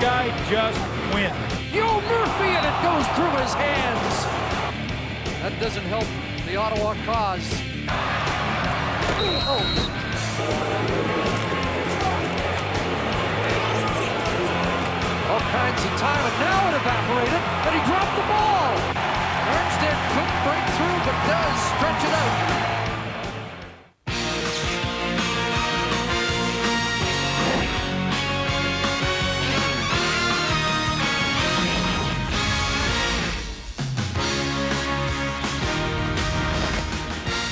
guy just win. Yo, Murphy, and it goes through his hands. That doesn't help the Ottawa cause. Oh. All kinds of time, and now it evaporated, and he dropped the ball. Armstead couldn't break through, but does stretch it out.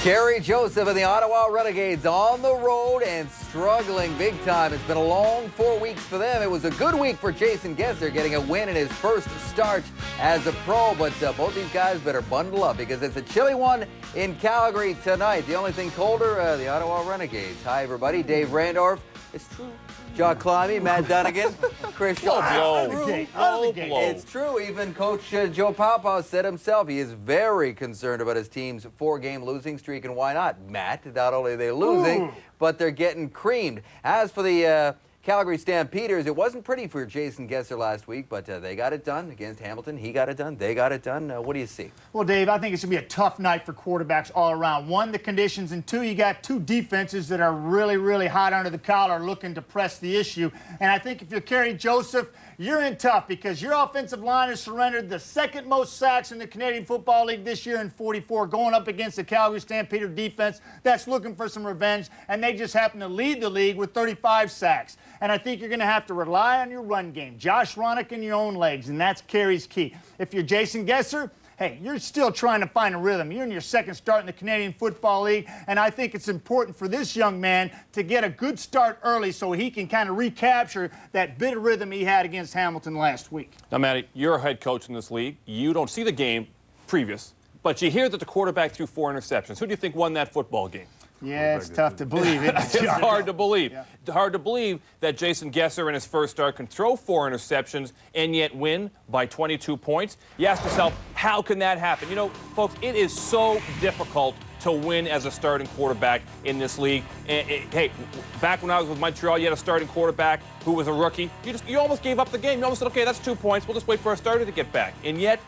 Kerry Joseph and the Ottawa Renegades on the road and struggling big time. It's been a long 4 weeks for them. It was a good week for Jason Gesser, getting a win in his first start as a pro, but both these guys better bundle up because it's a chilly one in Calgary tonight. The only thing colder, the Ottawa Renegades. Hi, everybody. Dave Randorf. It's true. John Climbey, Matt Dunnigan, Chris Shaw. It's true. Even Coach Joe Papa said himself he is very concerned about his team's 4-game losing streak. And why not, Matt? Not only are they losing, but they're getting creamed. As for the Calgary Stampeders, it wasn't pretty for Jason Gesser last week, but they got it done against Hamilton. He got it done. They got it done. What do you see? Well, Dave, I think it's going to be a tough night for quarterbacks all around. One, the conditions, and two, you got two defenses that are really, really hot under the collar looking to press the issue. And I think if you're Kerry Joseph, you're in tough because your offensive line has surrendered the second most sacks in the Canadian Football League this year in 44, going up against the Calgary Stampeder defense that's looking for some revenge, and they just happen to lead the league with 35 sacks. And I think you're going to have to rely on your run game. Josh Ronick in your own legs, and that's Kerry's key. If you're Jason Gesser, hey, you're still trying to find a rhythm. You're in your second start in the Canadian Football League, and I think it's important for this young man to get a good start early so he can kind of recapture that bit of rhythm he had against Hamilton last week. Now, Matty, you're a head coach in this league. You don't see the game previous, but you hear that the quarterback threw 4 interceptions. Who do you think won that football game? Yeah, it's tough to believe. It's hard to believe. Yeah. It's hard to believe that Jason Gesser in his first start can throw 4 interceptions and yet win by 22 points. You ask yourself, how can that happen? You know, folks, it is so difficult to win as a starting quarterback in this league. Hey, back when I was with Montreal, you had a starting quarterback who was a rookie. You almost gave up the game. You almost said, okay, that's 2 points. We'll just wait for our starter to get back. And yet,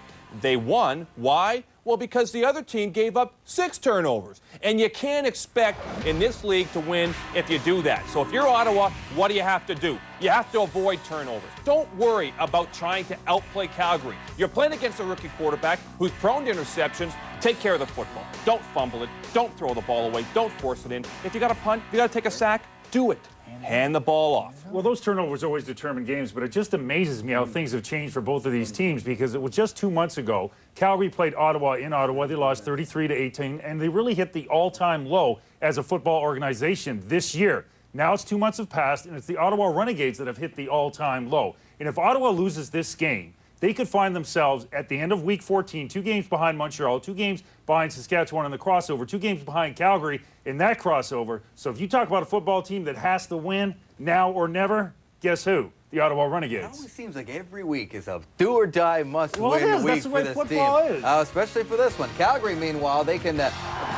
they won. Why? Well, because the other team gave up 6 turnovers. And you can't expect in this league to win if you do that. So if you're Ottawa, what do you have to do? You have to avoid turnovers. Don't worry about trying to outplay Calgary. You're playing against a rookie quarterback who's prone to interceptions. Take care of the football. Don't fumble it. Don't throw the ball away. Don't force it in. If you got to punt, if you got to take a sack, do it. Hand the ball off. Well, those turnovers always determine games, but it just amazes me how things have changed for both of these teams because it was just 2 months ago. Calgary played Ottawa in Ottawa. They lost 33-18, and they really hit the all-time low as a football organization this year. Now it's 2 months have passed, and it's the Ottawa Renegades that have hit the all-time low. And if Ottawa loses this game, they could find themselves at the end of Week 14, 2 games behind Montreal, 2 games behind Saskatchewan in the crossover, 2 games behind Calgary in that crossover. So if you talk about a football team that has to win now or never, guess who? The Ottawa Renegades. It always seems like every week is a do-or-die must-win week That's the way for this football team. is. Especially for this one. Calgary, meanwhile, they can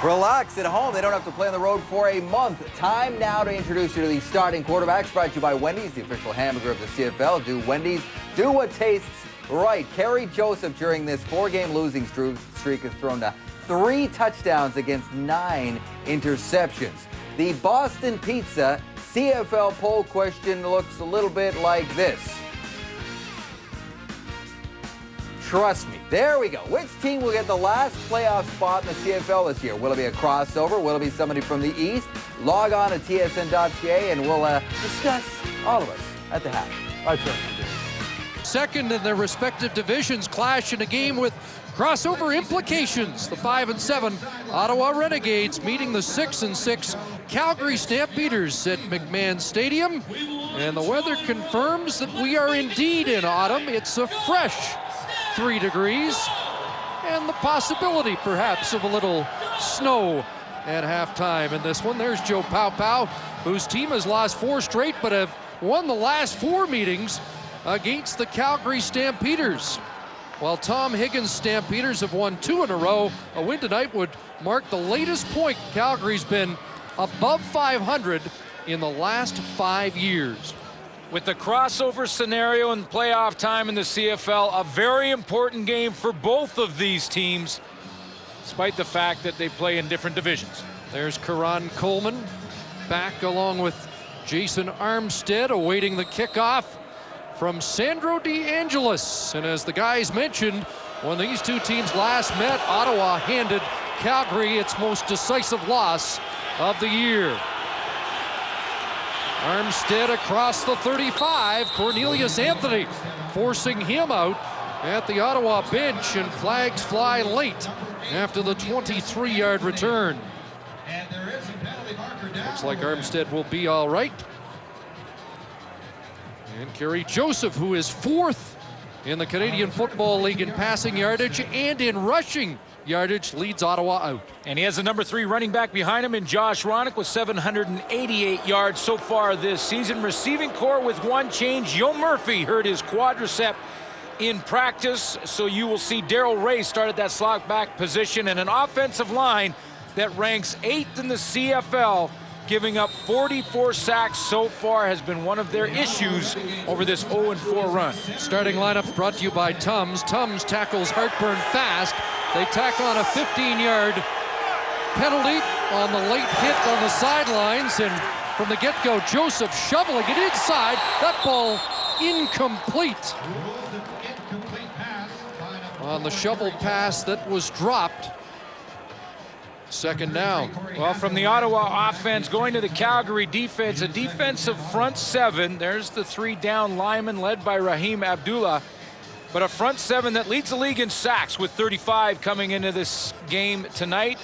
relax at home. They don't have to play on the road for a month. Time now to introduce you to the starting quarterbacks, brought to you by Wendy's, the official hamburger of the CFL. Do Wendy's. Do what tastes right. Kerry Joseph, during this 4-game losing streak, has thrown 3 touchdowns against 9 interceptions. The Boston Pizza CFL poll question looks a little bit like this. Trust me. There we go. Which team will get the last playoff spot in the CFL this year? Will it be a crossover? Will it be somebody from the East? Log on to tsn.ca and we'll discuss, all of us, at the half. I trust you, Dave. Second in their respective divisions clash in a game with crossover implications. The 5-7 Ottawa Renegades meeting the 6-6 Calgary Stampeders at McMahon Stadium. And the weather confirms that we are indeed in autumn. It's a fresh 3 degrees and the possibility perhaps of a little snow at halftime in this one. There's Joe Pau, whose team has lost 4 straight but have won the last 4 meetings against the Calgary Stampeders. While Tom Higgins' Stampeders have won 2 in a row, a win tonight would mark the latest point Calgary's been above 500 in the last 5 years. With the crossover scenario and playoff time in the CFL, a very important game for both of these teams, despite the fact that they play in different divisions. There's Karan Coleman back along with Jason Armstead awaiting the kickoff from Sandro DeAngelis. And as the guys mentioned, when these two teams last met, Ottawa handed Calgary its most decisive loss of the year. Armstead across the 35. Cornelius Anthony forcing him out at the Ottawa bench, and flags fly late after the 23-yard return. Looks like Armstead will be all right. And Kerry Joseph, who is 4th in the Canadian Football League in passing yardage and in rushing yardage, leads Ottawa out. And he has the number 3 running back behind him in Josh Ronick with 788 yards so far this season. Receiving core with one change. Yo Murphy hurt his quadricep in practice, so you will see Darrell Ray start at that slot back position, and an offensive line that ranks 8th in the CFL, giving up 44 sacks so far, has been one of their issues over this 0-4 run. Starting lineup brought to you by Tums. Tums tackles heartburn fast. They tack on a 15-yard penalty on the late hit on the sidelines, and from the get-go, Joseph shoveling it inside. That ball incomplete on the shovel pass that was dropped. Second down. Well, from the Ottawa offense going to the Calgary defense, a defensive front 7. There's the 3 down linemen led by Raheem Abdullah. But a front 7 that leads the league in sacks with 35 coming into this game tonight.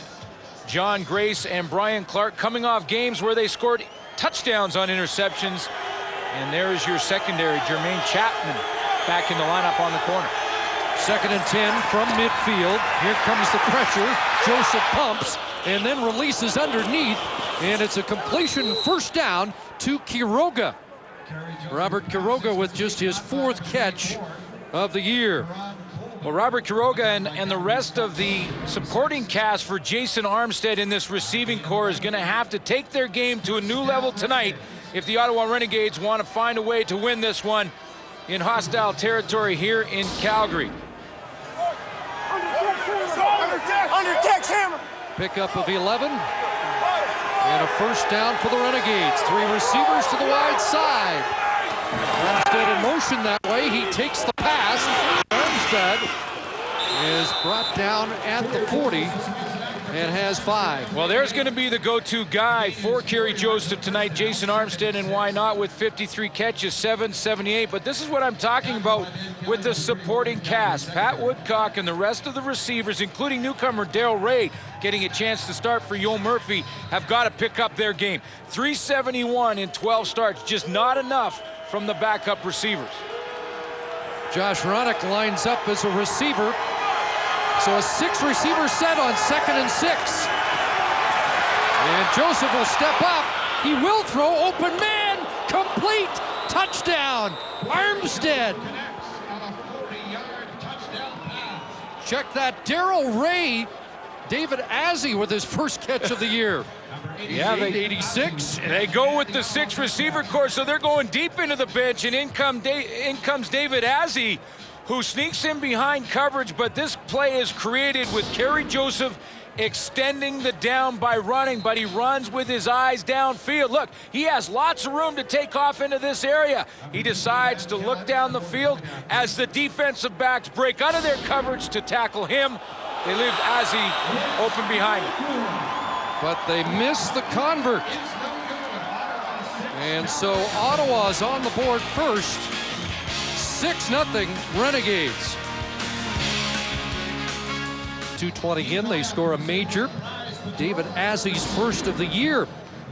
John Grace and Brian Clark coming off games where they scored touchdowns on interceptions. And there's your secondary, Jermaine Chapman, back in the lineup on the corner. 2nd and 10 from midfield. Here comes the pressure. Joseph pumps and then releases underneath, and it's a completion, first down to Quiroga. Robert Quiroga with just his 4th catch of the year. Well, Robert Quiroga and the rest of the supporting cast for Jason Armstead in this receiving core is going to have to take their game to a new level tonight if the Ottawa Renegades want to find a way to win this one in hostile territory here in Calgary. Pickup of 11 and a first down for the Renegades. 3 receivers to the wide side. Armstead in motion that way. He takes the pass. Armstead is brought down at the 40 and has 5. Well, there's going to be the go-to guy for Kerry Joseph tonight, Jason Armstead, and why not, with 53 catches, 778. But this is what I'm talking about with the supporting cast. Pat Woodcock and the rest of the receivers, including newcomer Darrell Ray, getting a chance to start for Yo Murphy, have got to pick up their game. 371 in 12 starts, just not enough from the backup receivers. Josh Ronick lines up as a receiver. So a 6-receiver set on 2nd and 6. And Joseph will step up. He will throw, open man, complete, touchdown, Armstead. Check that, Darrell Ray, David Azzi with his first catch of the year. Yeah, 86. They go with the 6-receiver core, so they're going deep into the bench, and in comes David Azzi, who sneaks in behind coverage, but this play is created with Kerry Joseph extending the down by running, but he runs with his eyes downfield. Look, he has lots of room to take off into this area. He decides to look down the field as the defensive backs break out of their coverage to tackle him. They leave Azzi open behind him. But they miss the convert. And so Ottawa's on the board first. 6-0 Renegades. 2:20 in, they score a major. David Azzi's first of the year.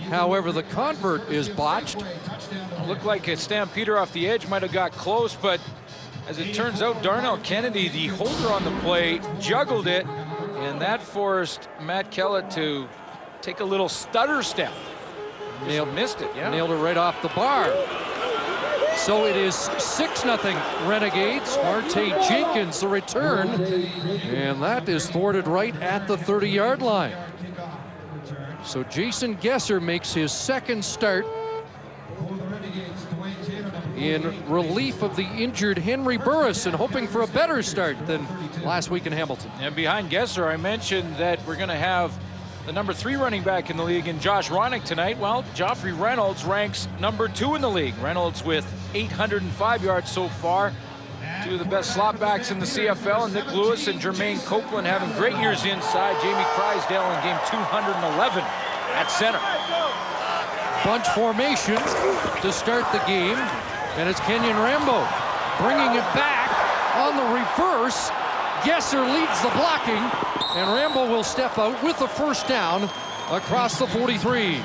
However, the convert is botched. Looked like a Stampeder off the edge might have got close, but as it turns out, Darnell Kennedy, the holder on the play, juggled it, and that forced Matt Kellett to take a little stutter step. Missed it, yeah. Nailed it right off the bar. So it is 6-0 Renegades. Marte Jenkins the return, and that is thwarted right at the 30-yard line. So Jason Gesser makes his second start in relief of the injured Henry Burris and hoping for a better start than last week in Hamilton. And behind Gesser, I mentioned that we're going to have the number 3 running back in the league in Josh Ronick tonight. Well, Joffrey Reynolds ranks number 2 in the league. Reynolds with 805 yards so far. 2 of the best slot backs in the CFL, and Nick Lewis and Jermaine Copeland having great years inside. Jamie Crysdale in game 211 at center. Bunch formation to start the game, and it's Kenyon Rambo bringing it back on the reverse. Gesser leads the blocking, and Rambo will step out with the first down across the 43.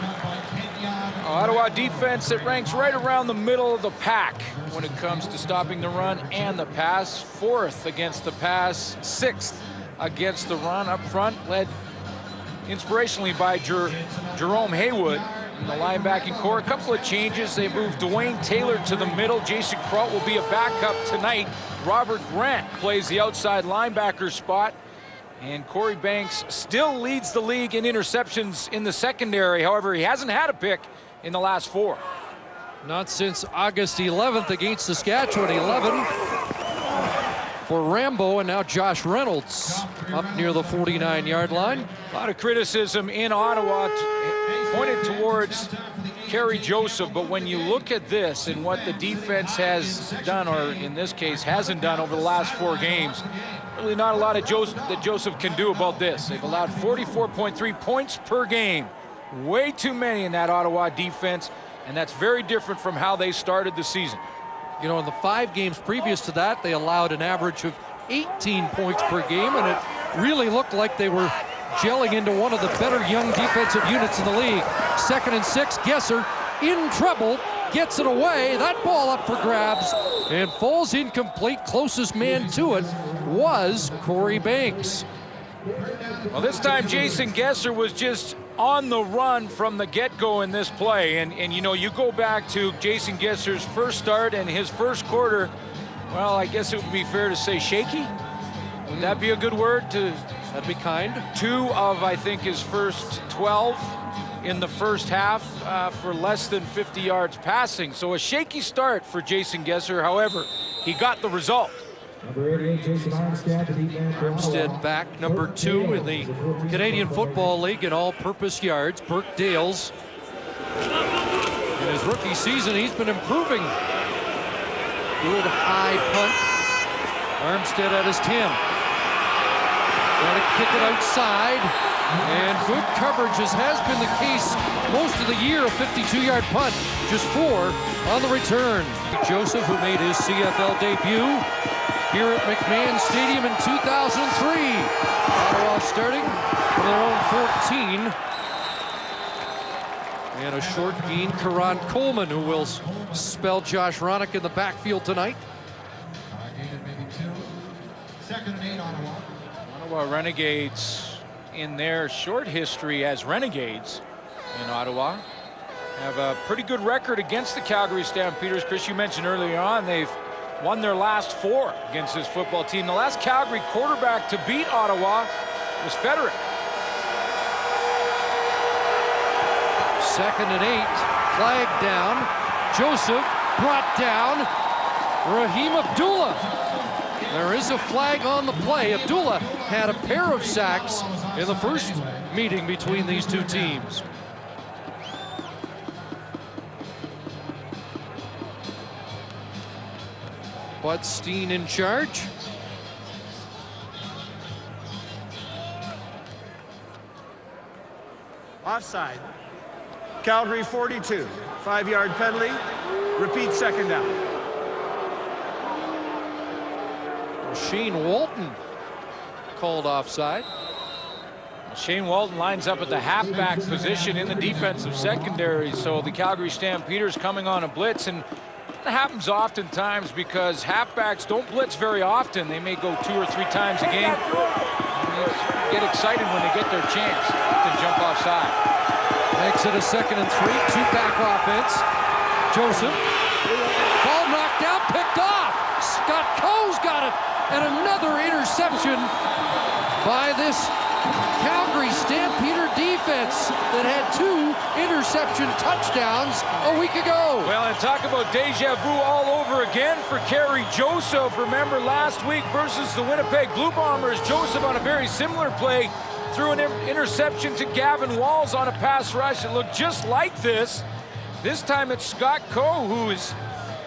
Ottawa defense that ranks right around the middle of the pack when it comes to stopping the run and the pass. 4th against the pass, 6th against the run. Up front, led inspirationally by Jerome Haywood in the linebacking core. A couple of changes. They moved Dwayne Taylor to the middle. Jason Kraut will be a backup tonight. Robert Grant plays the outside linebacker spot. And Corey Banks still leads the league in interceptions in the secondary. However, he hasn't had a pick in the last 4. Not since August 11th against Saskatchewan. 11 for Rambo, and now Josh Reynolds up near the 49-yard line. A lot of criticism in Ottawa pointed towards Kerry Joseph, but when you look at this and what the defense has done, or in this case hasn't done over the last 4 games, really not a lot of that Joseph can do about this. They've allowed 44.3 points per game. Way too many in that Ottawa defense, and that's very different from how they started the season. You know, in the 5 games previous to that, they allowed an average of 18 points per game, and it really looked like they were gelling into one of the better young defensive units in the league. 2nd and 6, Gesser in trouble, gets it away. That ball up for grabs and falls incomplete. Closest man to it was Corey Banks. Well, this time Jason Gesser was just on the run from the get-go in this play. And you know, you go back to Jason Gesser's first start and his first quarter, well, I guess it would be fair to say shaky. Would that be a good word? That'd be kind. 2 of, I think, his first 12 in the first half for less than 50 yards passing. So a shaky start for Jason Gesser. However, he got the result. Number 88, Jason Armstead back, number 2 in the Canadian Football League in all-purpose yards. Burke Dales, in his rookie season, he's been improving. Good high punt. Armstead at his 10. Got to kick it outside, and good coverage, as has been the case most of the year. A 52-yard punt, just 4 on the return. Joseph, who made his CFL debut here at McMahon Stadium in 2003. Ottawa starting from their own 14. And a short gain, Karan Coleman, who will spell Josh Ronick in the backfield tonight. Ottawa Renegades, in their short history as Renegades in Ottawa, have a pretty good record against the Calgary Stampeders. Chris, you mentioned earlier on, they've won their last 4 against this football team. The last Calgary quarterback to beat Ottawa was Federick. 2nd and 8, flag down. Joseph brought down. Raheem Abdullah. There is a flag on the play. Abdullah had a pair of sacks in the first meeting between these 2 teams. Bud Steen in charge. Offside. Calgary 42. 5-yard penalty. Repeat 2nd down. Shane Walton called offside. Shane Walton lines up at the halfback position in the defensive secondary. So the Calgary Stampeders coming on a blitz, and it happens oftentimes because halfbacks don't blitz very often. They may go 2 or 3 times a game. They get excited when they get their chance to jump offside. Makes it a 2nd and 3, 2-back offense. Joseph, ball knocked out, picked off. Scott Coe's got it and another interception by this Calgary Stampeder defense that had 2 interception touchdowns a week ago. Well, and talk about deja vu all over again for Kerry Joseph. Remember last week versus the Winnipeg Blue Bombers, Joseph on a very similar play threw an interception to Gavin Walls on a pass rush. It looked just like this. This time it's Scott Coe who is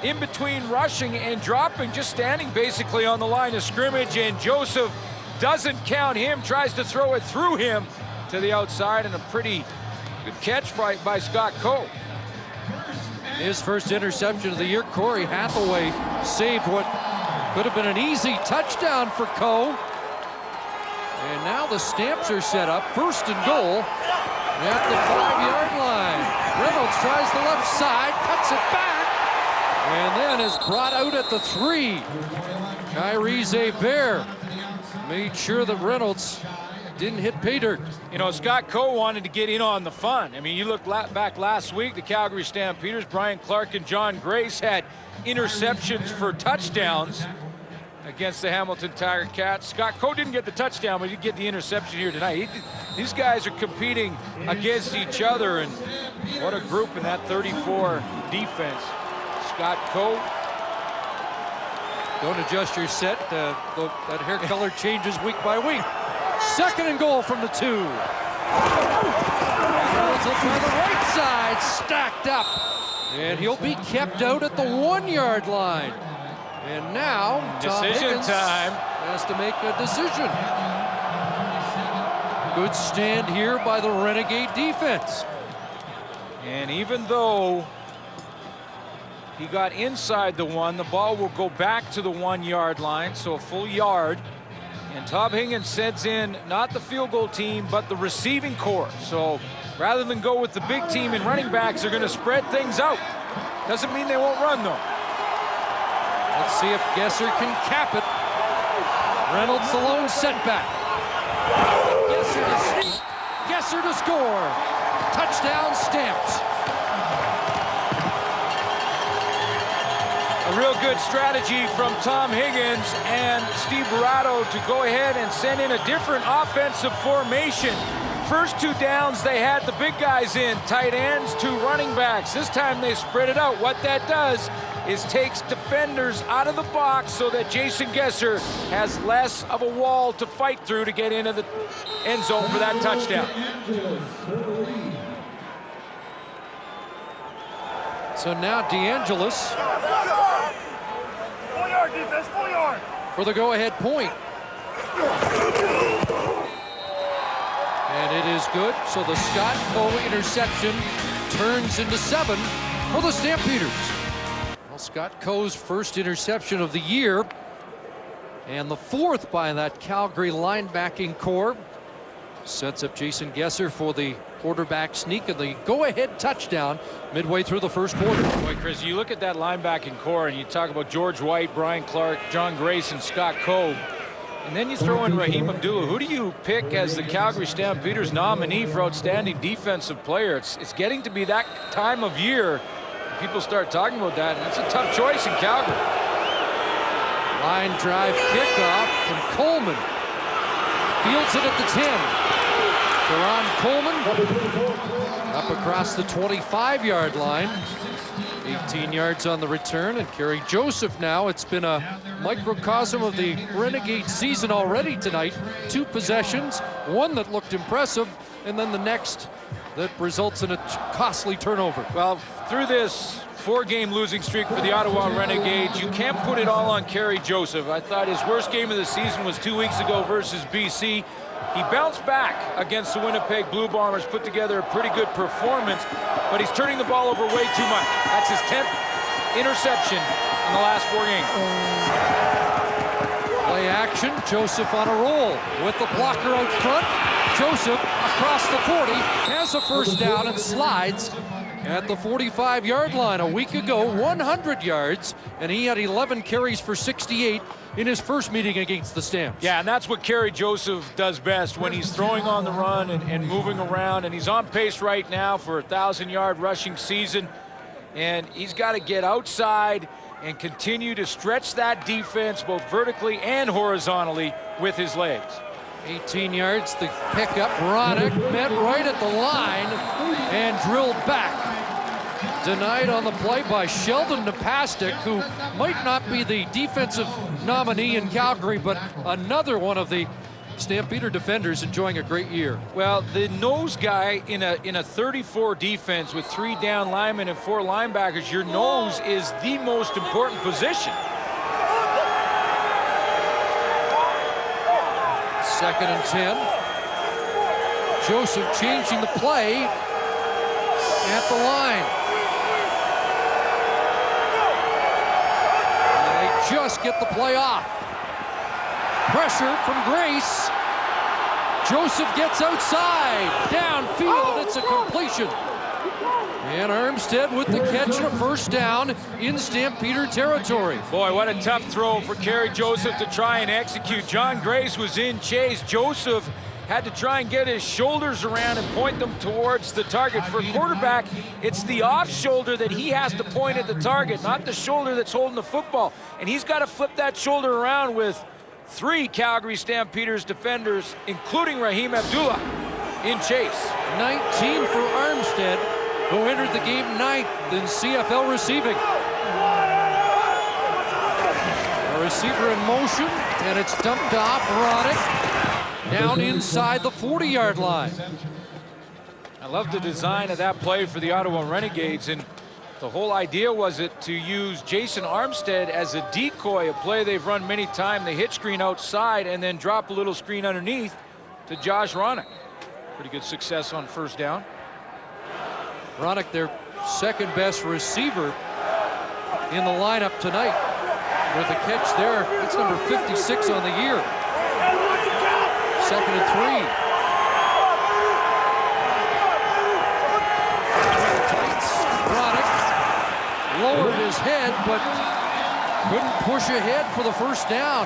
in between rushing and dropping, just standing basically on the line of scrimmage, and Joseph doesn't count him, tries to throw it through him to the outside, and a pretty good catch by Scott Coe. His first interception of the year. Corey Hathaway saved what could have been an easy touchdown for Coe. And now the Stamps are set up, 1st and goal at the 5-yard line. Reynolds tries the left side, cuts it back, and then is brought out at the 3. Kyrie Bear made sure that Reynolds didn't hit pay dirt. You know, Scott Coe wanted to get in on the fun. I mean, you look back last week, the Calgary Stampeders, Brian Clark and John Grace had interceptions for touchdowns against the Hamilton Tiger Cats. Scott Coe didn't get the touchdown, but he did get the interception here tonight. These guys are competing against each other, and what a group in that 34 defense. Scott Coe. Don't adjust your set. That hair color changes week by week. 2nd and goal from the 2. Reynolds will try the right side, stacked up. And he'll be kept out at the 1-yard line. And now, Tom Higgins time has to make a decision. Good stand here by the Renegade defense. And even though he got inside the 1, the ball will go back to the 1-yard line, so a full yard. And Tom Higgins sends in not the field goal team, but the receiving corps. So rather than go with the big team and running backs, they're going to spread things out. Doesn't mean they won't run, though. Let's see if Gesser can cap it. Reynolds the lone setback. Gesser to score. Touchdown Stamps. A real good strategy from Tom Higgins and Steve Barato to go ahead and send in a different offensive formation. First 2 downs, they had the big guys in, tight ends, 2 running backs. This time they spread it out. What that does is takes defenders out of the box so that Jason Gesser has less of a wall to fight through to get into the end zone for that touchdown. So now DeAngelis for the go-ahead point. And it is good. So the Scott Coe interception turns into 7 for the Stampeders. Well, Scott Coe's first interception of the year, and the 4th by that Calgary linebacking core. Sets up Jason Gesser for the quarterback sneak and the go-ahead touchdown midway through the 1st quarter. Boy, Chris, you look at that linebacking core and you talk about George White, Brian Clark, John Grace, and Scott Coe. And then you throw in Raheem Abdullah. Who do you pick as the Calgary Stampeders nominee for outstanding defensive player? It's getting to be that time of year. People start talking about that, and it's a tough choice in Calgary. Line drive kickoff from Coleman. Fields it at the 10. Teron Coleman up across the 25-yard line. 18 yards on the return, and Kerry Joseph now. It's been a microcosm of the Renegade season already tonight. 2 possessions, one that looked impressive, and then the next that results in a costly turnover. Well, through this 4-game losing streak for the Ottawa Renegades, you can't put it all on Kerry Joseph. I thought his worst game of the season was 2 weeks ago versus BC. He bounced back against the Winnipeg Blue Bombers, put together a pretty good performance, but he's turning the ball over way too much. That's his 10th interception in the last 4 games. Play action, Joseph on a roll with the blocker out front. Joseph across the 40, has a first down and slides at the 45-yard line. A week ago, 100 yards, and he had 11 carries for 68 in his first meeting against the Stamps. Yeah, and that's what Kerry Joseph does best when he's throwing on the run and moving around, and he's on pace right now for a 1,000-yard rushing season, and he's got to get outside and continue to stretch that defense both vertically and horizontally with his legs. 18 yards, the pickup. Ronick met right at the line and drilled back. Denied on the play by Sheldon Napastuk, who might not be the defensive nominee in Calgary, but another one of the Stampeder defenders enjoying a great year. Well, the nose guy in a 34 defense with 3 down linemen and 4 linebackers, your nose is the most important position. 2nd and 10. Joseph changing the play at the line. And they just get the play off. Pressure from Grace. Joseph gets outside. Downfield, it's a completion. And Armstead with the catch and a first down in Stampeder territory. Boy, what a tough throw for Kerry Joseph to try and execute. John Grace was in chase. Joseph had to try and get his shoulders around and point them towards the target. For a quarterback, it's the off shoulder that he has to point at the target, not the shoulder that's holding the football. And he's got to flip that shoulder around with 3 Calgary Stampeders defenders, including Raheem Abdullah, in chase. 19 for Armstead, who entered the game 9th in CFL receiving. A receiver in motion, and it's dumped off. Ronick down inside the 40-yard line. I love the design of that play for the Ottawa Renegades, and the whole idea was to use Jason Armstead as a decoy, a play they've run many times. They hit screen outside and then drop a little screen underneath to Josh Ronick. Pretty good success on first down. Ronick, their 2nd best receiver in the lineup tonight. With a catch there, it's number 56 on the year. 2nd and 3. Lowered his head, but couldn't push ahead for the first down.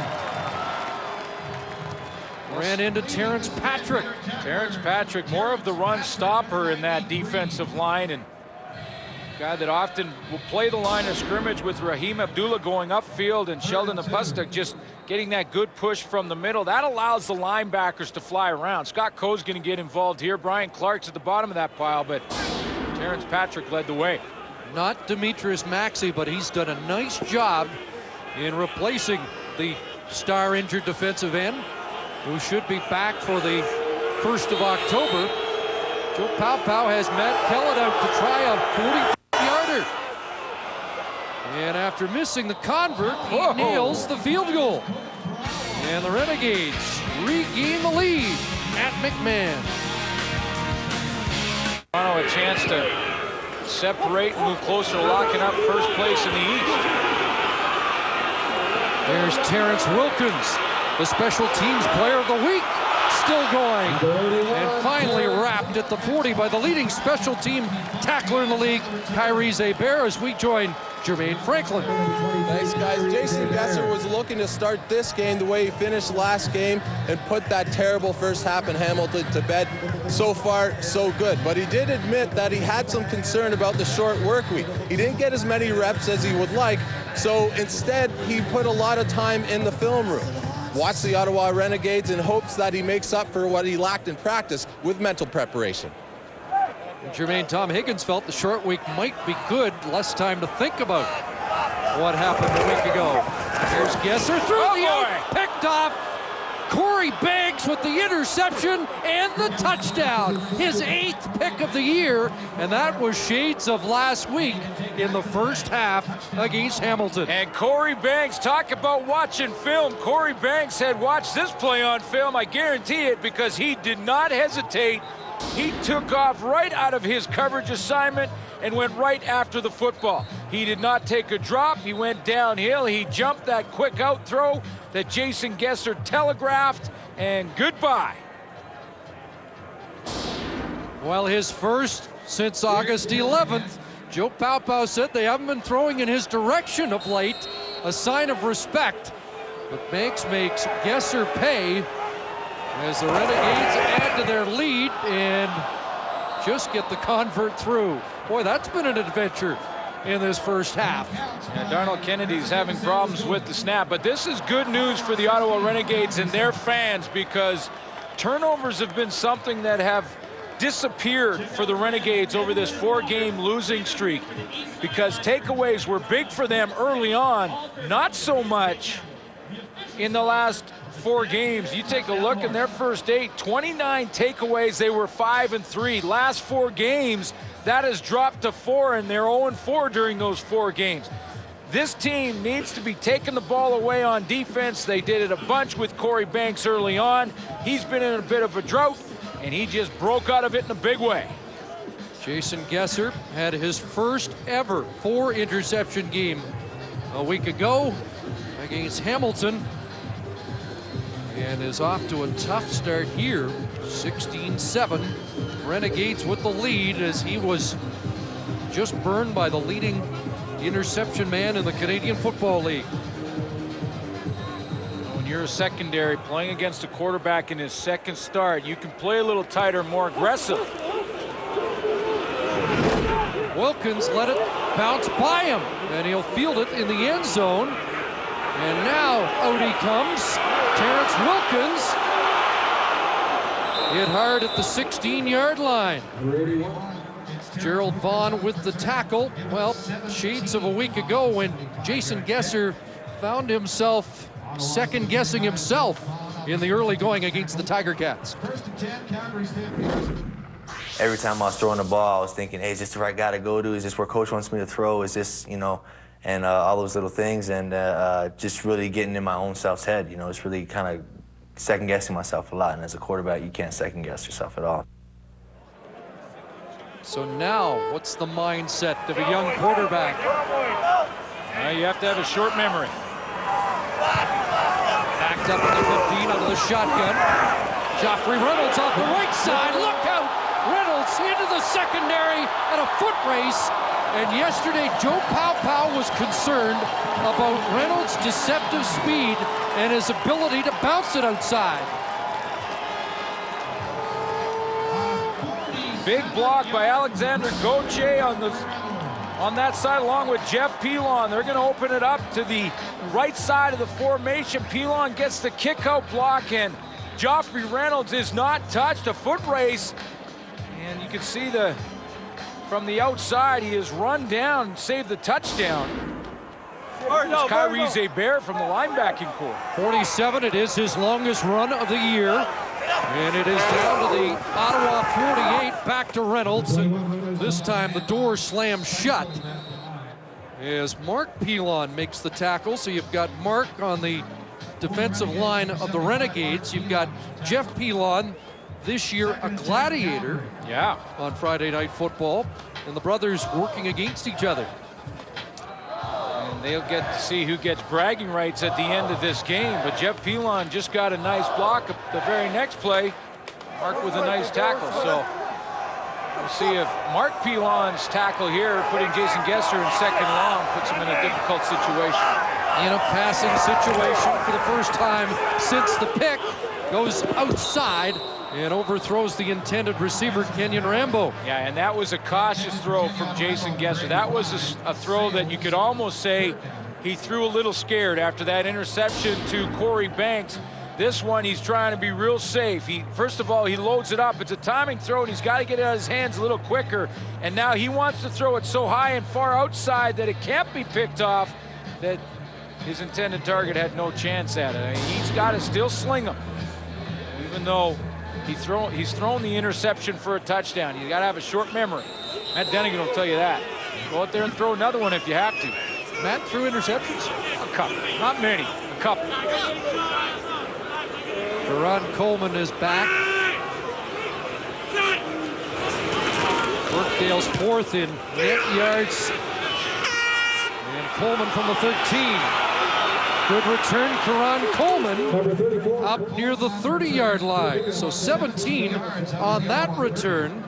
Ran into Terrence Patrick. Terrence Patrick, more of the run stopper in that defensive line, and a guy that often will play the line of scrimmage with Raheem Abdullah going upfield and Sheldon Napastuk just getting that good push from the middle. That allows the linebackers to fly around. Scott Coe's going to get involved here. Brian Clark's at the bottom of that pile, but Terrence Patrick led the way. Not Demetrius Maxey, but he's done a nice job in replacing the star injured defensive end, who should be back for the 1st of October. Joe Paopao has Matt Kellett out to try a 40-yarder. And after missing the convert, he nails the field goal. And the Renegades regain the lead at McMahon. A chance to separate and move closer to locking up first place in the East. There's Terrence Wilkins, the special teams player of the week, still going. And finally wrapped at the 40 by the leading special team tackler in the league, Kyrie Zeber, as we join Jermaine Franklin. Thanks, guys. Jason Gesser was looking to start this game the way he finished last game and put that terrible first half in Hamilton to bed. So far, so good. But he did admit that he had some concern about the short work week. He didn't get as many reps as he would like, so instead he put a lot of time in the film room. Watch the Ottawa Renegades in hopes that he makes up for what he lacked in practice with mental preparation. Jermaine, Tom Higgins felt the short week might be good. Less time to think about what happened a week ago. Here's Gesser through the out, picked off. Corey Banks with the interception and the touchdown. His 8th pick of the year, and that was shades of last week in the first half against Hamilton. And Corey Banks, talk about watching film. Corey Banks had watched this play on film, I guarantee it, because he did not hesitate. He took off right out of his coverage assignment and went right after the football. He did not take a drop. He went downhill. He jumped that quick out throw that Jason Gesser telegraphed, and goodbye. Well, his first since August 11th. Joe Paopao said they haven't been throwing in his direction of late, a sign of respect. But Banks makes Gesser pay as the Renegades add to their lead and just get the convert through. Boy, that's been an adventure. in this first half. Yeah, Darnell Kennedy's having problems with the snap, but this is good news for the Ottawa Renegades and their fans, because turnovers have been something that have disappeared for the Renegades over this 4-game losing streak, because takeaways were big for them early on, not so much in the last 4 games. You take a look in their first 8, 29 takeaways. They were 5-3. Last 4 games, that has dropped to 4, and they're 0-4 during those 4 games. This team needs to be taking the ball away on defense. They did it a bunch with Corey Banks early on. He's been in a bit of a drought, and he just broke out of it in a big way. Jason Gesser had his first ever 4-interception game a week ago against Hamilton, and is off to a tough start here. 16-7. Renegades with the lead, as he was just burned by the leading interception man in the Canadian Football League. When you're a secondary playing against a quarterback in his second start, you can play a little tighter, more aggressive. Wilkins let it bounce by him, and he'll field it in the end zone. And now out he comes, Terrence Wilkins. Hit hard at the 16-yard line. Gerald Vaughn with the tackle. Well, shades of a week ago when Jason Gesser found himself second-guessing himself in the early going against the Tiger Cats. Every time I was throwing the ball, I was thinking, hey, is this the right guy to go to? Is this where coach wants me to throw? Is this, you know, and all those little things, and just really getting in my own self's head. You know, it's really kind of second-guessing myself a lot, and as a quarterback, you can't second-guess yourself at all. So now, what's the mindset of a young quarterback? You have to have a short memory. Backed up at the 15 out of the shotgun. Joffrey Reynolds off the right side. Look out! Reynolds into the secondary at a foot race. And yesterday, Joe Pow was concerned about Reynolds' deceptive speed and his ability to bounce it outside. Big block by Alexander Gauthier on that side, along with Jeff Pilon. They're going to open it up to the right side of the formation. Pilon gets the kick-out block, and Joffrey Reynolds is not touched. A foot race, and you can see from the outside, he is run down and saved the touchdown. It's Kyrie Zebair from the linebacking core. 47, it is his longest run of the year. And it is down to the Ottawa 48, back to Reynolds, and this time the door slams shut as Mark Pilon makes the tackle. So you've got Mark on the defensive line of the Renegades. You've got Jeff Pilon, this year a gladiator, on Friday Night Football, and the brothers working against each other. And they'll get to see who gets bragging rights at the end of this game. But Jeff Pilon just got a nice block. The very next play, Mark with a nice tackle. So we'll see if Mark Pilon's tackle here, putting Jason Gesser in second long, puts him in a difficult situation. In a passing situation for the first time since the pick, goes outside and overthrows the intended receiver, Kenyon Rambo. Yeah, and that was a cautious throw from Jason Gesser. That was a throw that you could almost say he threw a little scared after that interception to Corey Banks. This one, he's trying to be real safe. First of all, he loads it up. It's a timing throw, and he's got to get it out of his hands a little quicker. And now he wants to throw it so high and far outside that it can't be picked off, that his intended target had no chance at it. I mean, he's got to still sling them, even though he's thrown the interception for a touchdown. You got to have a short memory. Matt Denigan will tell you that. Go out there and throw another one if you have to. Matt threw interceptions? A couple, not many, a couple. Ron Coleman is back. Burkdale's fourth in net yards. And Coleman from the 13. Good return, Karan Coleman up near the 30-yard line. So 17 on that return.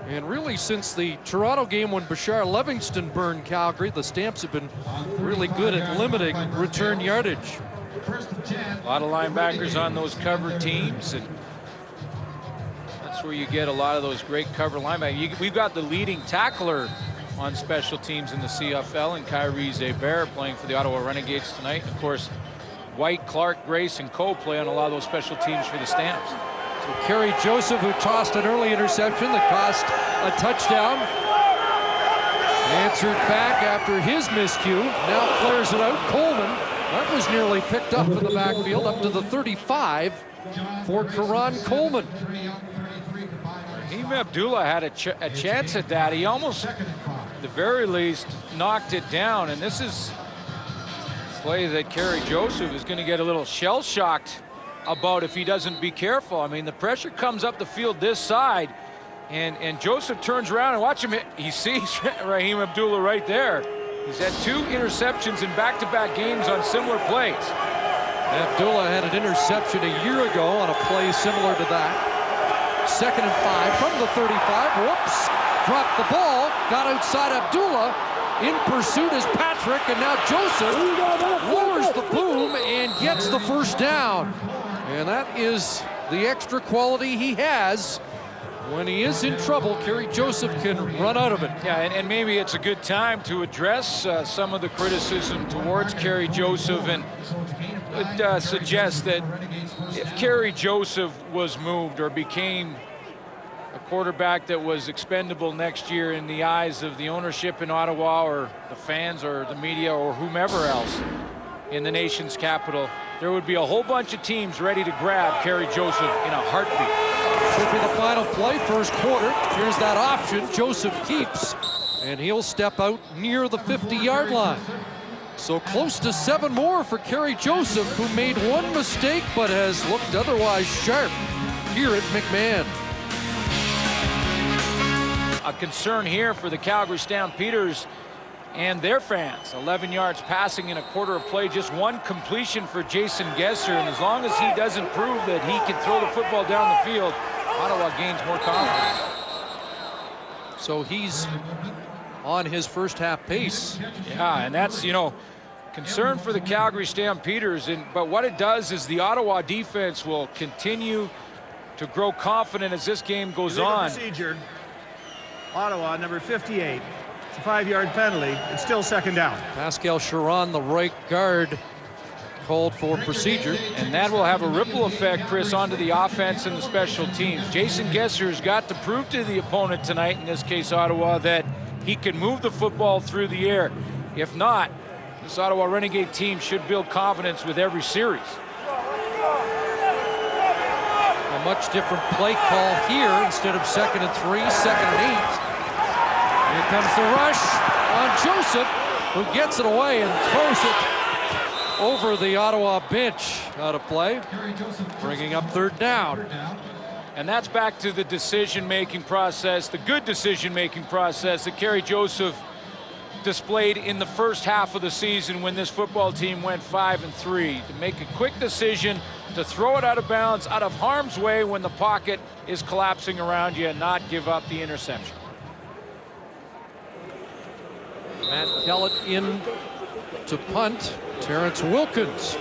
And really, since the Toronto game when Bashar Livingston burned Calgary, the Stamps have been really good at limiting return yardage. A lot of linebackers on those cover teams, and that's where you get a lot of those great cover linebackers. We've got the leading tackler on special teams in the CFL, and Kyrie's a Bear playing for the Ottawa Renegades tonight. And of course, White, Clark, Grace, and Co play on a lot of those special teams for the Stamps. So Kerry Joseph, who tossed an early interception that cost a touchdown, answered back after his miscue. Now clears it out. Coleman, that was nearly picked up in the backfield, up to the 35 for Karan Coleman. Raheem Abdullah had a chance at that. He almost, at the very least, knocked it down. And this is a play that Kerry Joseph is going to get a little shell-shocked about if he doesn't be careful. I mean, the pressure comes up the field this side, and Joseph turns around and watch him hit. He sees Raheem Abdullah right there. He's had 2 interceptions in back-to-back games on similar plays. Abdullah had an interception a year ago on a play similar to that. 2nd and 5 from the 35. Whoops, dropped the ball, got outside Abdullah. In pursuit is Patrick, and now Joseph lowers the boom and gets the first down. And that is the extra quality he has. When he is in trouble, Kerry Joseph can run out of it. Yeah, and maybe it's a good time to address some of the criticism towards Kerry Joseph, and would suggest that if Kerry Joseph was moved or became a quarterback that was expendable next year in the eyes of the ownership in Ottawa or the fans or the media or whomever else in the nation's capital, there would be a whole bunch of teams ready to grab Kerry Joseph in a heartbeat. Should be the final play, first quarter. Here's that option. Joseph keeps, and he'll step out near the 50-yard line. So close to 7 more for Kerry Joseph, who made 1 mistake but has looked otherwise sharp here at McMahon. A concern here for the Calgary Stampeders and their fans. 11 yards passing in a quarter of play, just 1 completion for Jason Gesser, and as long as he doesn't prove that he can throw the football down the field, Ottawa gains more confidence. So he's on his first half pace. Yeah, and that's, you know, concern for the Calgary Stampeders, but what it does is the Ottawa defense will continue to grow confident as this game goes on. Procedure. Ottawa, number 58. It's a 5-yard penalty. It's still 2nd down. Pascal Charon, the right guard, called for procedure. And that will have a ripple effect, Chris, onto the offense and the special teams. Jason Gesser has got to prove to the opponent tonight, in this case Ottawa, that he can move the football through the air. If not, this Ottawa Renegade team should build confidence with every series. A much different play call here. Instead of 2nd and 3, 2nd and 8. Here comes the rush on Joseph, who gets it away and throws it over the Ottawa bench. Out of play, bringing up 3rd down. And that's back to the decision-making process, the good decision-making process that Kerry Joseph displayed in the first half of the season when this football team went 5-3. To make a quick decision, to throw it out of bounds, out of harm's way when the pocket is collapsing around you, and not give up the interception. Matt Kellett in to punt. Terrence Wilkins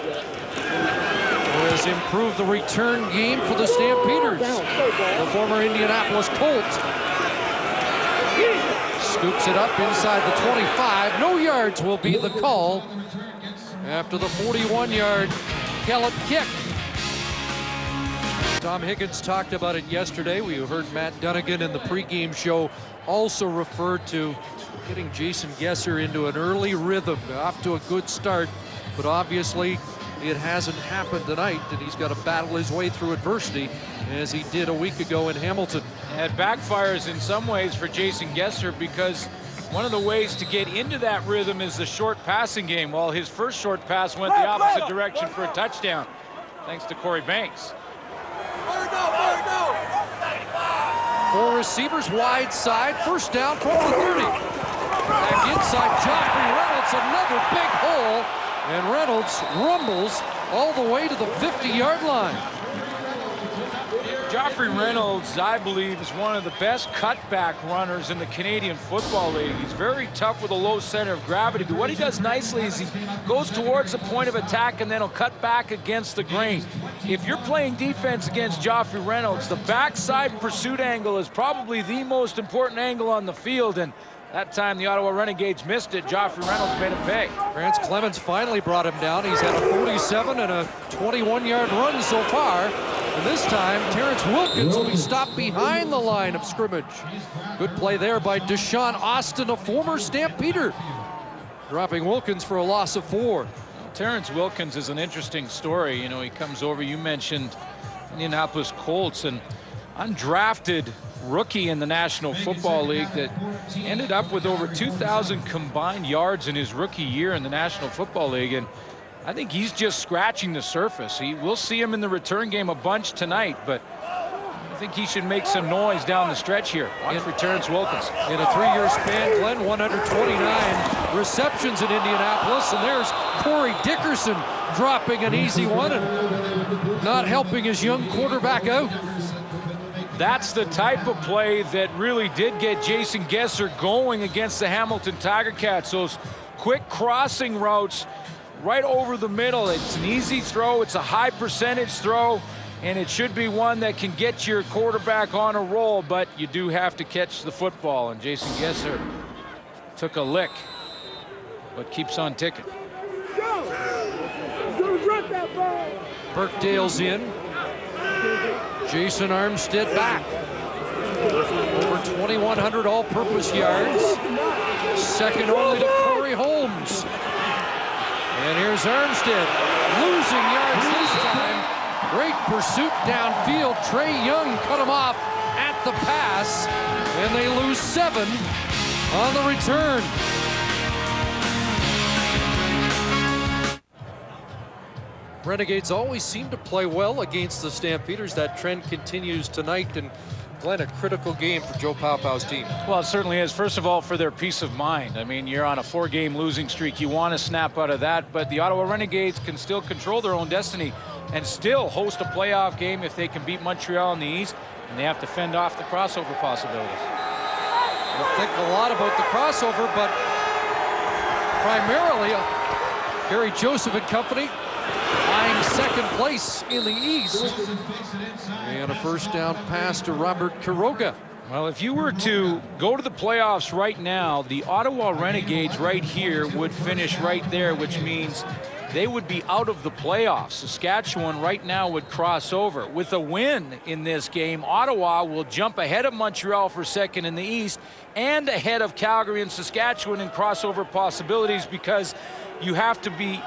has improved the return game for the Stampeders. The former Indianapolis Colt scoops it up inside the 25. No yards will be the call after the 41-yard Kellett kick. Tom Higgins talked about it yesterday. We heard Matt Dunnigan in the pregame show also referred to getting Jason Gesser into an early rhythm, off to a good start, but obviously it hasn't happened tonight, and he's got to battle his way through adversity as he did a week ago in Hamilton. It backfires in some ways for Jason Gesser, because one of the ways to get into that rhythm is the short passing game. Well, his first short pass went the opposite direction for a touchdown, thanks to Corey Banks. 4 receivers wide side, first down from the 30. Back inside, Joffrey Reynolds, another big hole, and Reynolds rumbles all the way to the 50-yard line. Joffrey Reynolds, I believe, is one of the best cutback runners in the Canadian Football League. He's very tough with a low center of gravity, but what he does nicely is he goes towards the point of attack and then he'll cut back against the grain. If you're playing defense against Joffrey Reynolds, the backside pursuit angle is probably the most important angle on the field, and That time the Ottawa Renegades missed it. Joffrey Reynolds made him pay. Rance Clemens finally brought him down. He's had a 47 and a 21-yard run so far. And this time, Terrence Wilkins will be stopped behind the line of scrimmage. Good play there by Deshaun Austin, a former Stampeder, dropping Wilkins for a loss of 4. Terrence Wilkins is an interesting story. You know, he comes over, you mentioned Indianapolis Colts, and undrafted rookie in the National Football League that ended up with over 2,000 combined yards in his rookie year in the National Football League. And I think he's just scratching the surface. We'll see him in the return game a bunch tonight, but I think he should make some noise down the stretch here. Watch for Terrence Wilkins. In a 3-year span, Glenn, 129 receptions in Indianapolis, and there's Corey Dickerson dropping an easy one and not helping his young quarterback out. That's the type of play that really did get Jason Gesser going against the Hamilton Tiger Cats. Those quick crossing routes right over the middle. It's an easy throw. It's a high percentage throw, and it should be one that can get your quarterback on a roll, but you do have to catch the football, and Jason Gesser took a lick, but keeps on ticking. Burkdale's in. Jason Armstead back. Over 2,100 all-purpose yards. Second only to Corey Holmes. And here's Armstead losing yards this time. Great pursuit downfield. Trey Young cut him off at the pass, and they lose 7 on the return. Renegades always seem to play well against the Stampeders. That trend continues tonight, and Glenn, a critical game for Joe Paupau's team. Well, it certainly is. First of all, for their peace of mind. I mean, you're on a 4-game losing streak. You want to snap out of that, but the Ottawa Renegades can still control their own destiny and still host a playoff game if they can beat Montreal in the East, and they have to fend off the crossover possibilities. We'll think a lot about the crossover, but primarily Gary Joseph and company eyeing second place in the East. And a first down pass to Robert Quiroga. Well, if you were to go to the playoffs right now, the Ottawa Renegades right here would finish right there, which means they would be out of the playoffs. Saskatchewan right now would cross over. With a win in this game, Ottawa will jump ahead of Montreal for second in the East and ahead of Calgary and Saskatchewan in crossover possibilities, because you have to be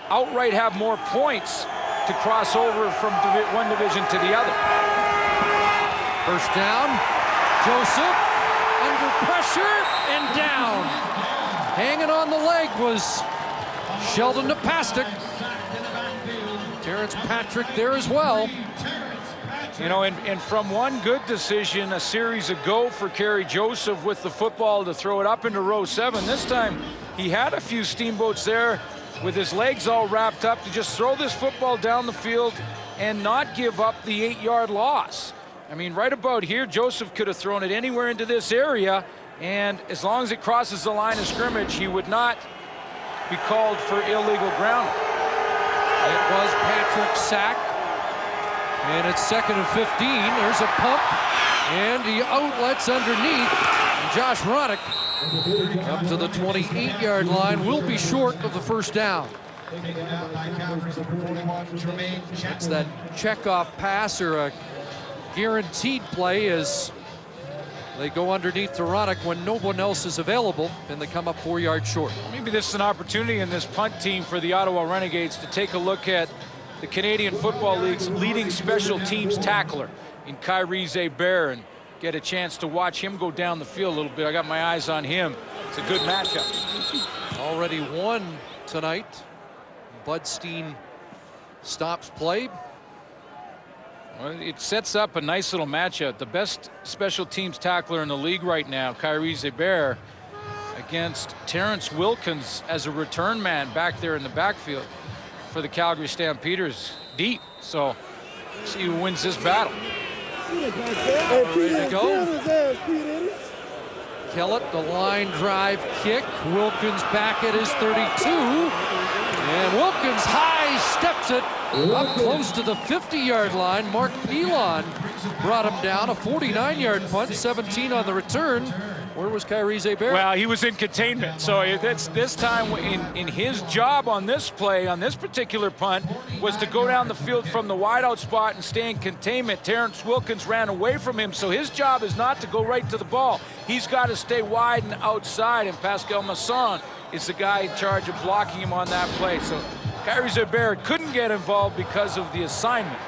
outright have more points to cross over from one division to the other. First down, Joseph under pressure and down. Hanging on the leg was Sheldon Napastuk. Terrence Patrick there as well. You know, and from one good decision a series ago for Kerry Joseph with the football to throw it up into row 7, this time he had a few steamboats there with his legs all wrapped up to just throw this football down the field and not give up the 8-yard loss. I mean, right about here, Joseph could have thrown it anywhere into this area, and as long as it crosses the line of scrimmage, he would not be called for illegal grounding. It was Patrick's sack, and it's 2nd and 15. There's a pump, and he outlets underneath. And Josh Ronick up to the 28-yard line, will be short of the first down. That's that checkoff pass or a guaranteed play as they go underneath to Ronick when no one else is available, and they come up 4 yards short. Maybe this is an opportunity in this punt team for the Ottawa Renegades to take a look at the Canadian Football League's leading special teams tackler in Kyrie Zeber and get a chance to watch him go down the field a little bit. I got my eyes on him. It's a good matchup. Already won tonight. Budstein stops play. Well, it sets up a nice little matchup. The best special teams tackler in the league right now, Kyrie Zeber, against Terrence Wilkins as a return man back there in the backfield for the Calgary Stampeders deep. So see who wins this battle. Ready to go. Kellett, the line drive kick. Wilkins back at his 32. And Wilkins high steps it up close to the 50-yard line. Mark Pilon brought him down. A 49-yard punt, 17 on the return. Where was Kyrie Barrett? Well, he was in containment. So that's this time in his job on this play, on this particular punt, was to go down the field from the wideout spot and stay in containment. Terrence Wilkins ran away from him, so his job is not to go right to the ball. He's got to stay wide and outside, and Pascal Masson is the guy in charge of blocking him on that play. So Kyrie Barrett couldn't get involved because of the assignment.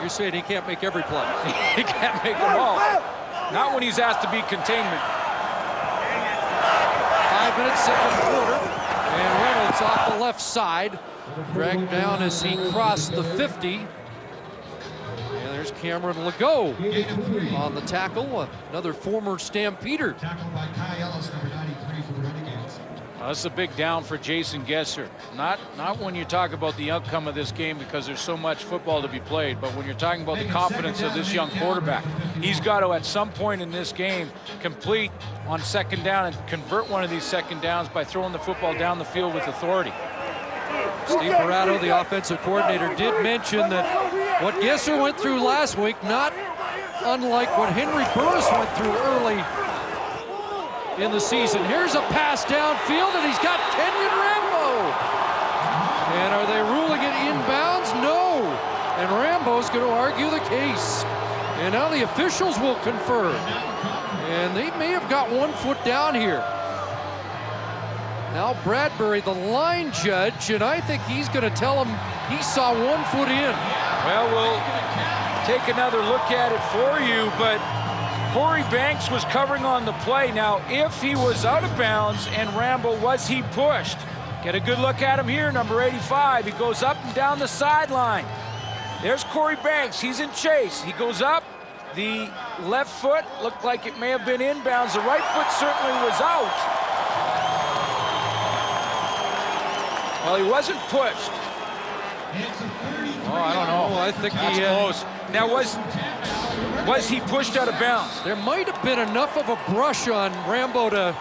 You're saying he can't make every play. He can't make them all. Not when he's asked to be containment. 5 minutes, second quarter. And Reynolds off the left side. Dragged down as he crossed the 50. And there's Cameron Legault on the tackle. Another former Stampeder. Tackled by Kai Ellis, number 93 for the Renegades. That's a big down for Jason Gesser. Not when you talk about the outcome of this game, because there's so much football to be played, but when you're talking about the confidence of this young quarterback, he's got to at some point in this game complete on second down and convert one of these second downs by throwing the football down the field with authority. Steve Parado, the offensive coordinator, did mention that what Gesser went through last week, not unlike what Henry Burris went through early in the season. Here's a pass downfield, and he's got Kenyon Rambo. And are they ruling it inbounds? No. And Rambo's going to argue the case. And now the officials will confer. And they may have got 1 foot down here. Now Bradbury, the line judge, and I think he's going to tell him he saw 1 foot in. Well, we'll take another look at it for you, but Corey Banks was covering on the play. Now, if he was out of bounds and Rambo, was he pushed? Get a good look at him here, number 85. He goes up and down the sideline. There's Corey Banks. He's in chase. He goes up. The left foot looked like it may have been inbounds. The right foot certainly was out. Well, he wasn't pushed. Oh, I don't know. I think That's he close. Now, was he pushed out of bounds? There might have been enough of a brush on Rambo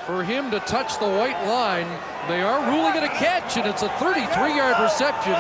for him to touch the white line. They are ruling it a catch, and it's a 33-yard reception.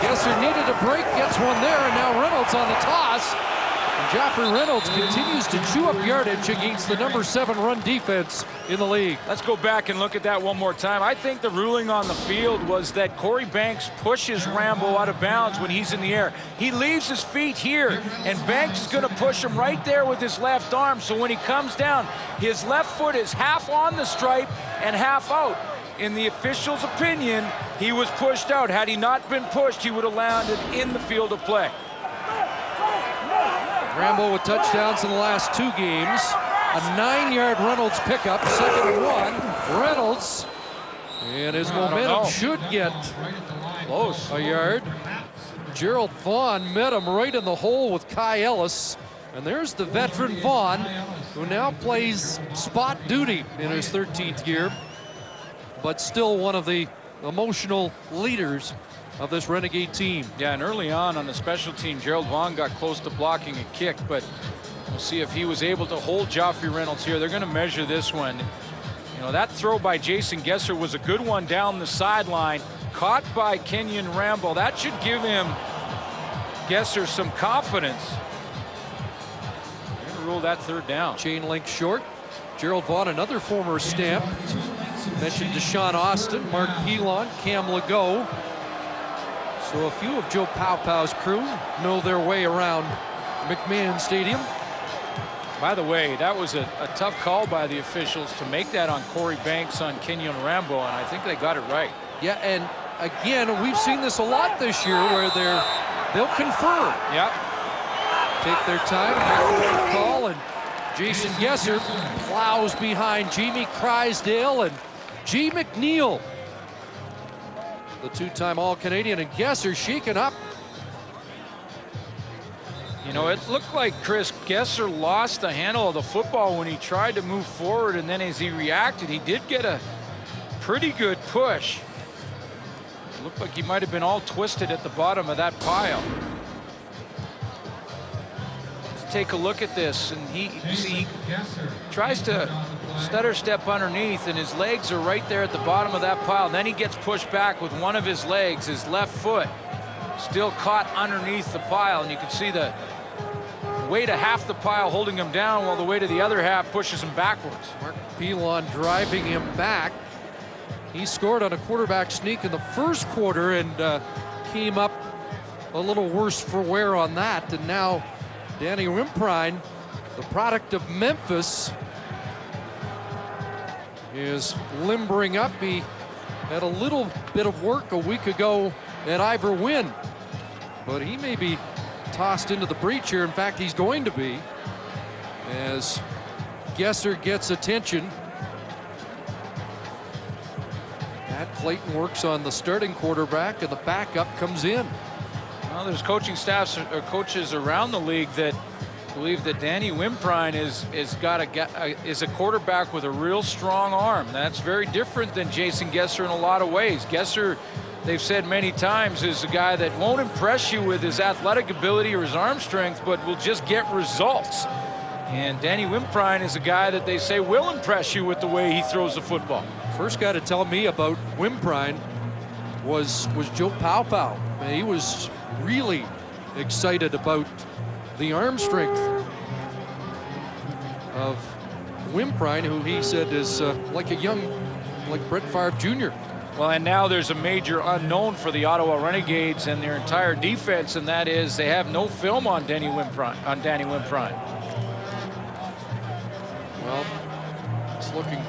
Gesser needed a break, gets one there, and now Reynolds on the toss. And Joffrey Reynolds continues to chew up yardage against the number 7 run defense in the league. Let's go back and look at that one more time. I think the ruling on the field was that Corey Banks pushes Rambo out of bounds when he's in the air. He leaves his feet here, and Banks is going to push him right there with his left arm. So when he comes down, his left foot is half on the stripe and half out. In the official's opinion, he was pushed out. Had he not been pushed, he would have landed in the field of play. Rambo with touchdowns in the last 2 games. A 9-yard Reynolds pickup, 2nd and 1. Reynolds, and his momentum should get Close. a yard. Gerald Vaughn met him right in the hole with Kai Ellis. And there's the veteran Vaughn, who now plays spot duty in his 13th year, but still one of the emotional leaders of this Renegade team. Yeah, and early on the special team, Gerald Vaughn got close to blocking a kick, but we'll see if he was able to hold Joffrey Reynolds here. They're going to measure this one. You know, that throw by Jason Gesser was a good one down the sideline, caught by Kenyon Rambo. That should give him, Gesser, some confidence. They're going to rule that 3rd down. Chain link short. Gerald Vaughn, another former Stamp. Mentioned Deshaun Austin, Mark Pilon, Cam Legault. So a few of Joe Paupau's crew know their way around McMahon Stadium. By the way, that was a tough call by the officials to make that on Corey Banks on Kenyon Rambo, and I think they got it right. Yeah, and again, we've seen this a lot this year where they'll confer. Yep. Take their time, make the call, and Jason Gesser plows behind Jamie Crysdale and G. McNeil, the 2-time All-Canadian, and Gesser shaken up. You know, it looked like Chris Gesser lost the handle of the football when he tried to move forward, and then as he reacted, he did get a pretty good push. It looked like he might have been all twisted at the bottom of that pile. Let's take a look at this, and he tries to stutter step underneath, and his legs are right there at the bottom of that pile. Then he gets pushed back with one of his legs, his left foot, still caught underneath the pile, and you can see the weight of half the pile holding him down while the weight of the other half pushes him backwards. Mark Pilon driving him back. He scored on a quarterback sneak in the first quarter and came up a little worse for wear on that. And now Danny Wimprine, the product of Memphis, is limbering up. He had a little bit of work a week ago at Ivor Wynn, but he may be tossed into the breach here. In fact, he's going to be, as Gesser gets attention. Matt Clayton works on the starting quarterback, and the backup comes in. Well, there's coaching staffs or coaches around the league that believe that Danny Wimprine is a quarterback with a real strong arm. That's very different than Jason Gesser in a lot of ways. Gesser, they've said many times, is a guy that won't impress you with his athletic ability or his arm strength, but will just get results. And Danny Wimprine is a guy that they say will impress you with the way he throws the football. First guy to tell me about Wimprine was Joe Powpow. He was really excited about the arm strength of Wimprine, who he said is like Brett Favre Jr. Well, and now there's a major unknown for the Ottawa Renegades and their entire defense, and that is they have no film on Danny Wimprine. Well, it's looking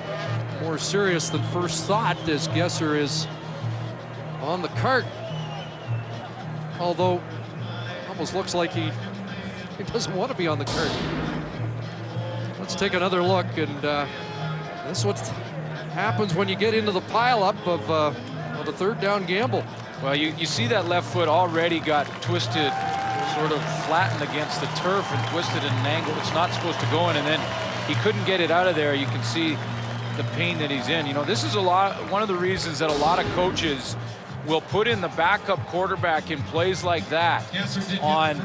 more serious than first thought as Gesser is on the cart. Although, almost looks like he doesn't want to be on the cart. Let's take another look, and this is what happens when you get into the pileup of a third down gamble. Well, you see that left foot already got twisted, sort of flattened against the turf and twisted at an angle it's not supposed to go in, and then he couldn't get it out of there. You can see the pain that he's in. You know, this is one of the reasons that a lot of coaches will put in the backup quarterback in plays like that on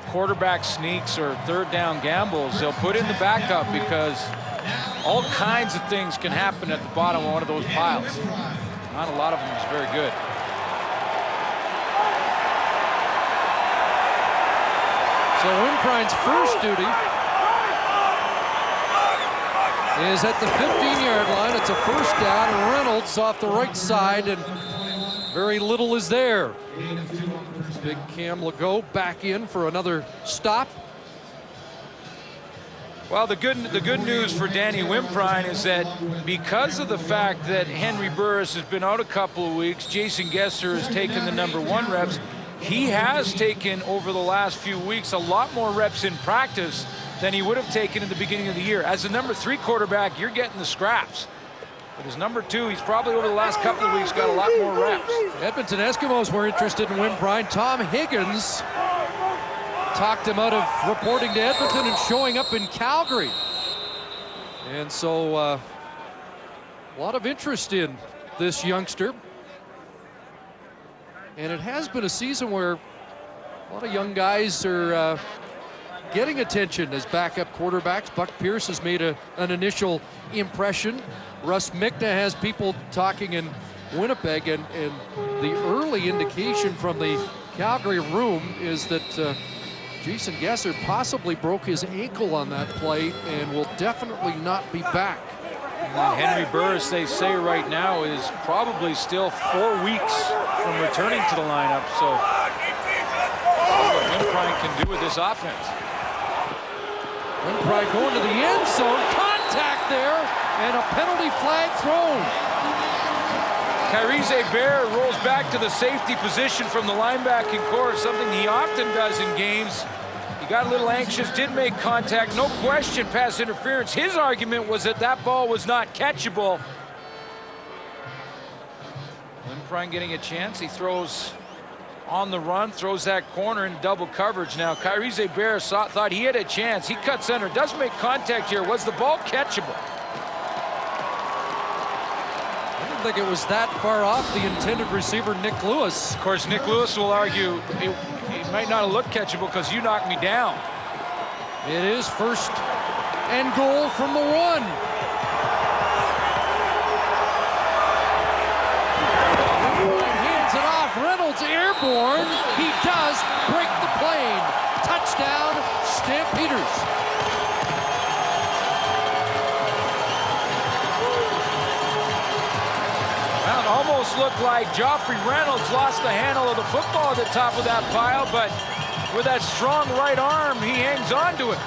quarterback sneaks or third down gambles. They'll put in the backup because all kinds of things can happen at the bottom of one of those piles. Not a lot of them is very good. So Wimprine's first duty is at the 15-yard line. It's a first down. Reynolds off the right side, and very little is there. Big Cam Legault back in for another stop. Well, the good news for Danny Wimprine is that because of the fact that Henry Burris has been out a couple of weeks, Jason Gesser has taken the #1 reps. He has taken over the last few weeks a lot more reps in practice than he would have taken in the beginning of the year. As a #3 quarterback, you're getting the scraps. But as #2, he's probably over the last couple of weeks got a lot more reps. Edmonton Eskimos were interested in Wimprine. Tom Higgins talked him out of reporting to Edmonton and showing up in Calgary. And so a lot of interest in this youngster. And it has been a season where a lot of young guys are getting attention as backup quarterbacks. Buck Pierce has made an initial impression. Russ Michna has people talking in Winnipeg, and the early indication from the Calgary room is that Jason Gesser possibly broke his ankle on that play and will definitely not be back. And Henry Burris, they say right now, is probably still 4 weeks from returning to the lineup. So what Wimprine can do with this offense. Wimprine going to the end zone, contact there, and a penalty flag thrown. Kyrese Bear rolls back to the safety position from the linebacking core, something he often does in games. He got a little anxious, did make contact, no question, pass interference. His argument was that that ball was not catchable. Wimprine getting a chance. He throws on the run, throws that corner in double coverage. Now, Kyrese Bear thought he had a chance. He cuts under, does make contact here. Was the ball catchable? I didn't think it was that far off the intended receiver, Nick Lewis. Of course, Nick Lewis will argue it might not have looked catchable because you knocked me down. It is first and goal from the 1. Hands it off. Reynolds airborne. He does break the plane. Touchdown, almost looked like Joffrey Reynolds lost the handle of the football at the top of that pile, but with that strong right arm, he hangs on to it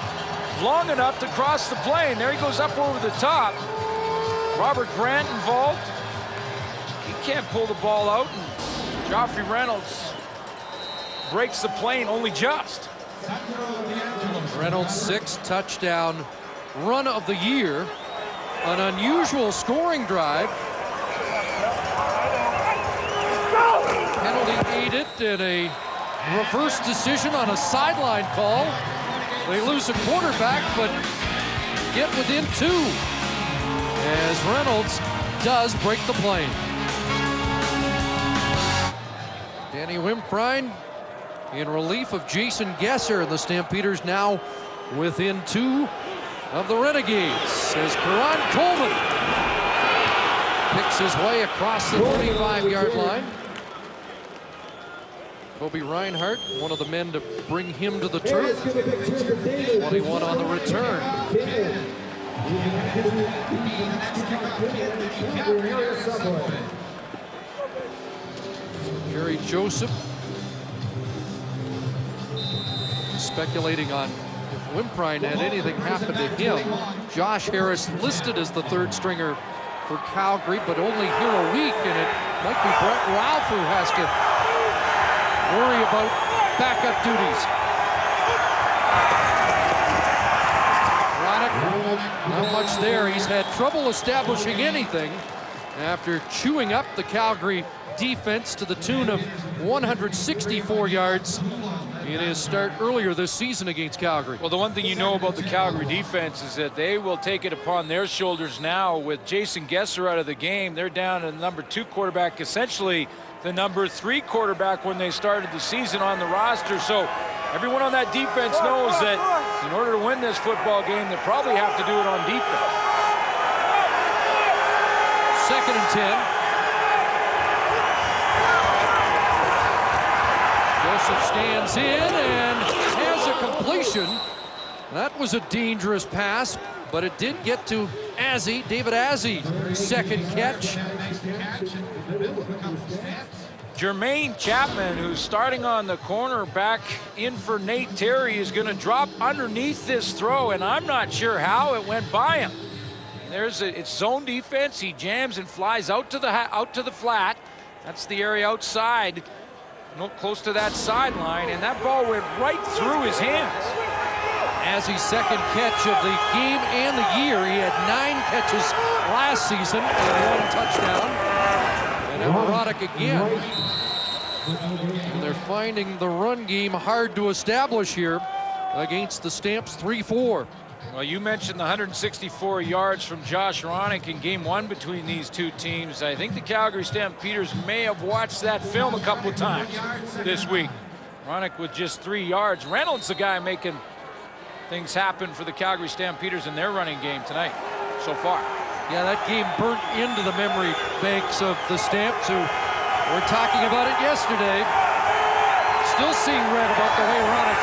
long enough to cross the plane. There he goes up over the top. Robert Grant involved. He can't pull the ball out, and Joffrey Reynolds breaks the plane only just. Reynolds' 6th touchdown run of the year. An unusual scoring drive. Penalty aided in a reverse decision on a sideline call. They lose a quarterback, but get within 2 as Reynolds does break the plane. Danny Wimprine in relief of Jason Gesser, and the Stampeders now within 2 of the Renegades as Karan Coleman picks his way across the 25-yard line. Kobe Reinhardt, one of the men to bring him to the turf. 21 on the return. Kerry Joseph speculating on if Wimprine had anything happen to him. Josh Harris listed as the 3rd stringer for Calgary, but only here a week, and it might be Brett Ralph who has to worry about backup duties. Ronick, not much there. He's had trouble establishing anything after chewing up the Calgary defense to the tune of 164 yards in his start earlier this season against Calgary. Well, the one thing you know about the Calgary defense is that they will take it upon their shoulders now. With Jason Gesser out of the game, they're down to the number 2 quarterback, essentially the number 3 quarterback when they started the season on the roster. So everyone on that defense knows that in order to win this football game, they probably have to do it on defense. 2nd and 10. Joseph stands in and has a completion. That was a dangerous pass, but it did get to Azzi, David Azzi, 2nd catch. Jermaine Chapman, who's starting on the corner back in for Nate Terry, is going to drop underneath this throw, and I'm not sure how it went by him. It's zone defense. He jams and flies out to the flat. That's the area outside, close to that sideline, and that ball went right through his hands. Azzi's 2nd catch of the game and the year. He had 9 catches last season and 1 touchdown. And Emirodic again. And they're finding the run game hard to establish here against the Stamps 3-4. Well, you mentioned the 164 yards from Josh Ronick in game 1 between these 2 teams. I think the Calgary Stampeders may have watched that film a couple of times this week. Ronick with just 3 yards. Reynolds, the guy making things happen for the Calgary Stampeders in their running game tonight so far. Yeah, that game burnt into the memory banks of the Stamps, who were talking about it yesterday. Still seeing red about the way Ronick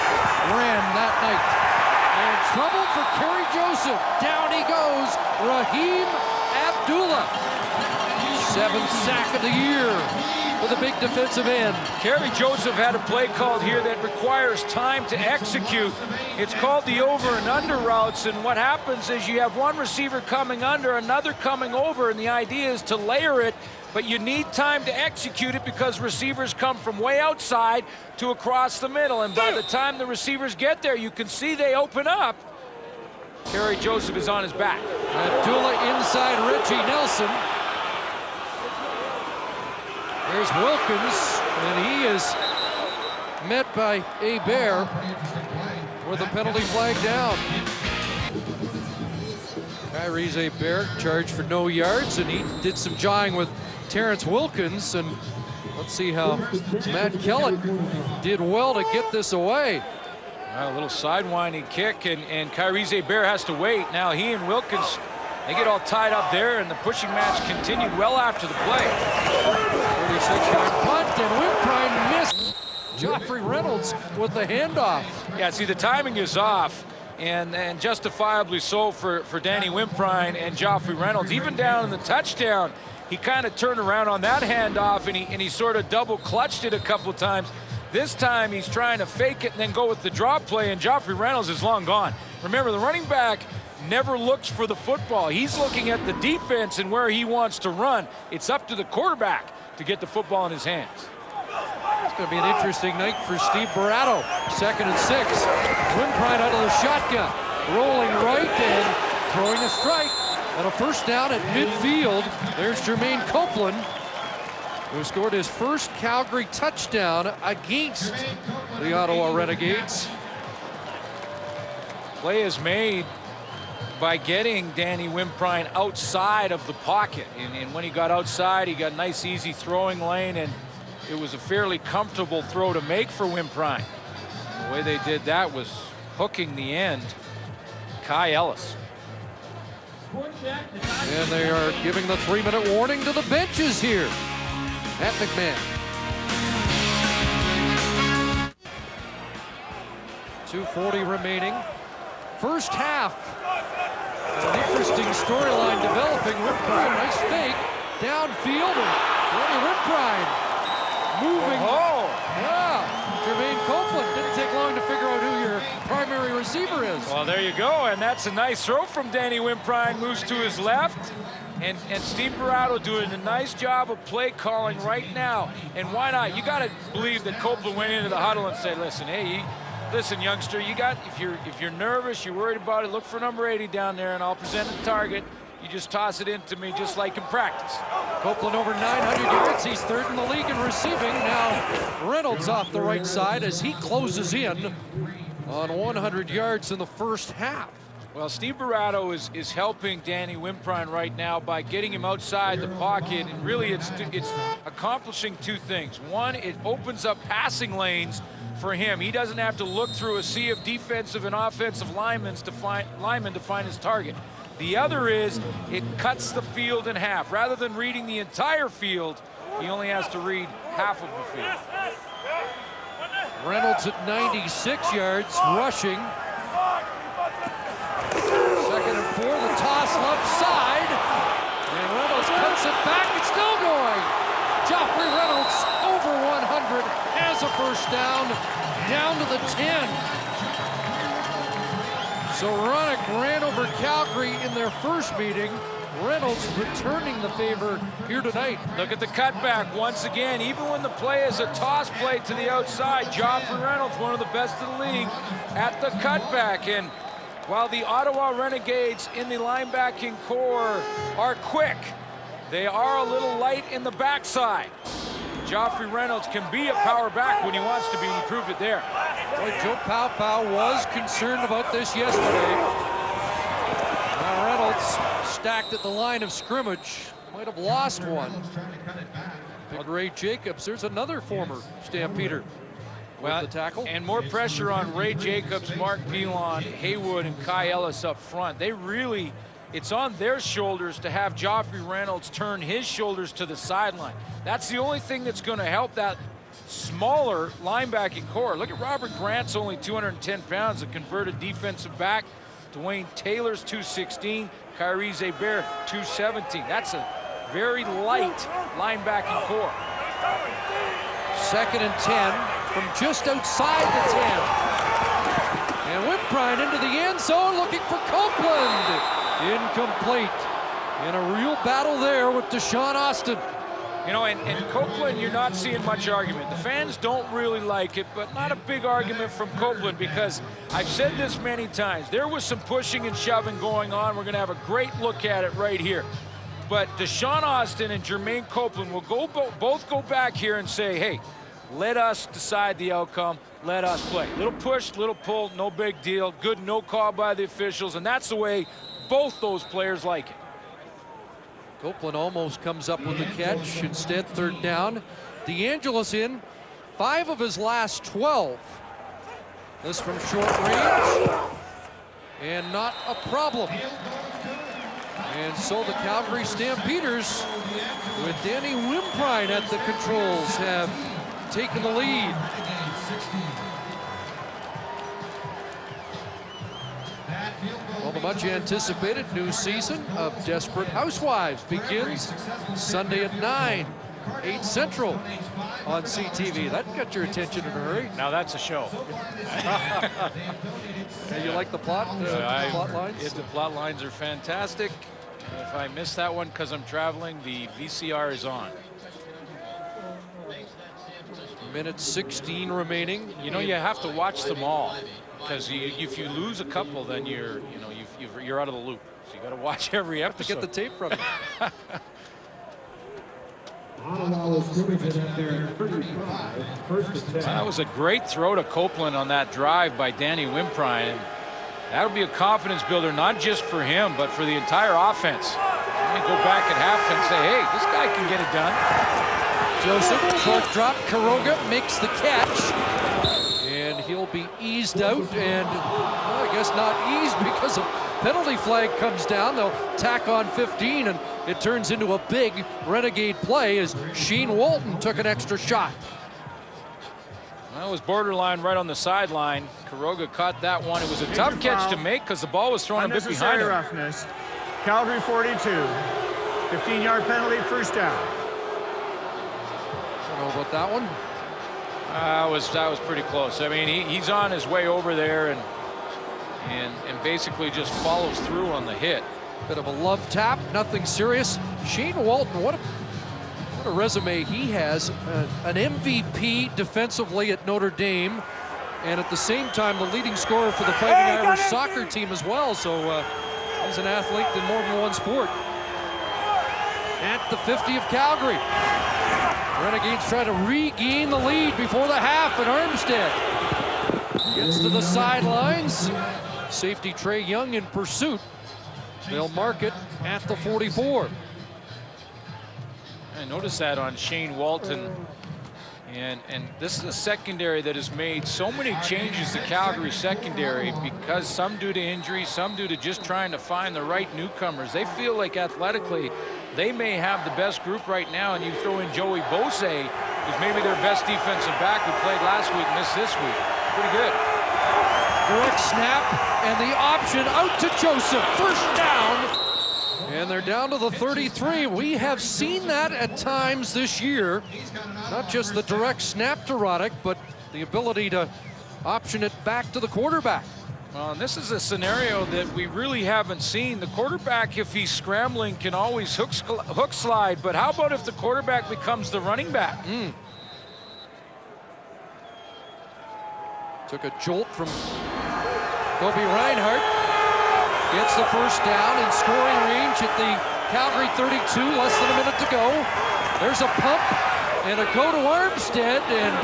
ran that night. And trouble for Kerry Joseph. Down he goes. Raheem Abdullah. 7th sack of the year for the big defensive end. Kerry Joseph had a play called here that requires time to execute. It's called the over and under routes, and what happens is you have one receiver coming under, another coming over, and the idea is to layer it, but you need time to execute it because receivers come from way outside to across the middle, and by the time the receivers get there, you can see they open up. Kerry Joseph is on his back. Abdullah inside Reggie Nelson. There's Wilkins, and he is met by Hebert with a penalty flag down. Kyrie's Hebert charged for no yards, and he did some jawing with Terrence Wilkins, and let's see how Matt Kellett did well to get this away. Well, a little sidewinding kick, and Kyrie's Hebert has to wait. Now he and Wilkins, they get all tied up there, and the pushing match continued well after the play. 46-yard punt, and Wimprine missed. Joffrey Reynolds with the handoff. Yeah, see, the timing is off, and justifiably so for Danny Wimprine and Joffrey Reynolds. Even down in the touchdown, he kind of turned around on that handoff, and he sort of double clutched it a couple of times. This time he's trying to fake it and then go with the drop play, and Joffrey Reynolds is long gone. Remember, the running back never looks for the football. He's looking at the defense and where he wants to run. It's up to the quarterback to get the football in his hands. It's going to be an interesting night for Steve Barato. 2nd and 6. Wimprine out of the shotgun. Rolling right and throwing a strike. And a first down at midfield. There's Jermaine Copeland, who scored his first Calgary touchdown against the Ottawa Renegades. Play is made by getting Danny Wimprine outside of the pocket. And when he got outside, he got a nice, easy throwing lane, and it was a fairly comfortable throw to make for Wimprine. The way they did that was hooking the end. Kai Ellis. And they are giving the 3-minute warning to the benches here at McMahon. 2:40 remaining. First half. An interesting storyline developing. Wimprine, nice fake. Downfield, and Danny Wimprine moving. Oh! Yeah. Jermaine Copeland. Didn't take long to figure out who your primary receiver is. Well, there you go, and that's a nice throw from Danny Wimprine. Moves to his left, and Steve Barato doing a nice job of play calling right now. And why not? You got to believe that Copeland went into the huddle and said, "Listen, hey, listen, youngster, you got if you're nervous, you're worried about it, look for number 80 down there, and I'll present the target. You just toss it into me just like in practice." Copeland over 900 yards. He's 3rd in the league in receiving. Now Reynolds off the right side as he closes in on 100 yards in the first half. Well, Steve Barato is helping Danny Wimprine right now by getting him outside the pocket, and really it's accomplishing two things. One, it opens up passing lanes for him. He doesn't have to look through a sea of defensive and offensive linemen to find his target. The other is it cuts the field in half. Rather than reading the entire field, he only has to read half of the field. Reynolds at 96 yards rushing. 2nd and 4, the toss left side. And Reynolds cuts it back, it's still going. Joffrey Reynolds over 100 as a first down to the 10. So Ronick ran over Calgary in their first meeting. Reynolds returning the favor here tonight. Look at the cutback once again. Even when the play is a toss play to the outside, Joffrey Reynolds, one of the best in the league, at the cutback. And while the Ottawa Renegades in the linebacking core are quick, they are a little light in the backside. Joffrey Reynolds can be a power back when he wants to be, and he proved it there. Boy, Joe Pau was concerned about this yesterday. Now Reynolds stacked at the line of scrimmage. Might have lost one. Big Ray Jacobs, there's another former Stampeder. Well, the tackle. And more pressure on Ray Jacobs, Mark Pilon, Haywood, and Kai Ellis up front. They really, it's on their shoulders to have Joffrey Reynolds turn his shoulders to the sideline. That's the only thing that's going to help that smaller linebacking core. Look at Robert Grant's only 210 pounds, a converted defensive back. Dwayne Taylor's 216, Kyrie Zeber 217. That's a very light linebacking core. 2nd and 10 from just outside the 10. And Wimprine into the end zone looking for Copeland. Incomplete. In a real battle there with Deshaun Austin. You know, and Copeland, you're not seeing much argument. The fans don't really like it, but not a big argument from Copeland, because I've said this many times. There was some pushing and shoving going on. We're going to have a great look at it right here. But Deshaun Austin and Jermaine Copeland will both go back here and say, hey, let us decide the outcome. Let us play. Little push, little pull, no big deal. Good no call by the officials, and that's the way both those players like it. Copeland almost comes up with the catch. Instead, 3rd down. DeAngelis in 5 of his last 12. This from short range. And not a problem. And so the Calgary Stampeders, with Danny Wimprine at the controls, have taken the lead. much anticipated new season of Desperate Housewives begins Sunday at 9, 8 Central on CTV. That got your attention in a hurry. Now that's a show. You like the plot, plot lines? The plot lines are fantastic. If I miss that one because I'm traveling, the VCR is on. Minute 16 remaining. You know, you have to watch them all, because if you lose a couple, then you're out of the loop. So you got to watch every episode. To get the tape from you. That was a great throw to Copeland on that drive by Danny Wimprine. And that'll be a confidence builder, not just for him, but for the entire offense. You go back at half and say, hey, this guy can get it done. Joseph, short drop, Quiroga makes the catch. And he'll be eased out, and well, I guess not eased because a penalty flag comes down. They'll tack on 15, and it turns into a big Renegade play as Shane Walton took an extra shot. Well, it was borderline right on the sideline. Quiroga caught that one. It was a tough catch to make because the ball was thrown a bit behind him. Roughness. Calgary 42. 15-yard penalty, first down. I don't know about that one. That was pretty close. I mean, he's on his way over there and basically just follows through on the hit. Bit of a love tap, nothing serious. Shane Walton, what a resume he has. An MVP defensively at Notre Dame, and at the same time the leading scorer for the Fighting Irish soccer team as well. So he's an athlete in more than one sport. At the 50 of Calgary. Renegades try to regain the lead before the half, and Armstead gets to the sidelines. Safety Trey Young in pursuit. They'll mark it at the 44. I noticed that on Shane Walton. And this is a secondary that has made so many changes to Calgary secondary, because some due to injury, some due to just trying to find the right newcomers. They feel like athletically they may have the best group right now, and you throw in Joey Bose, who's maybe their best defensive back, who played last week, missed this week. Pretty good. Direct snap, and the option out to Joseph. First down, and they're down to the 33. We have seen that at times this year. Not just the direct snap to Roddick, but the ability to option it back to the quarterback. Well, and this is a scenario that we really haven't seen. The quarterback, if he's scrambling, can always hook slide, but how about if the quarterback becomes the running back? Took a jolt from Kobe Reinhardt. Gets the first down in scoring range at the Calgary 32, less than a minute to go. There's a pump and a go to Armstead, and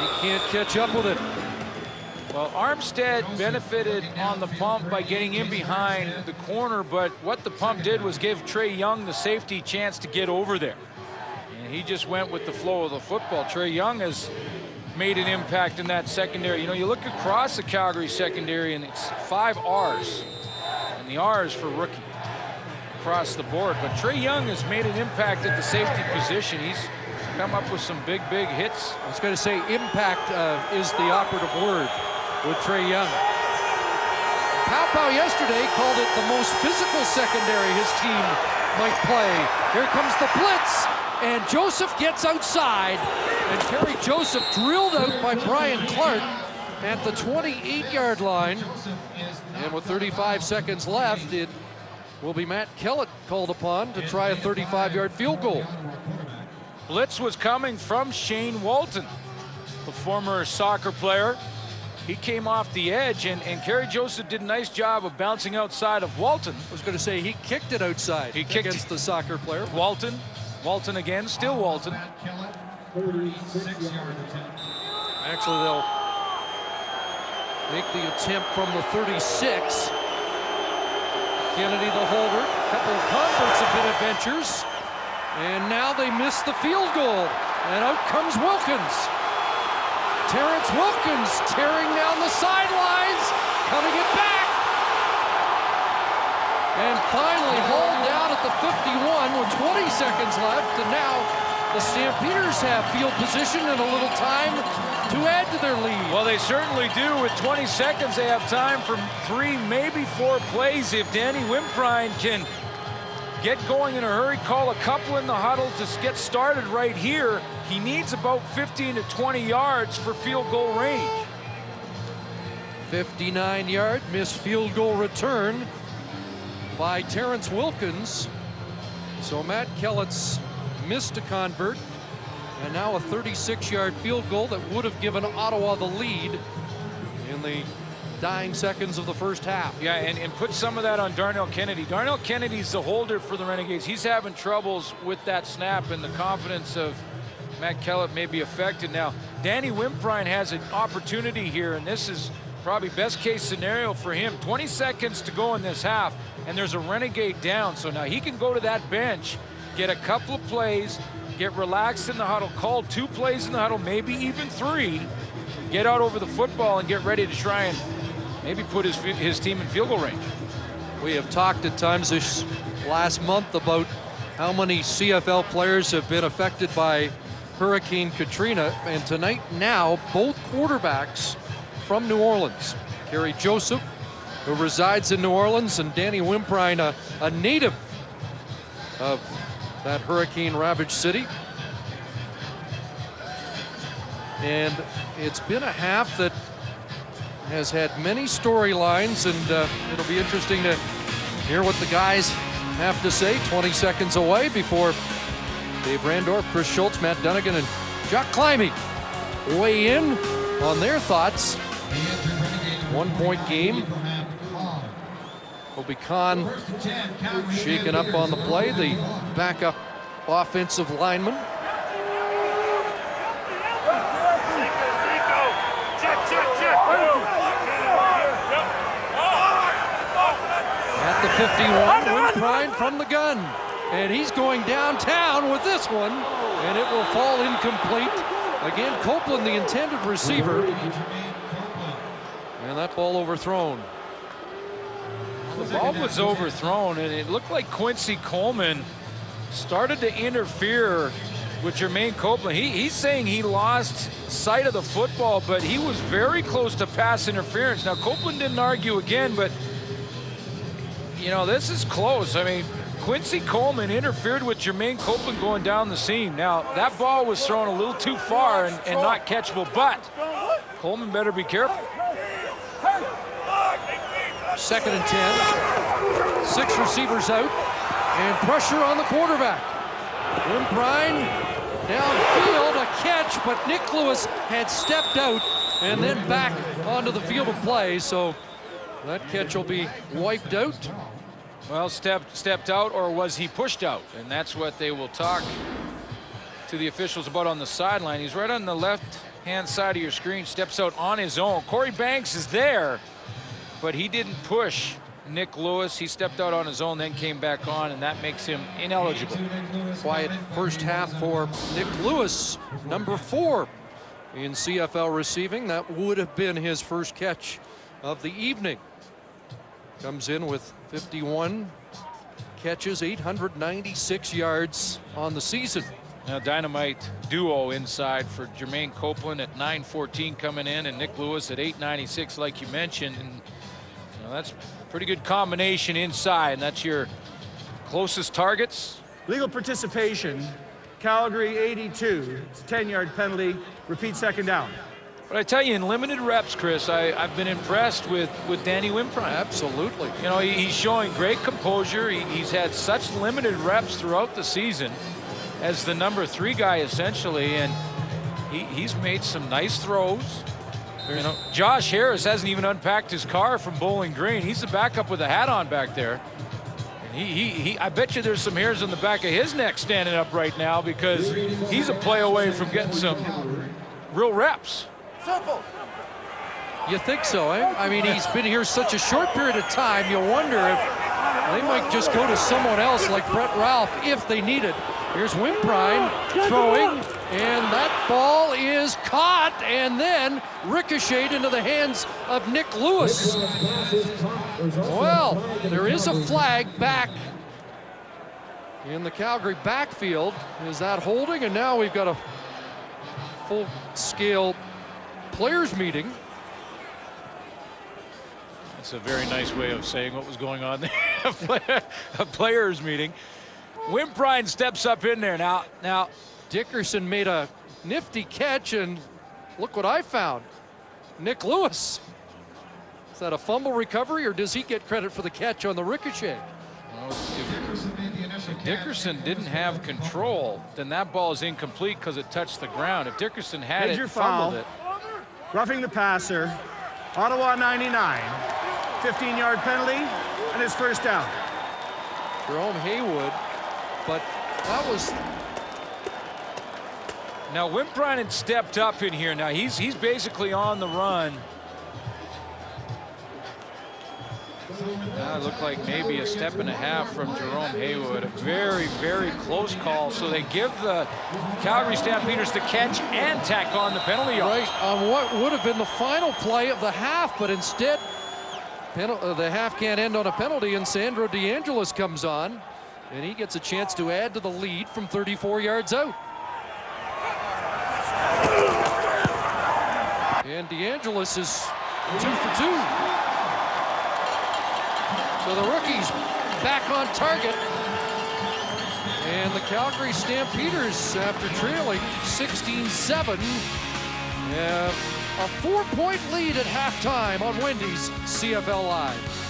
he can't catch up with it. Well, Armstead benefited on the pump by getting in behind the corner, but what the pump did was give Trey Young, the safety, chance to get over there. And he just went with the flow of the football. Trey Young has made an impact in that secondary. You know, you look across the Calgary secondary, and it's 5 R's. And the R's for rookie across the board. But Trey Young has made an impact at the safety position. He's come up with some big hits. I was going to say impact is the operative word with Trey Young. Pow yesterday called it the most physical secondary his team might play. Here comes the blitz, and Joseph gets outside, and Kerry Joseph drilled out by Brian Clark at the 28-yard line. And with 35 seconds left, it will be Matt Kellett called upon to try a 35-yard field goal. Blitz was coming from Shane Walton, the former soccer player. He came off the edge, and Kerry Joseph did a nice job of bouncing outside of Walton. I was going to say he kicked it outside. He kicked against the soccer player. Walton again, still Walton. Actually, they'll make the attempt from the 36. Kennedy, the holder. A couple of converts have been adventures. And now they miss the field goal. And out comes Wilkins. Terrence Wilkins tearing down the sidelines, coming it back. And finally hauled down at the 51 with 20 seconds left. And now the Stampeders have field position and a little time to add to their lead. Well, they certainly do. With 20 seconds, they have time for 3, maybe 4 plays. If Danny Wimprine can get going in a hurry, call a couple in the huddle to get started right here, he needs about 15 to 20 yards for field goal range. 59-yard missed field goal return by Terrence Wilkins. So Matt Kellett's missed to convert, and now a 36-yard field goal that would have given Ottawa the lead in the dying seconds of the first half. Yeah, and put some of that on Darnell Kennedy. Darnell Kennedy's the holder for the Renegades. He's having troubles with that snap, and the confidence of Matt Kellett may be affected now. Danny Wimprine has an opportunity here, and this is probably best case scenario for him. 20 seconds to go in this half, and there's a Renegade down. So now he can go to that bench, get a couple of plays, get relaxed in the huddle, call 2 plays in the huddle, maybe even 3, get out over the football and get ready to try and maybe put his team in field goal range. We have talked at times this last month about how many CFL players have been affected by Hurricane Katrina, and tonight now both quarterbacks from New Orleans. Kerry Joseph, who resides in New Orleans, and Danny Wimprine, a native of that hurricane-ravaged city. And it's been a half that has had many storylines, and it'll be interesting to hear what the guys have to say. 20 seconds away before Dave Randorf, Chris Schultz, Matt Dunnigan, and Jacques Climie weigh in on their thoughts. 1-point game. Obi Khan shaken up on the play, the backup offensive lineman. At the 51, Wimprine from the gun. And he's going downtown with this one, and it will fall incomplete. Again, Copeland, the intended receiver. And that ball overthrown. The ball was overthrown, and it looked like Quincy Coleman started to interfere with Jermaine Copeland. He's saying he lost sight of the football, but he was very close to pass interference. Now, Copeland didn't argue again, but, you know, this is close. I mean, Quincy Coleman interfered with Jermaine Copeland going down the seam. Now, that ball was thrown a little too far and not catchable, but Coleman better be careful. 2nd and 10. 6 receivers out, and pressure on the quarterback. Wimprine downfield, a catch, but Nick Lewis had stepped out and then back onto the field of play, so that catch will be wiped out. Well, stepped out, or was he pushed out? And that's what they will talk to the officials about on the sideline. He's right on the left-hand side of your screen, steps out on his own. Corey Banks is there, but he didn't push Nick Lewis. He stepped out on his own, then came back on, and that makes him ineligible. Quiet first half for Nick Lewis, number 4 in CFL receiving. That would have been his first catch of the evening. Comes in with 51 catches, 896 yards on the season. Now, dynamite duo inside for Jermaine Copeland at 9:14 coming in, and Nick Lewis at 896, like you mentioned. And you know, that's a pretty good combination inside, and that's your closest targets. Legal participation, Calgary 82. It's a 10-yard penalty. Repeat second down. But I tell you, in limited reps, Chris, I've been impressed with Danny Wimprine. Absolutely. You know, he's showing great composure. He's had such limited reps throughout the season as the number 3 guy, essentially, and he's made some nice throws. You know, Josh Harris hasn't even unpacked his car from Bowling Green. He's the backup with a hat on back there. And I bet you there's some hairs on the back of his neck standing up right now, because he's a play away from getting some real reps. You think so, eh? I mean, he's been here such a short period of time, you wonder if they might just go to someone else like Brett Ralph if they need it. Here's Wimprine throwing, and that ball is caught and then ricocheted into the hands of Nick Lewis. Well, there is a flag back in the Calgary backfield. Is that holding? And now we've got a full-scale players meeting. That's a very nice way of saying what was going on there. A players meeting. Wimprine steps up in there now. Dickerson made a nifty catch, and look what I found. Nick Lewis. Is that a fumble recovery, or does he get credit for the catch on the ricochet? Well, if Dickerson didn't have control, then that ball is incomplete because it touched the ground. If Dickerson had Major it, fumbled it. Roughing the passer. Ottawa 99. 15-yard penalty and his first down. Jerome Haywood, but that was... Now Wimprine had stepped up in here. Now he's basically on the run. Now it looked like maybe a step and a half from Jerome Haywood. A very, very close call. So they give the Calgary Stampeders the catch and tack on the penalty yard. Right on what would have been the final play of the half, but instead the half can't end on a penalty, and Sandro DeAngelis comes on, and he gets a chance to add to the lead from 34 yards out. And DeAngelis is 2 for 2. So the rookie's back on target. And the Calgary Stampeders, after trailing 16-7, have a 4-point lead at halftime on Wendy's CFL Live.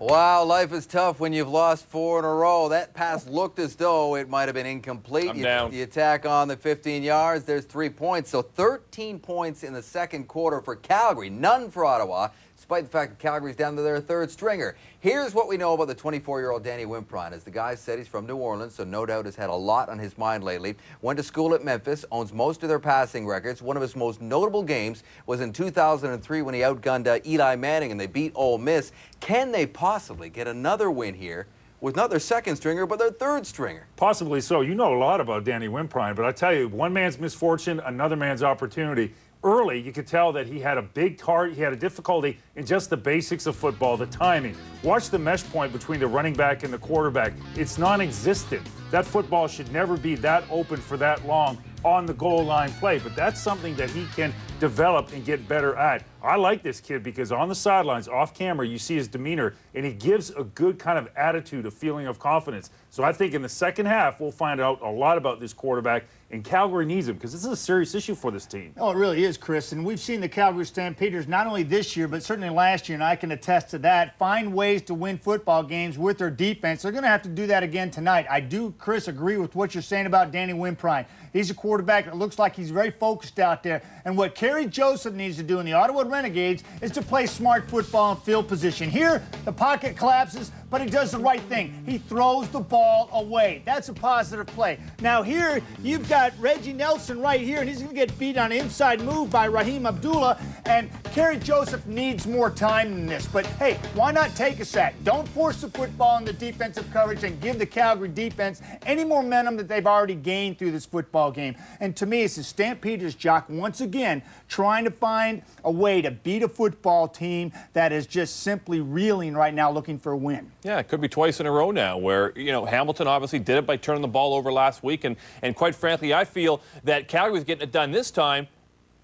Wow, life is tough when you've lost 4 in a row. That pass looked as though it might have been incomplete. I'm down. The attack on the 15 yards, there's 3 points. So 13 points in the second quarter for Calgary, none for Ottawa, despite the fact that Calgary's down to their third stringer. Here's what we know about the 24-year-old Danny Wimprine. As the guy said, he's from New Orleans, so no doubt has had a lot on his mind lately. Went to school at Memphis, owns most of their passing records. One of his most notable games was in 2003 when he outgunned Eli Manning and they beat Ole Miss. Can they possibly get another win here with not their second stringer, but their third stringer? Possibly so. You know a lot about Danny Wimprine, but I tell you, one man's misfortune, another man's opportunity. Early, you could tell that he had a big heart. He had a difficulty in just the basics of football, the timing. Watch the mesh point between the running back and the quarterback. It's non-existent. That football should never be that open for that long on the goal line play, but that's something that he can develop and get better at. I like this kid because on the sidelines, off camera, you see his demeanor, and he gives a good kind of attitude, a feeling of confidence. So I think in the second half, we'll find out a lot about this quarterback, and Calgary needs him because this is a serious issue for this team. Oh, it really is, Chris. And we've seen the Calgary Stampeders not only this year, but certainly last year, and I can attest to that, find ways to win football games with their defense. They're going to have to do that again tonight. I do, Chris, agree with what you're saying about Danny Wimprine. He's a quarterback that looks like he's very focused out there. And what Kerry Joseph needs to do in the Ottawa Renegades is to play smart football and field position. Here, the pocket collapses, but he does the right thing. He throws the ball away. That's a positive play. Now here, you've got Reggie Nelson right here, and he's going to get beat on an inside move by Raheem Abdullah, and Kerry Joseph needs more time than this. But hey, why not take a sack? Don't force the football in the defensive coverage and give the Calgary defense any momentum that they've already gained through this football game. And to me, it's the Stampeders, Jock, once again, trying to find a way to beat a football team that is just simply reeling right now, looking for a win. Yeah, it could be twice in a row now where, you know, Hamilton obviously did it by turning the ball over last week. And quite frankly, I feel that Calgary's getting it done this time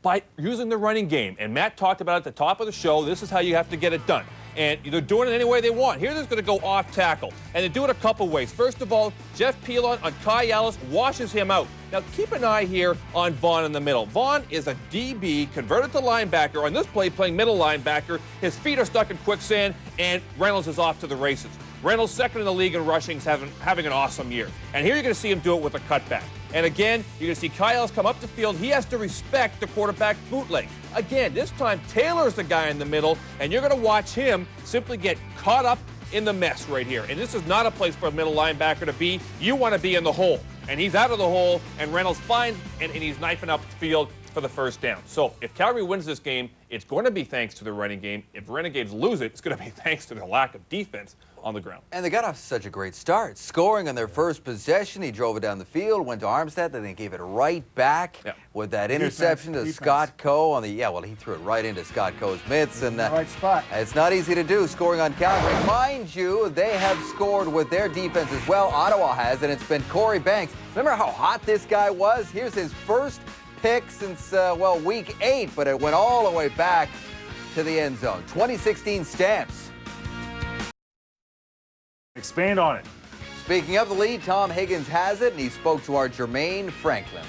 by using the running game. And Matt talked about it at the top of the show. This is how you have to get it done. And they're doing it any way they want. Here, they're going to go off tackle. And they do it a couple ways. First of all, Jeff Pilon on Kai Ellis washes him out. Now, keep an eye here on Vaughn in the middle. Vaughn is a DB, converted to linebacker. On this play, playing middle linebacker. His feet are stuck in quicksand, and Reynolds is off to the races. Reynolds, second in the league in rushing, having an awesome year. And here you're going to see him do it with a cutback. And again, you're going to see Kai Ellis come up the field. He has to respect the quarterback bootleg. Again, this time Taylor's the guy in the middle, and you're going to watch him simply get caught up in the mess right here. And this is not a place for a middle linebacker to be. You want to be in the hole. And he's out of the hole, and Reynolds finds, and he's knifing up the field for the first down. So if Calgary wins this game, it's going to be thanks to the running game. If Renegades lose it, it's going to be thanks to their lack of defense on the ground. And they got off such a great start. Scoring on their first possession, he drove it down the field, went to Armstead, then they gave it right back with that interception to Scott Coe on the, he threw it right into Scott Coe's mitts. And right spot. It's not easy to do, scoring on Calgary. Mind you, they have scored with their defense as well. Ottawa has, and it's been Corey Banks. Remember how hot this guy was? Here's his first pick since, week 8, but it went all the way back to the end zone. 2016 Stamps. Expand on it. Speaking of the lead, Tom Higgins has it, and he spoke to our Jermaine Franklin.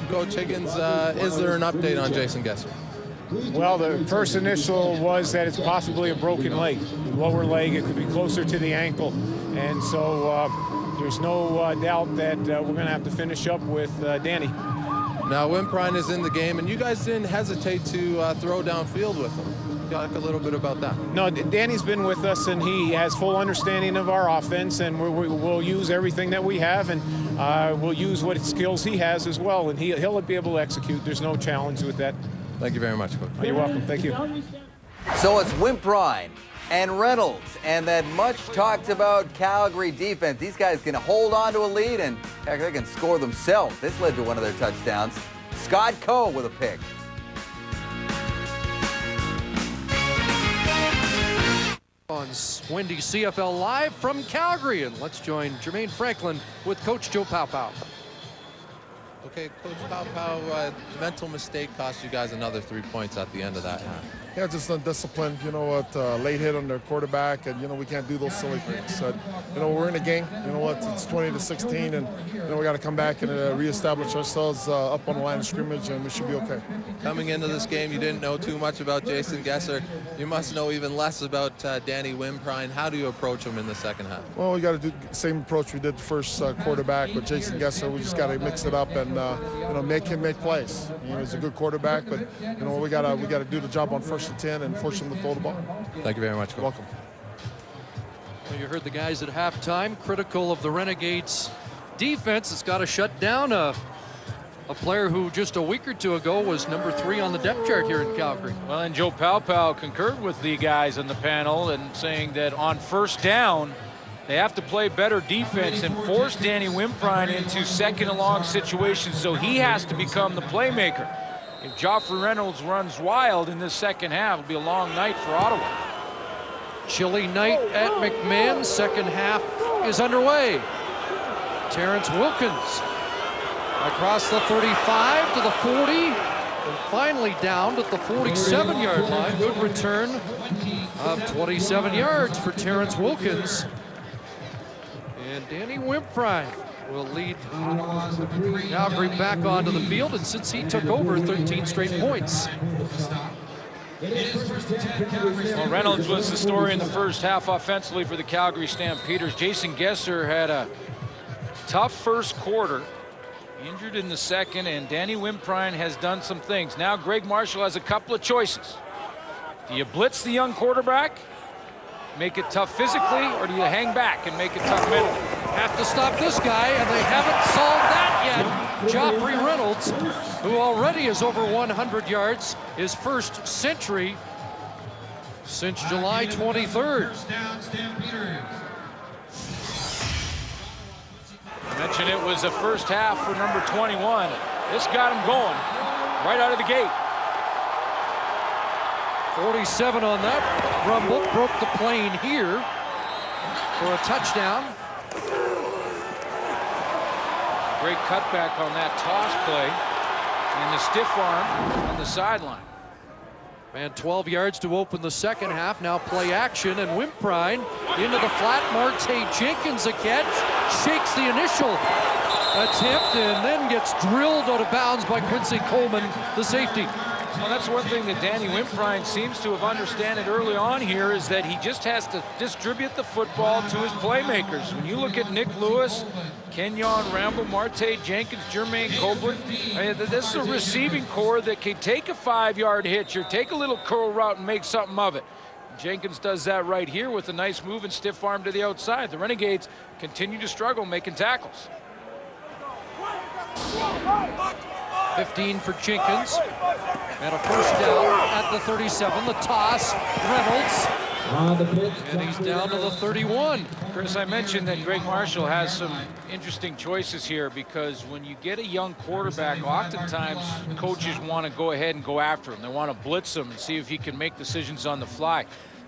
Coach Higgins, is there an update on Jason Gesser? Well, the first initial was that it's possibly a broken leg, lower leg. It could be closer to the ankle. And so there's no doubt that we're going to have to finish up with Danny. Now, Wimprine is in the game, and you guys didn't hesitate to throw downfield with him. Talk a little bit about that. No, Danny's been with us, and he has full understanding of our offense, and we'll use everything that we have, and we'll use what skills he has as well, and he'll be able to execute. There's no challenge with that. Thank you very much, Coach. You're welcome. Thank you. So it's Wimprine and Reynolds and that much talked about Calgary defense. These guys can hold on to a lead, and heck, they can score themselves. This led to one of their touchdowns. Scott Coe with a pick. On Windy CFL Live from Calgary, and let's join Jermaine Franklin with Coach Joe Paopao. Okay, Coach Paopao, mental mistake cost you guys another 3 points at the end of that half. Yeah, just undisciplined, late hit on their quarterback, and, we can't do those silly things. We're in a game, it's 20-16, and, we got to come back and reestablish ourselves up on the line of scrimmage, and we should be okay. Coming into this game, you didn't know too much about Jason Gesser. You must know even less about Danny Wimprine. How do you approach him in the second half? Well, we got to do the same approach we did the first quarterback with Jason Gesser. We just got to mix it up and, make him make plays. He's a good quarterback, but, we got to do the job on first and 10 and force him to throw the ball. Thank you very much, Coach. Welcome. Well, you heard the guys at halftime critical of the Renegades defense. It's got to shut down a player who just a week or two ago was number 3 on the depth chart here in Calgary. Well, and Joe Paopao concurred with the guys on the panel and saying that on first down, they have to play better defense and force Danny Wimprine into second and long situations, so he has to become the playmaker. If Joffrey Reynolds runs wild in this second half, it'll be a long night for Ottawa. Chilly night at McMahon. Second half is underway. Terrence Wilkins across the 35 to the 40, and finally down at the 47-yard line. Good return of 27 yards for Terrence Wilkins. And Danny Wimprine will lead Calgary back onto the field, and since he took over, 13 straight points. Well, Reynolds was the story in the first half offensively for the Calgary Stampeders. Jason Gesser had a tough first quarter, injured in the second, and Danny Wimprine has done some things. Now Greg Marshall has a couple of choices. Do you blitz the young quarterback, make it tough physically, or do you hang back and make it tough mentally? Have to stop this guy, and they haven't solved that yet. Joffrey Reynolds, who already is over 100 yards, his first century since July 23rd. I mentioned it was a first half for number 21. This got him going right out of the gate. 47 on that rumble, broke the plane here for a touchdown. Great cutback on that toss play and the stiff arm on the sideline. And 12 yards to open the second half. Now play action, and Wimprine into the flat. Marte Jenkins a catch, shakes the initial attempt, and then gets drilled out of bounds by Quincy Coleman, the safety. Well, that's one thing that Danny Wimprine seems to have understood early on here, is that he just has to distribute the football to his playmakers. When you look at Nick Lewis, Kenyon Ramble, Marte Jenkins, Jermaine Copeland, this is a receiving core that can take a 5-yard hitch or take a little curl route and make something of it. Jenkins does that right here with a nice move and stiff arm to the outside. The Renegades continue to struggle making tackles. 15 for Jenkins. And a first down at the 37. The toss, Reynolds. And he's down to the 31. Chris, I mentioned that Greg Marshall has some interesting choices here because when you get a young quarterback, oftentimes coaches want to go ahead and go after him. They want to blitz him and see if he can make decisions on the fly.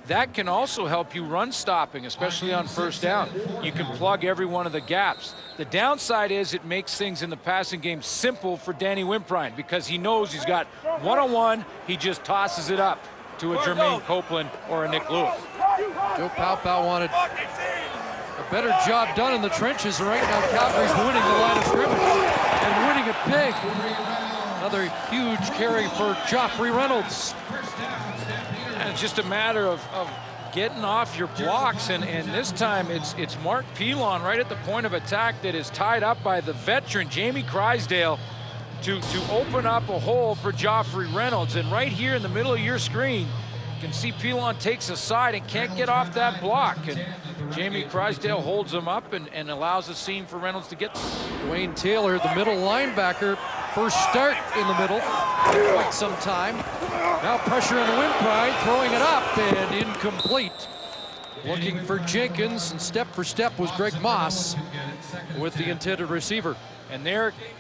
That can also help you run stopping, especially on first down. You can plug every one of the gaps. The downside is it makes things in the passing game simple for Danny Wimprine because he knows he's got one-on-one. He just tosses it up to a Jermaine Copeland or a Nick Lewis. Joe Paopao wanted a better job done in the trenches. Right now, Calgary's winning the line of scrimmage and winning it big. Another huge carry for Joffrey Reynolds. And it's just a matter of getting off your blocks, and this time it's Mark Pilon right at the point of attack that is tied up by the veteran Jamie Crysdale to open up a hole for Joffrey Reynolds. And right here in the middle of your screen, you can see Pilon takes a side and can't get off that block. And Jamie Crysdale holds him up and allows a seam for Reynolds to get. Dwayne Taylor, the middle linebacker, first start in the middle for quite some time. Now pressure on Wimprine, throwing it up and incomplete. Looking for Jenkins, and step for step was Greg Moss with the intended receiver. And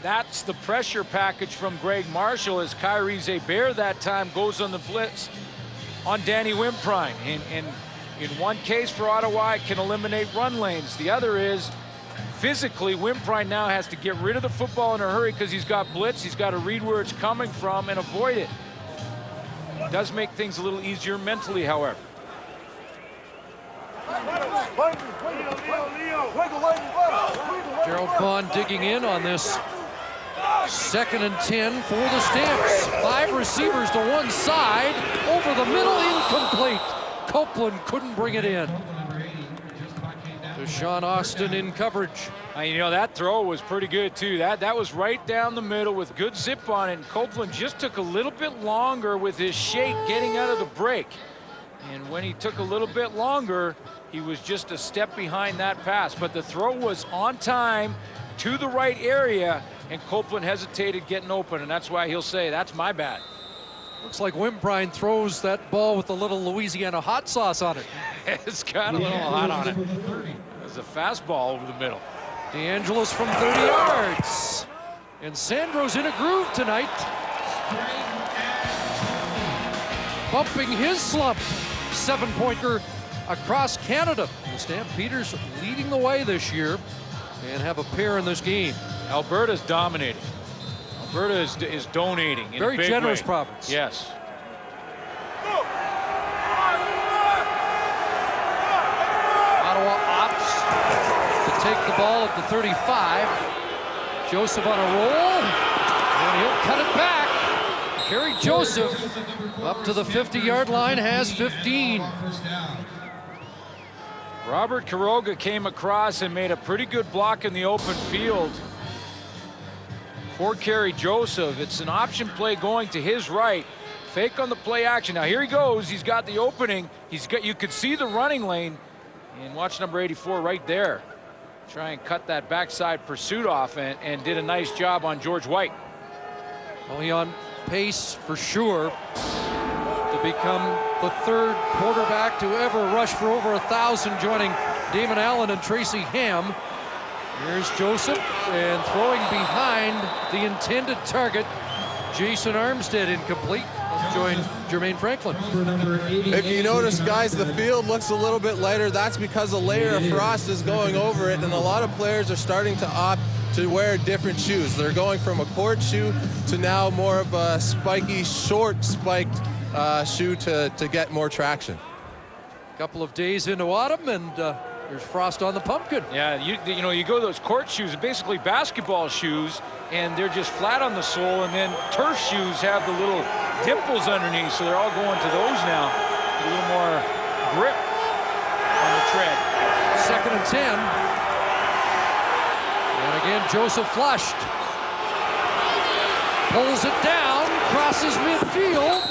that's the pressure package from Greg Marshall as Kyrie Zebair that time goes on the blitz on Danny Wimprine. And in one case for Ottawa, it can eliminate run lanes. The other is physically, Wimprine now has to get rid of the football in a hurry because he's got blitz. He's got to read where it's coming from and avoid it. It does make things a little easier mentally, however. Gerald Vaughn digging in on this 2nd and 10 for the Stamps. 5 receivers to one side, over the middle, incomplete. Copeland couldn't bring it in. Deshaun Austin in coverage. You know, that throw was pretty good too. That was right down the middle with good zip on it. And Copeland just took a little bit longer with his shake getting out of the break. And when he took a little bit longer, he was just a step behind that pass. But the throw was on time to the right area, and Copeland hesitated getting open, and that's why he'll say, that's my bad. Looks like Wimprine throws that ball with a little Louisiana hot sauce on it. It's got a little hot on it. There's a fastball over the middle. DeAngelis from 30 yards. And Sandro's in a groove tonight. Bumping his slump. 7-pointer across Canada. The Stampeders leading the way this year and have a pair in this game. Alberta's dominating. Alberta is donating in very a big generous way. province. Yes. Ottawa opts to take the ball at the 35. Joseph on a roll, and he'll cut it back. Kerry Joseph up to the 50-yard line, has 15. Robert Quiroga came across and made a pretty good block in the open field for Kerry Joseph. It's an option play going to his right. Fake on the play action. Now here he goes. He's got the opening. You could see the running lane. And watch number 84 right there. Try and cut that backside pursuit off and did a nice job on George White. Well, he on pace for sure to become the 3rd quarterback to ever rush for over 1,000, joining Damon Allen and Tracy Ham. Here's Joseph, and throwing behind the intended target, Jason Armstead, incomplete. Join Jermaine Franklin. If you notice, guys, the field looks a little bit lighter. That's because a layer of frost is going over it, and a lot of players are starting to opt to wear different shoes. They're going from a court shoe to now more of a spiky, short spiked shoe to get more traction. Couple of days into autumn, and there's frost on the pumpkin. Yeah, you go to those court shoes, basically basketball shoes, and they're just flat on the sole, and then turf shoes have the little dimples underneath, so they're all going to those now. A little more grip on the tread. 2nd and 10. And again, Joseph flushed. Pulls it down, crosses midfield,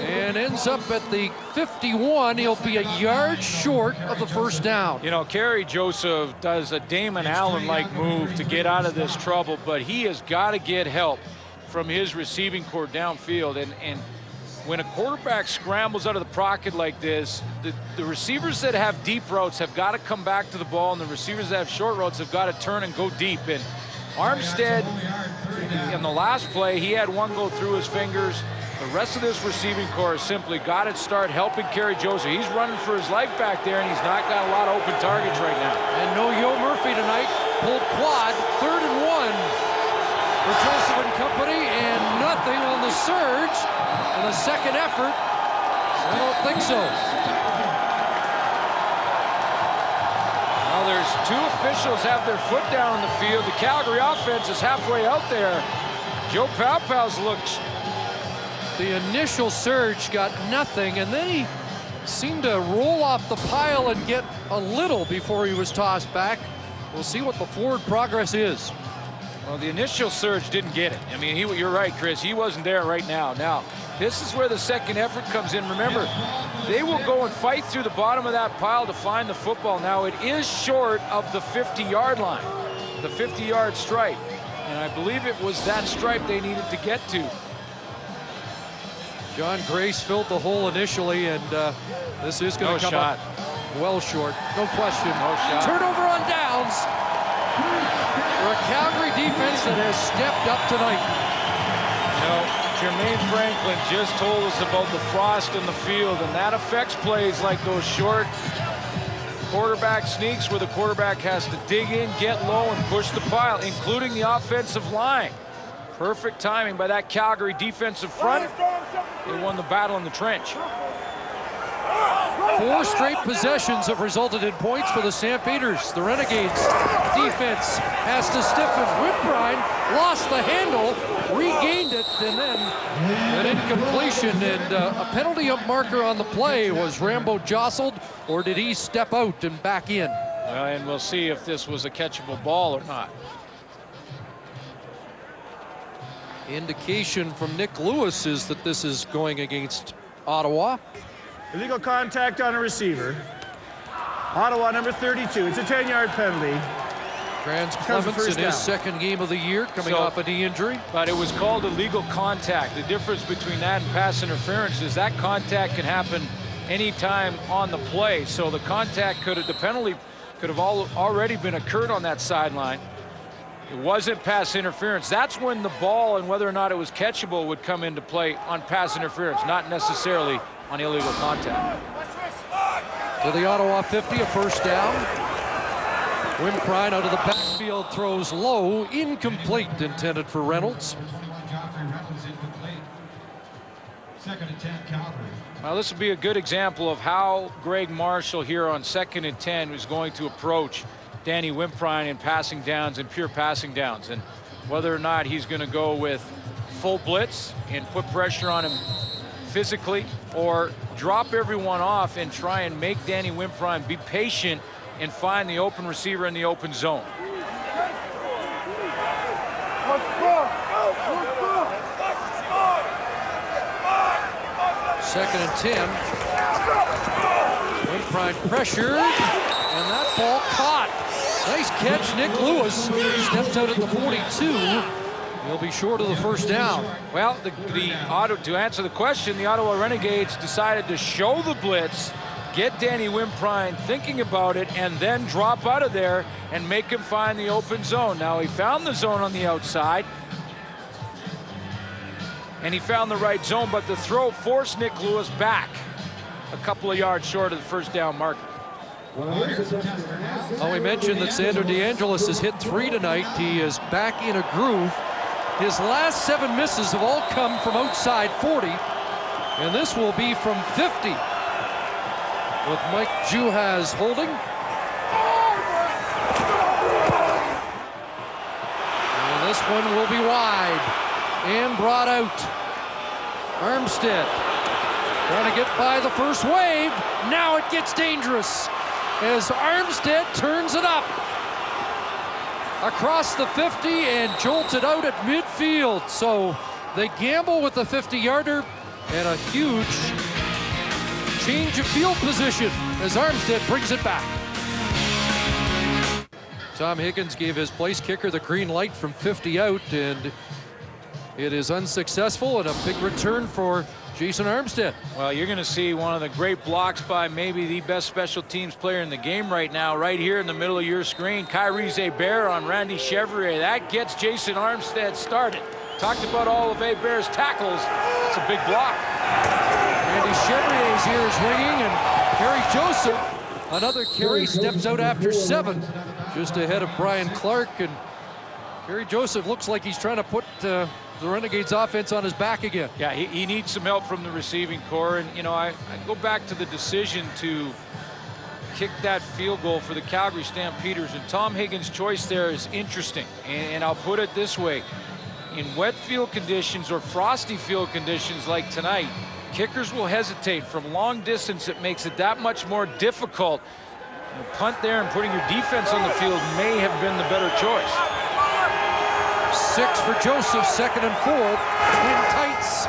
and ends up at the 51. He'll be a yard short of the first down. You know, Kerry Joseph does a Damon Allen-like move to get out of this trouble, but he has got to get help from his receiving core downfield. And when a quarterback scrambles out of the pocket like this, the receivers that have deep routes have got to come back to the ball, and the receivers that have short routes have got to turn and go deep. And Armstead, in the last play, he had one go through his fingers. The rest of this receiving core simply got to start helping Kerry Joseph. He's running for his life back there, and he's not got a lot of open targets right now. And no Yo Murphy tonight. Pulled quad, 3rd and 1 for Joseph and company, and nothing on the surge. And the second effort, I don't think so. Well, there's 2 officials have their foot down on the field. The Calgary offense is halfway out there. Joe Paopau's looked. The initial surge got nothing, and then he seemed to roll off the pile and get a little before he was tossed back. We'll see what the forward progress is. Well, the initial surge didn't get it. I mean, you're right, Chris. He wasn't there right now. Now, this is where the second effort comes in. Remember, they will go and fight through the bottom of that pile to find the football. Now, it is short of the 50-yard line, the 50-yard stripe. And I believe it was that stripe they needed to get to. John Grace filled the hole initially, and this is going to come up well short. No question. No shot. Turnover on downs for a Calgary defense that has stepped up tonight. You know, Jermaine Franklin just told us about the frost in the field, and that affects plays like those short quarterback sneaks where the quarterback has to dig in, get low, and push the pile, including the offensive line. Perfect timing by that Calgary defensive front. They won the battle in the trench. 4 straight possessions have resulted in points for the Stampeders. The Renegades defense has to stiffen. Whitbrine lost the handle, regained it, and then an incompletion. And a penalty marker on the play. Was Rambo jostled, or did he step out and back in? And we'll see if this was a catchable ball or not. Indication from Nick Lewis is that this is going against Ottawa. Illegal contact on a receiver. Ottawa, number 32. It's a 10-yard penalty. Franz Clements in his second game of the year, coming off a knee injury. But it was called illegal contact. The difference between that and pass interference is that contact can happen anytime on the play. So the contact the penalty could have already been occurred on that sideline. It wasn't pass interference. That's when the ball and whether or not it was catchable would come into play on pass interference, not necessarily on illegal contact. To the Ottawa 50, a first down. Wimprine out of the backfield, throws low, incomplete, intended for Reynolds. Second and 10, Calgary. Now this would be a good example of how Greg Marshall here on 2nd and 10 is going to approach Danny Wimprine in passing downs and pure passing downs, and whether or not he's going to go with full blitz and put pressure on him physically, or drop everyone off and try and make Danny Wimprine be patient and find the open receiver in the open zone. Second and 10. Wimprine pressured, and that ball caught. Nice catch, Nick Lewis. Steps out at the 42. He'll be short of the first down. Well, to answer the question, the Ottawa Renegades decided to show the blitz, get Danny Wimprine thinking about it, and then drop out of there and make him find the open zone. Now, he found the zone on the outside, and he found the right zone, but the throw forced Nick Lewis back a couple of yards short of the first down marker. Well, we mentioned that Sandro DeAngelis has hit 3 tonight. He is back in a groove. His last 7 misses have all come from outside 40, and this will be from 50 with Mike Juhas holding. And this one will be wide and brought out. Armstead trying to get by the first wave. Now it gets dangerous as Armstead turns it up across the 50 and jolted out at midfield. So they gamble with the 50-yarder, and a huge change of field position as Armstead brings it back. Tom Higgins gave his place kicker the green light from 50 out, and It is unsuccessful and a big return for Jason Armstead. Well, you're going to see one of the great blocks by maybe the best special teams player in the game right now, right here in the middle of your screen. Kyrie Hebert on Randy Chevrier. That gets Jason Armstead started. Talked about all of Hebert's tackles. It's a big block. Randy Chevrier's ears ringing, and Kerry Joseph, another carry, steps out after 7, just ahead of Brian Clark. And Kerry Joseph looks like he's trying to put the Renegades offense on his back again. Yeah, he needs some help from the receiving core. And, you know, I go back to the decision to kick that field goal for the Calgary Stampeders. And Tom Higgins' choice there is interesting. And I'll put it this way. In wet field conditions or frosty field conditions like tonight, kickers will hesitate. From long distance, it makes it that much more difficult. The punt there and putting your defense on the field may have been the better choice. 6 for Joseph, 2nd and 4. In tights.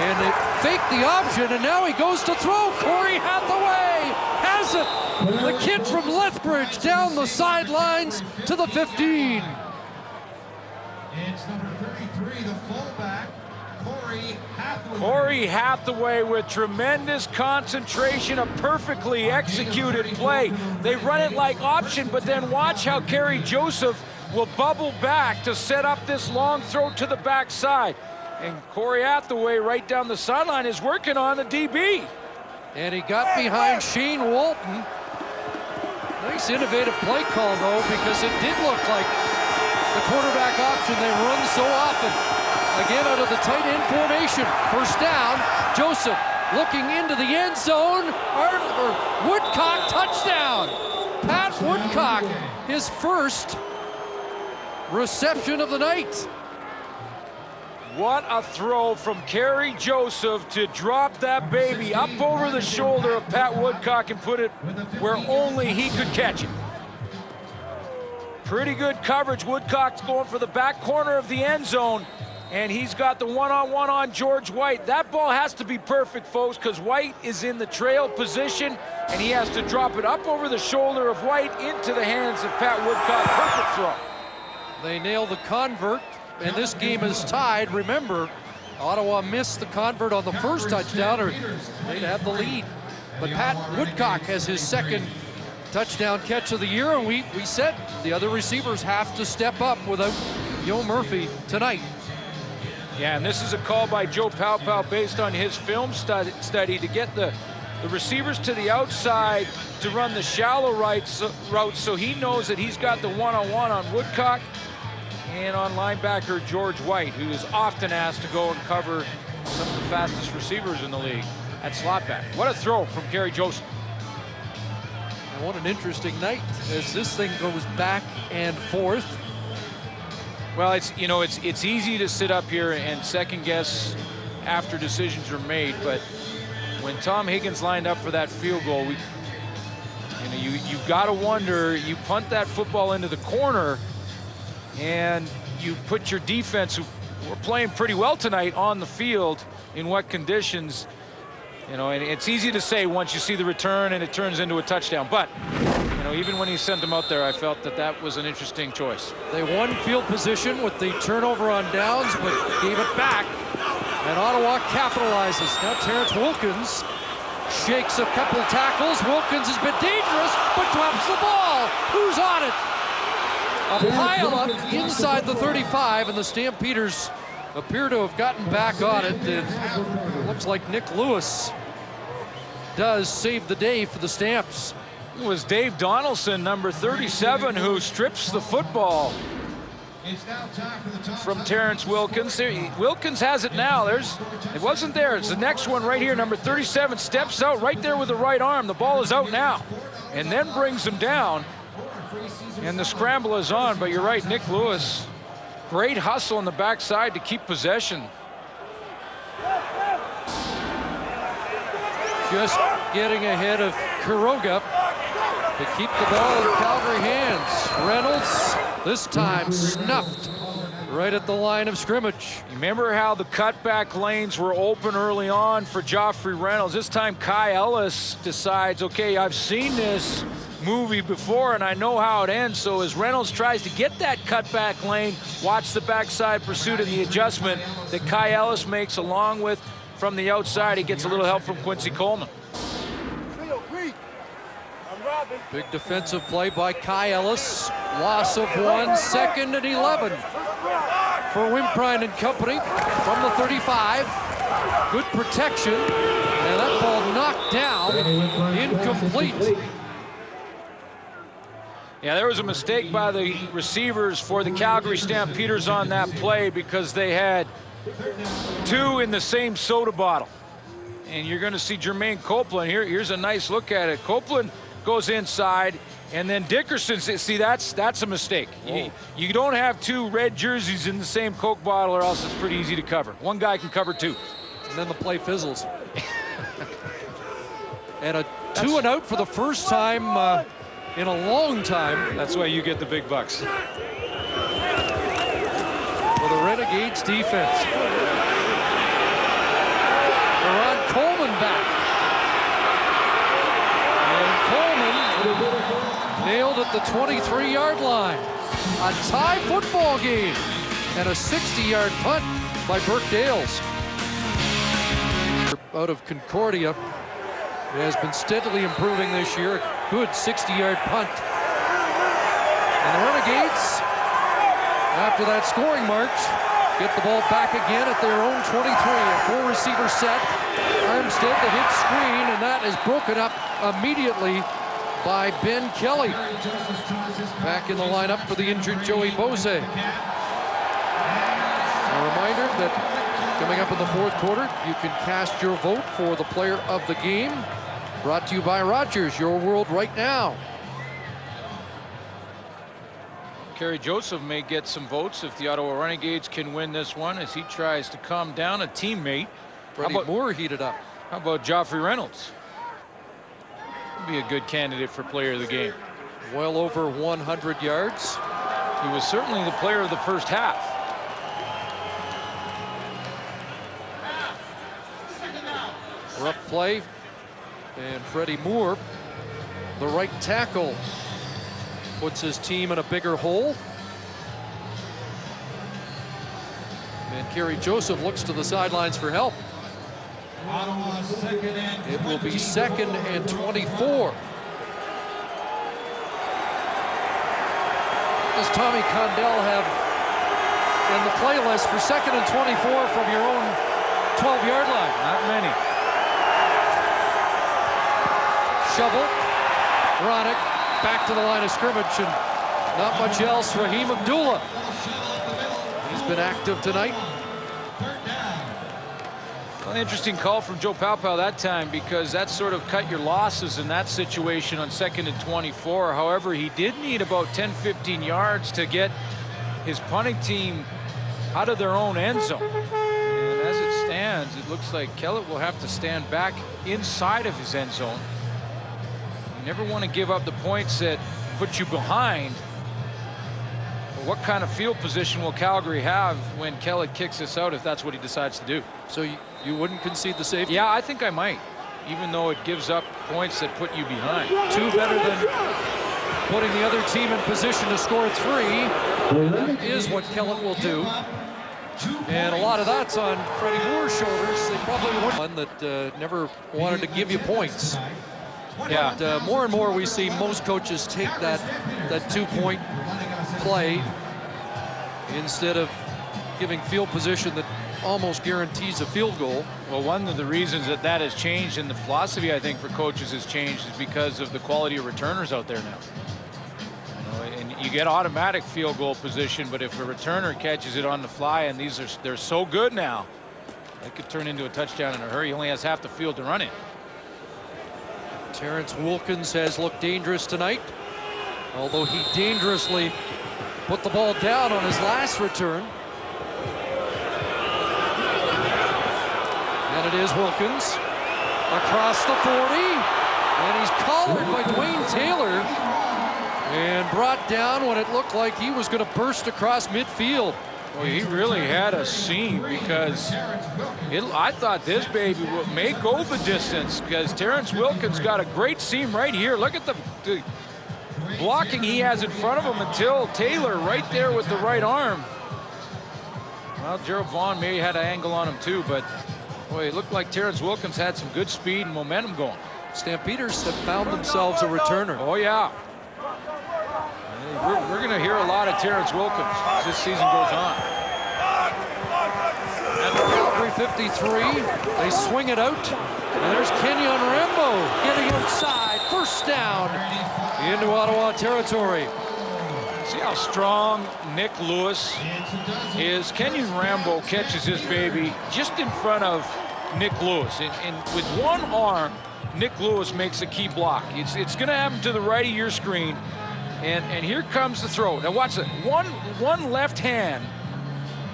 And they faked the option, and now he goes to throw. Corey Hathaway has it. The kid from Lethbridge down the sidelines to the 15. It's number 33, the fullback, Corey Hathaway. Corey Hathaway with tremendous concentration, a perfectly executed play. They run it like option, but then watch how Kerry Joseph will bubble back to set up this long throw to the backside. And Corey Hathaway right down the sideline is working on the DB. And he got behind Shane Walton. Nice innovative play call, though, because it did look like the quarterback option they run so often. Again, out of the tight end formation. First down, Joseph looking into the end zone. Woodcock, touchdown. Pat Woodcock, his first reception of the night. What a throw from Kerry Joseph to drop that baby up over the shoulder of Pat Woodcock and put it where only he could catch it. Pretty good coverage. Woodcock's going for the back corner of the end zone, and he's got the one-on-one on George White. That ball has to be perfect, folks, because White is in the trail position, and he has to drop it up over the shoulder of White into the hands of Pat Woodcock. Perfect throw. They nail the convert, and this game is tied. Remember, Ottawa missed the convert on the first touchdown, or they'd have the lead. But Pat Woodcock has his second touchdown catch of the year, and we said the other receivers have to step up without Yo Murphy tonight. Yeah, and this is a call by Joe Paopao based on his film study to get the receivers to the outside to run the shallow route, so he knows that he's got the one-on-one on Woodcock and on linebacker George White, who is often asked to go and cover some of the fastest receivers in the league at slot back. What a throw from Kerry Joseph. And what an interesting night as this thing goes back and forth. Well, it's easy to sit up here and second guess after decisions are made, but when Tom Higgins lined up for that field goal, you've got to wonder, you punt that football into the corner and you put your defense, who were playing pretty well tonight, on the field in what conditions. And it's easy to say once you see the return and it turns into a touchdown, but even when he sent them out there, I felt that was an interesting choice. They won field position with the turnover on downs, but gave it back, and Ottawa capitalizes. Now Terrence Wilkins shakes a couple tackles. Wilkins has been dangerous, but drops the ball. Who's on it? A pile up inside the 35, and the Stampeders appear to have gotten back on it. It looks like Nick Lewis does save the day for the Stamps. It was Dave Donaldson, number 37, who strips the football from Terrence Wilkins. Wilkins has it now. It wasn't there. It's the next one right here. Number 37 steps out right there with the right arm. The ball is out now, and then brings him down. And the scramble is on, but you're right, Nick Lewis, great hustle on the backside to keep possession. Just getting ahead of Kuroga to keep the ball in Calgary hands. Reynolds, this time snuffed right at the line of scrimmage. Remember how the cutback lanes were open early on for Joffrey Reynolds. This time Kai Ellis decides, okay, I've seen this movie before, and I know how it ends. So as Reynolds tries to get that cutback lane, watch the backside pursuit and the adjustment that Kai Ellis makes along with from the outside. He gets a little help from Quincy Coleman. Big defensive play by Kai Ellis. Loss of 1, 2nd and 11 for Wimprine and company from the 35. Good protection, and that ball knocked down, incomplete. Yeah, there was a mistake by the receivers for the Calgary Stampeders on that play because they had 2 in the same soda bottle. And you're going to see Jermaine Copeland here. Here's a nice look at it. Copeland goes inside, and then Dickerson, see, that's a mistake. You don't have 2 red jerseys in the same Coke bottle, or else it's pretty easy to cover. One guy can cover 2. And then the play fizzles. And a 2 and out for the first time in a long time. That's why you get the big bucks. For the Renegades defense. They're on Coleman back. Coleman nailed at the 23-yard line. A tie football game and a 60-yard punt by Burke Dales. Out of Concordia, it has been steadily improving this year. A good 60-yard punt. And the Renegades, after that scoring march, get the ball back again at their own 23. A 4-receiver set. Armstead, the hit screen, and that is broken up immediately by Ben Kelly. Back in the lineup for the injured Joey Bose. A reminder that coming up in the 4th quarter, you can cast your vote for the player of the game. Brought to you by Rogers, your world right now. Kerry Joseph may get some votes if the Ottawa Renegades can win this one as he tries to calm down a teammate. Freddie Moore heated up. How about Joffrey Reynolds? He'd be a good candidate for player of the game. Well over 100 yards. He was certainly the player of the first half. Rough play. And Freddie Moore, the right tackle, puts his team in a bigger hole. And Kerry Joseph looks to the sidelines for help. It will be 2nd and 24. Does Tommy Condell have in the playlist for 2nd and 24 from your own 12-yard line? Not many. Shovel, Ronick back to the line of scrimmage, and not much else. Raheem Abdullah, he's been active tonight. Well, interesting call from Joe Paopao that time, because that sort of cut your losses in that situation on 2nd and 24. However, he did need about 10-15 yards to get his punting team out of their own end zone. And as it stands, it looks like Kellett will have to stand back inside of his end zone. You never want to give up the points that put you behind. But what kind of field position will Calgary have when Kellett kicks this out, if that's what he decides to do? So you wouldn't concede the safety? Yeah, I think I might, even though it gives up points that put you behind. 2 better than putting the other team in position to score 3. That is what Kellett will do. And a lot of that's on Freddie Moore's shoulders. They probably won one that never wanted to give you points. Yeah. But more and more we see most coaches take that 2-point play instead of giving field position that almost guarantees a field goal. Well, one of the reasons that has changed, and the philosophy I think for coaches has changed, is because of the quality of returners out there now. And you get automatic field goal position, but if a returner catches it on the fly, and they're so good now, it could turn into a touchdown in a hurry. He only has half the field to run it. Terrence Wilkins has looked dangerous tonight, although he dangerously put the ball down on his last return. And it is Wilkins across the 40, and he's collared by Dwayne Taylor and brought down when it looked like he was going to burst across midfield. Well, he really had a seam, because I thought this baby may go the distance, because Terrence Wilkins got a great seam right here. Look at the blocking he has in front of him until Taylor right there with the right arm. Well, Gerald Vaughn maybe had an angle on him too, but boy, it looked like Terrence Wilkins had some good speed and momentum going. Stampeders have found themselves a returner. Oh, yeah. We're going to hear a lot of Terrence Wilkins as this season goes on. At the Calgary 53, they swing it out. And there's Kenyon Rambo getting inside. First down into Ottawa territory. See how strong Nick Lewis is. Kenyon Rambo catches his baby just in front of Nick Lewis. And with one arm, Nick Lewis makes a key block. It's going to happen to the right of your screen. And here comes the throw. Now watch it. One left hand,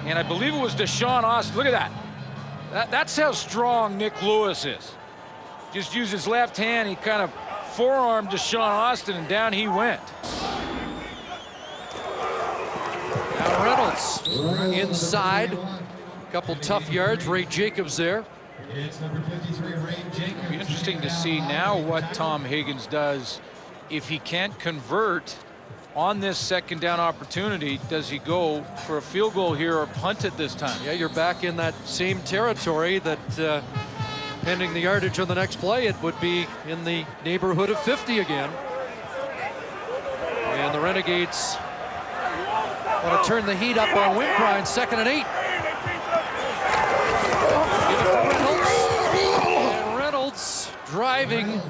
and I believe it was Deshaun Austin. Look at that. That's how strong Nick Lewis is. Just use his left hand. He kind of forearmed Deshaun Austin, and down he went. Now Reynolds inside. A couple tough yards. Ray Jacobs there. It'll be interesting to see now what Tom Higgins does. If he can't convert on this second down opportunity, does he go for a field goal here or punt it this time? Yeah, you're back in that same territory that pending the yardage on the next play, it would be in the neighborhood of 50 again. And the Renegades want to turn the heat up on Windbrine. 2nd and 8. Give it to Reynolds. And Reynolds driving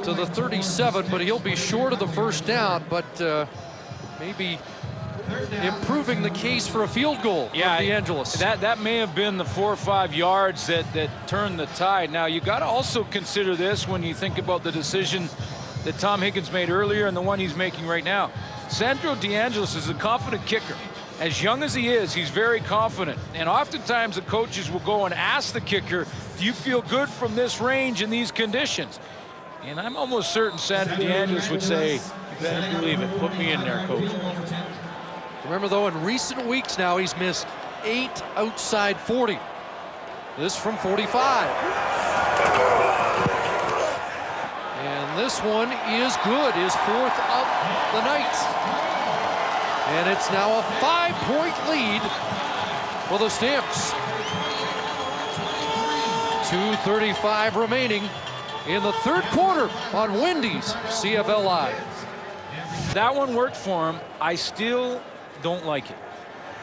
to the 37, but he'll be short of the first down, but maybe improving the case for a field goal. Yeah, DeAngelis. That may have been the 4 or 5 yards that turned the tide. Now you got to also consider this when you think about the decision that Tom Higgins made earlier and the one he's making right now. Sandro DeAngelis is a confident kicker. As young as he is, he's very confident. And oftentimes the coaches will go and ask the kicker, do you feel good from this range in these conditions? And I'm almost certain Sandro DeAngelis would say, you better believe it, put me in there, coach. Remember, though, in recent weeks now, he's missed 8 outside 40. This from 45. And this one is good, his 4th of the night. And it's now a 5-point lead for the Stamps. 2:35 remaining in the 3rd quarter on Wendy's CFL Live. That one worked for him. I still don't like it.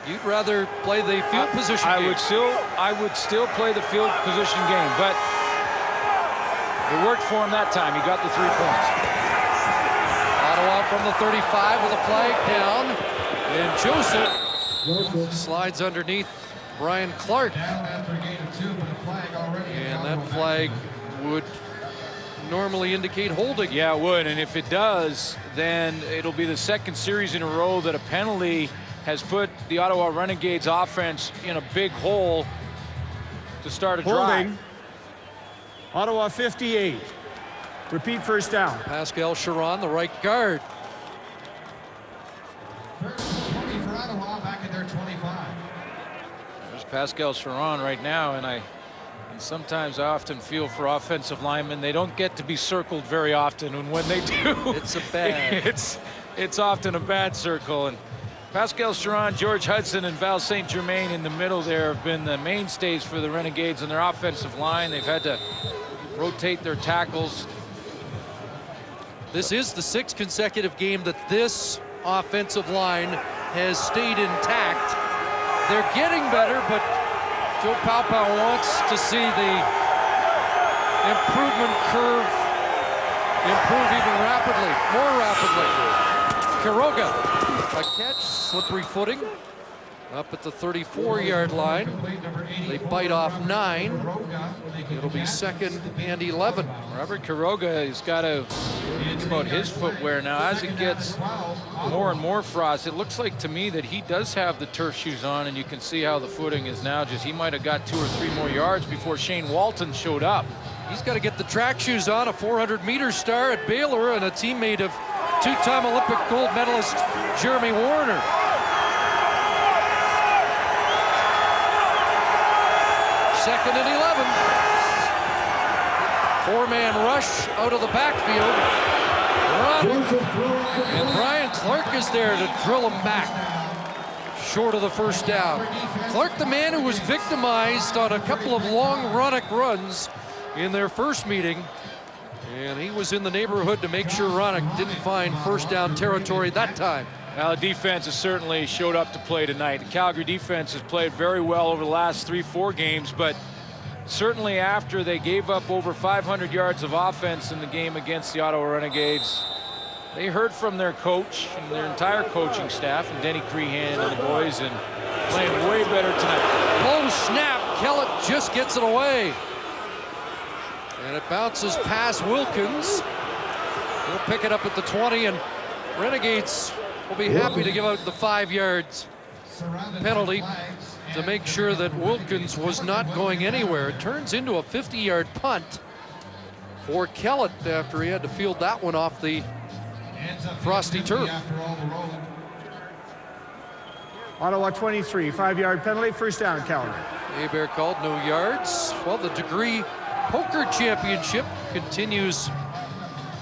You'd rather play the field position game. I would still play the field position game, but it worked for him that time. He got the 3 points. Ottawa from the 35 with a flag down. And Joseph slides underneath Brian Clark. And that flag would normally indicate holding. Yeah, it would. And if it does, then it'll be the 2nd series in a row that a penalty has put the Ottawa Renegades offense in a big hole to start a drive. Holding. Ottawa 58. Repeat first down. Pascal Charon, the right guard. For Ottawa, back at their 25. There's Pascal Charon right now, and sometimes I often feel for offensive linemen, they don't get to be circled very often, and when they do, it's a bad. it's often a bad circle. And Pascal Charon, George Hudson, and Val St. Germain in the middle there have been the mainstays for the Renegades in their offensive line. They've had to rotate their tackles. This is the 6th consecutive game that this offensive line has stayed intact. They're getting better, but Joe Paopao wants to see the improvement curve improve even more rapidly. Quiroga, a catch, slippery footing, up at the 34-yard line. They bite off 9. It'll be 2nd and 11. Robert Quiroga has got to think about his footwear now. As it gets more and more frost, it looks like to me that he does have the turf shoes on, and you can see how the footing is now. Just he might have got 2 or 3 more yards before Shane Walton showed up. He's got to get the track shoes on, a 400-meter star at Baylor and a teammate of 2-time Olympic gold medalist Jeremy Warner. Second and 11. 4-man rush out of the backfield. run. And Brian Clark is there to drill him back. Short of the first down. Clark, the man who was victimized on a couple of long Ronick runs in their first meeting. And he was in the neighborhood to make sure Ronick didn't find first down territory that time. Well, the defense has certainly showed up to play tonight. The Calgary defense has played very well over the last 3-4 games, but certainly after they gave up over 500 yards of offense in the game against the Ottawa Renegades, they heard from their coach and their entire coaching staff, and Denny Crehan and the boys, and playing way better tonight. Low snap, Kellett just gets it away. And it bounces past Wilkins. He'll pick it up at the 20, and Renegades will be happy to give out the 5 yards penalty to make sure that Wilkins was not going anywhere. It turns into a 50-yard punt for Kellett after he had to field that one off the frosty turf. Ottawa 23, 5-yard penalty, first down, Calgary. Hebert called no yards. Well, the Degree Poker Championship continues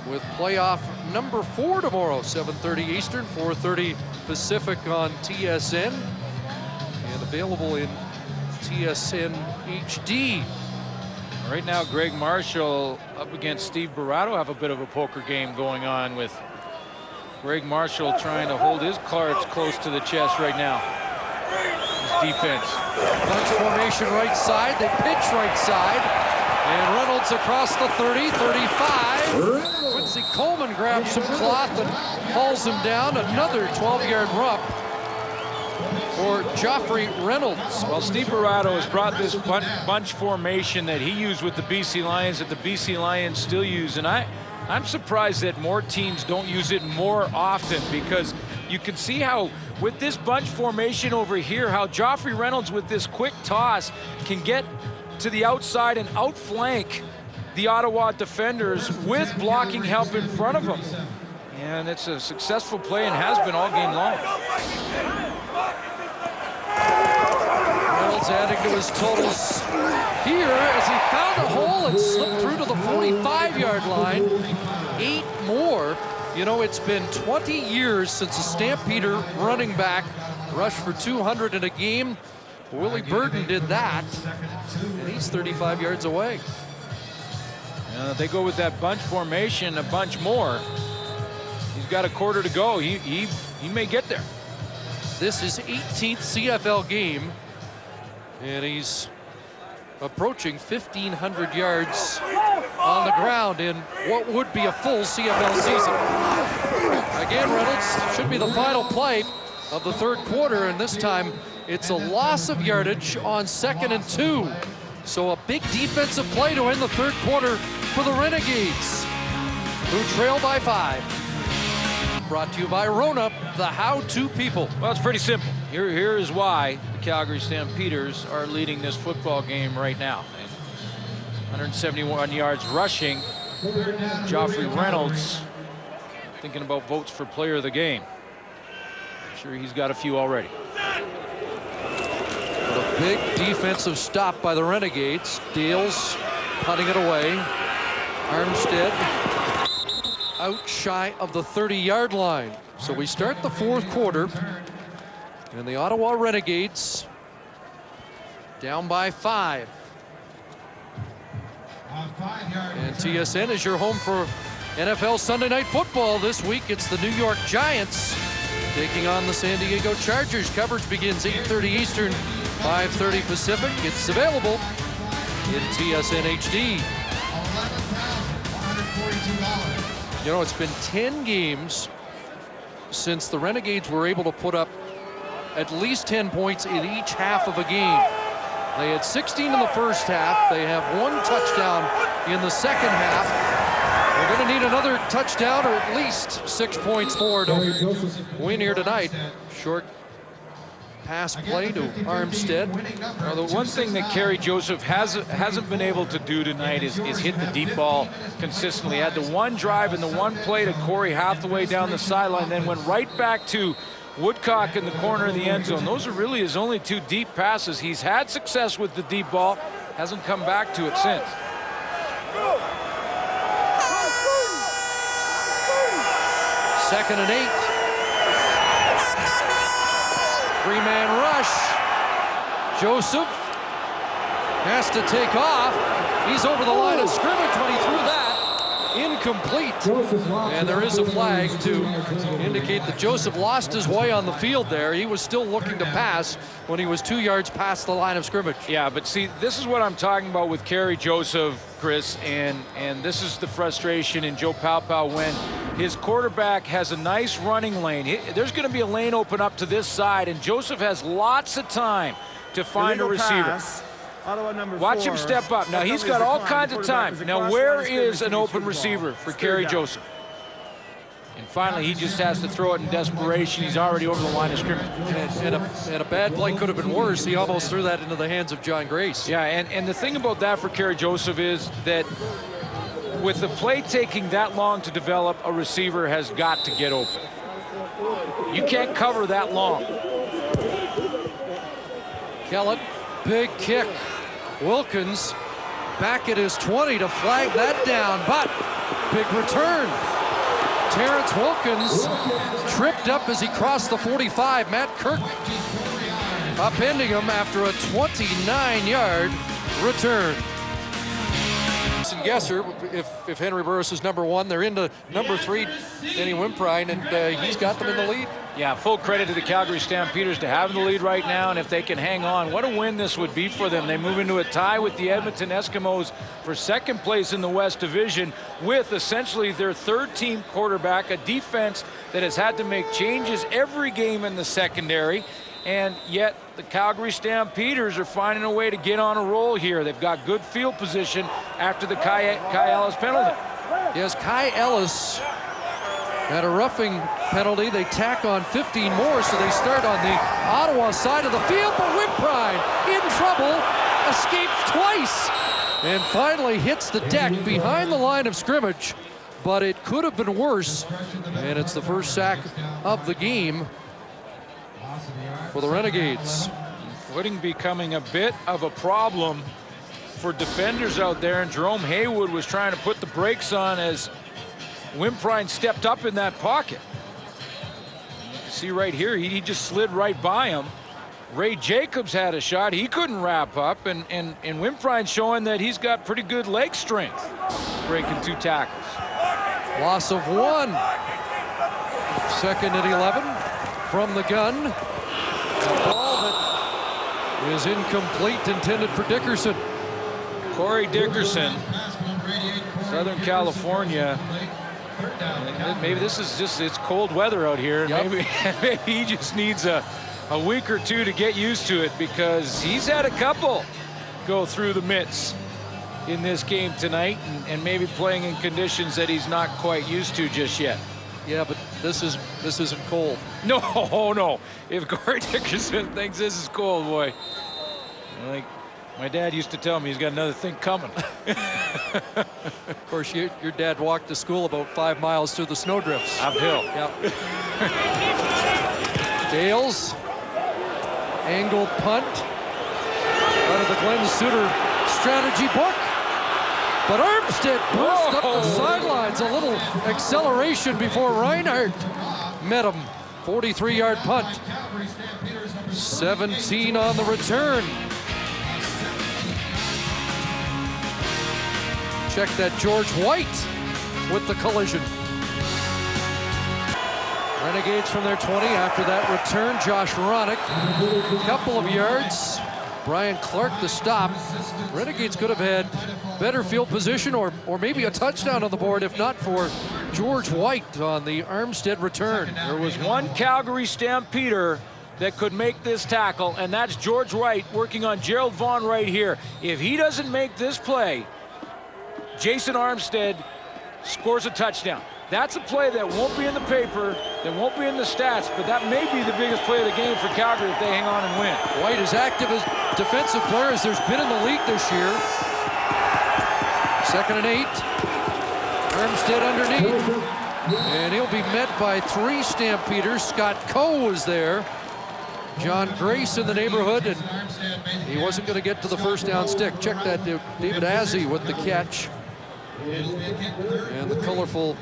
with playoff number 4 tomorrow, 7:30 Eastern, 4:30 Pacific on TSN, and available in TSN HD. Right now, Greg Marshall up against Steve Barato have a bit of a poker game going on, with Greg Marshall trying to hold his cards close to the chest right now. His defense. Bunch formation right side, they pitch right side. And Reynolds across the 30, 35. Quincy Coleman grabs some cloth and hauls him down. Another 12-yard rump for Joffrey Reynolds. Well, Steve Barato has brought this bunch formation that he used with the BC Lions, that the BC Lions still use. And I'm surprised that more teams don't use it more often, because you can see how with this bunch formation over here, how Joffrey Reynolds with this quick toss can get to the outside and outflank the Ottawa defenders with blocking help in front of them. And it's a successful play and has been all game long. Reynolds adding to his totals here as he found a hole and slipped through to the 45-yard line. 8 more. You know, it's been 20 years since a Stampeder running back rushed for 200 in a game. Willie Burton did that, and he's 35 yards away. They go with that bunch formation a bunch more. He's got a quarter to go. He may get there. This is 18th CFL game, and he's approaching 1,500 yards on the ground in what would be a full CFL season. Again, Reynolds, should be the final play of the third quarter, and this time it's a loss of yardage on 2nd and 2. So a big defensive play to end the third quarter for the Renegades, who trail by 5. Brought to you by Rona, the how-to people. Well, it's pretty simple. Here is why the Calgary Stampeders are leading this football game right now. 171 yards rushing. Joffrey Reynolds thinking about votes for player of the game. I'm sure he's got a few already. A big defensive stop by the Renegades. Dales punting it away. Armstead out shy of the 30-yard line. So we start the fourth quarter, and the Ottawa Renegades down by 5. And TSN is your home for NFL Sunday Night Football. This week it's the New York Giants taking on the San Diego Chargers. Coverage begins 8:30 Eastern, 5:30 Pacific. It's available in TSN HD. You know, it's been 10 games since the Renegades were able to put up at least 10 points in each half of a game. They had 16 in the first half. They have 1 touchdown in the second half. They're going to need another touchdown or at least 6 points more to win here tonight. Short pass play to Armstead. Well, the one thing that Kerry Joseph hasn't been able to do tonight is hit the deep ball consistently. Had the one drive and the one play to Corey Hathaway down the sideline, then went right back to Woodcock in the corner of the end zone. Those are really his only 2 deep passes. He's had success with the deep ball, hasn't come back to it since. 2nd and 8. Three-man rush. Joseph has to take off. He's over the line of scrimmage when he threw that. Incomplete. And there is a flag to indicate that Joseph lost his way on the field there. He was still looking to pass when he was 2 yards past the line of scrimmage. Yeah, but see, this is what I'm talking about with Kerry Joseph, Chris, and this is the frustration in Joe Palpau when his quarterback has a nice running lane. There's going to be a lane open up to this side, and Joseph has lots of time to find a receiver. Pass. Ottawa number Watch 4. him step up. Now, he's got all kinds of time. Now, where is an open receiver for Kerry Joseph? And finally, he just has to throw it in desperation. He's already over the line of scrimmage. And a bad play could have been worse. He almost threw that into the hands of John Grace. Yeah, and the thing about that for Kerry Joseph is that with the play taking that long to develop, a receiver has got to get open. You can't cover that long. Kellett, big kick. Wilkins back at his 20 to flag that down, but big return. Terrence Wilkins tripped up as he crossed the 45. Matt Kirk upending him after a 29-yard return. And Gesser, if Henry Burris is number 1, they're into number 3, Denny Wimprine, and he's got them in the lead. Yeah, full credit to the Calgary Stampeders to have the lead right now, and if they can hang on, what a win this would be for them. They move into a tie with the Edmonton Eskimos for 2nd place in the West Division with essentially their 3rd-team quarterback, a defense that has had to make changes every game in the secondary, and yet the Calgary Stampeders are finding a way to get on a roll here. They've got good field position after the Kai Ellis penalty. Yes, Kai Ellis had a roughing penalty. They tack on 15 more, so they start on the Ottawa side of the field, but Wimprine in trouble, escapes twice, and finally hits the deck behind the line of scrimmage, but it could have been worse, and it's the first sack of the game for the Renegades. Footing becoming a bit of a problem for defenders out there, and Jerome Haywood was trying to put the brakes on as Wimprine stepped up in that pocket. You can see right here, he just slid right by him. Ray Jacobs had a shot. He couldn't wrap up, and Wimprine showing that he's got pretty good leg strength, breaking 2 tackles. Loss of 1. 2nd and 11 from the gun. A ball that is incomplete, intended for Dickerson. Corey Dickerson, Southern California. Maybe this is just, it's cold weather out here. Yep. Maybe he just needs a week or 2 to get used to it, because he's had a couple go through the mitts in this game tonight, and maybe playing in conditions that he's not quite used to just yet. Yeah, but this isn't cold. No. If Corey Dickerson thinks this is cold, boy, like my dad used to tell me, he's got another thing coming. Of course, your dad walked to school about 5 miles through the snowdrifts. Uphill. Yep. Dales, angled punt out of the Glenn Suter strategy book. But Armstead burst up the sidelines. A little acceleration before Reinhardt met him. 43-yard punt. 17 on the return. Check that George White with the collision. Renegades from their 20 after that return. Josh Ronick, a couple of yards. Brian Clark the stop. Renegades could have had better field position or maybe a touchdown on the board if not for George White on the Armstead return. There was one Calgary Stampeder that could make this tackle, and that's George White working on Gerald Vaughn right here. If he doesn't make this play, Jason Armstead scores a touchdown. That's a play that won't be in the paper, that won't be in the stats, but that may be the biggest play of the game for Calgary if they hang on and win. White is active as defensive player as there's been in the league this year. 2nd and 8. Armstead underneath. And he'll be met by 3 Stampeders. Scott Coe was there. John Grace in the neighborhood, and he wasn't going to get to the first down stick. Check that, David Azzi with the catch. And the colorful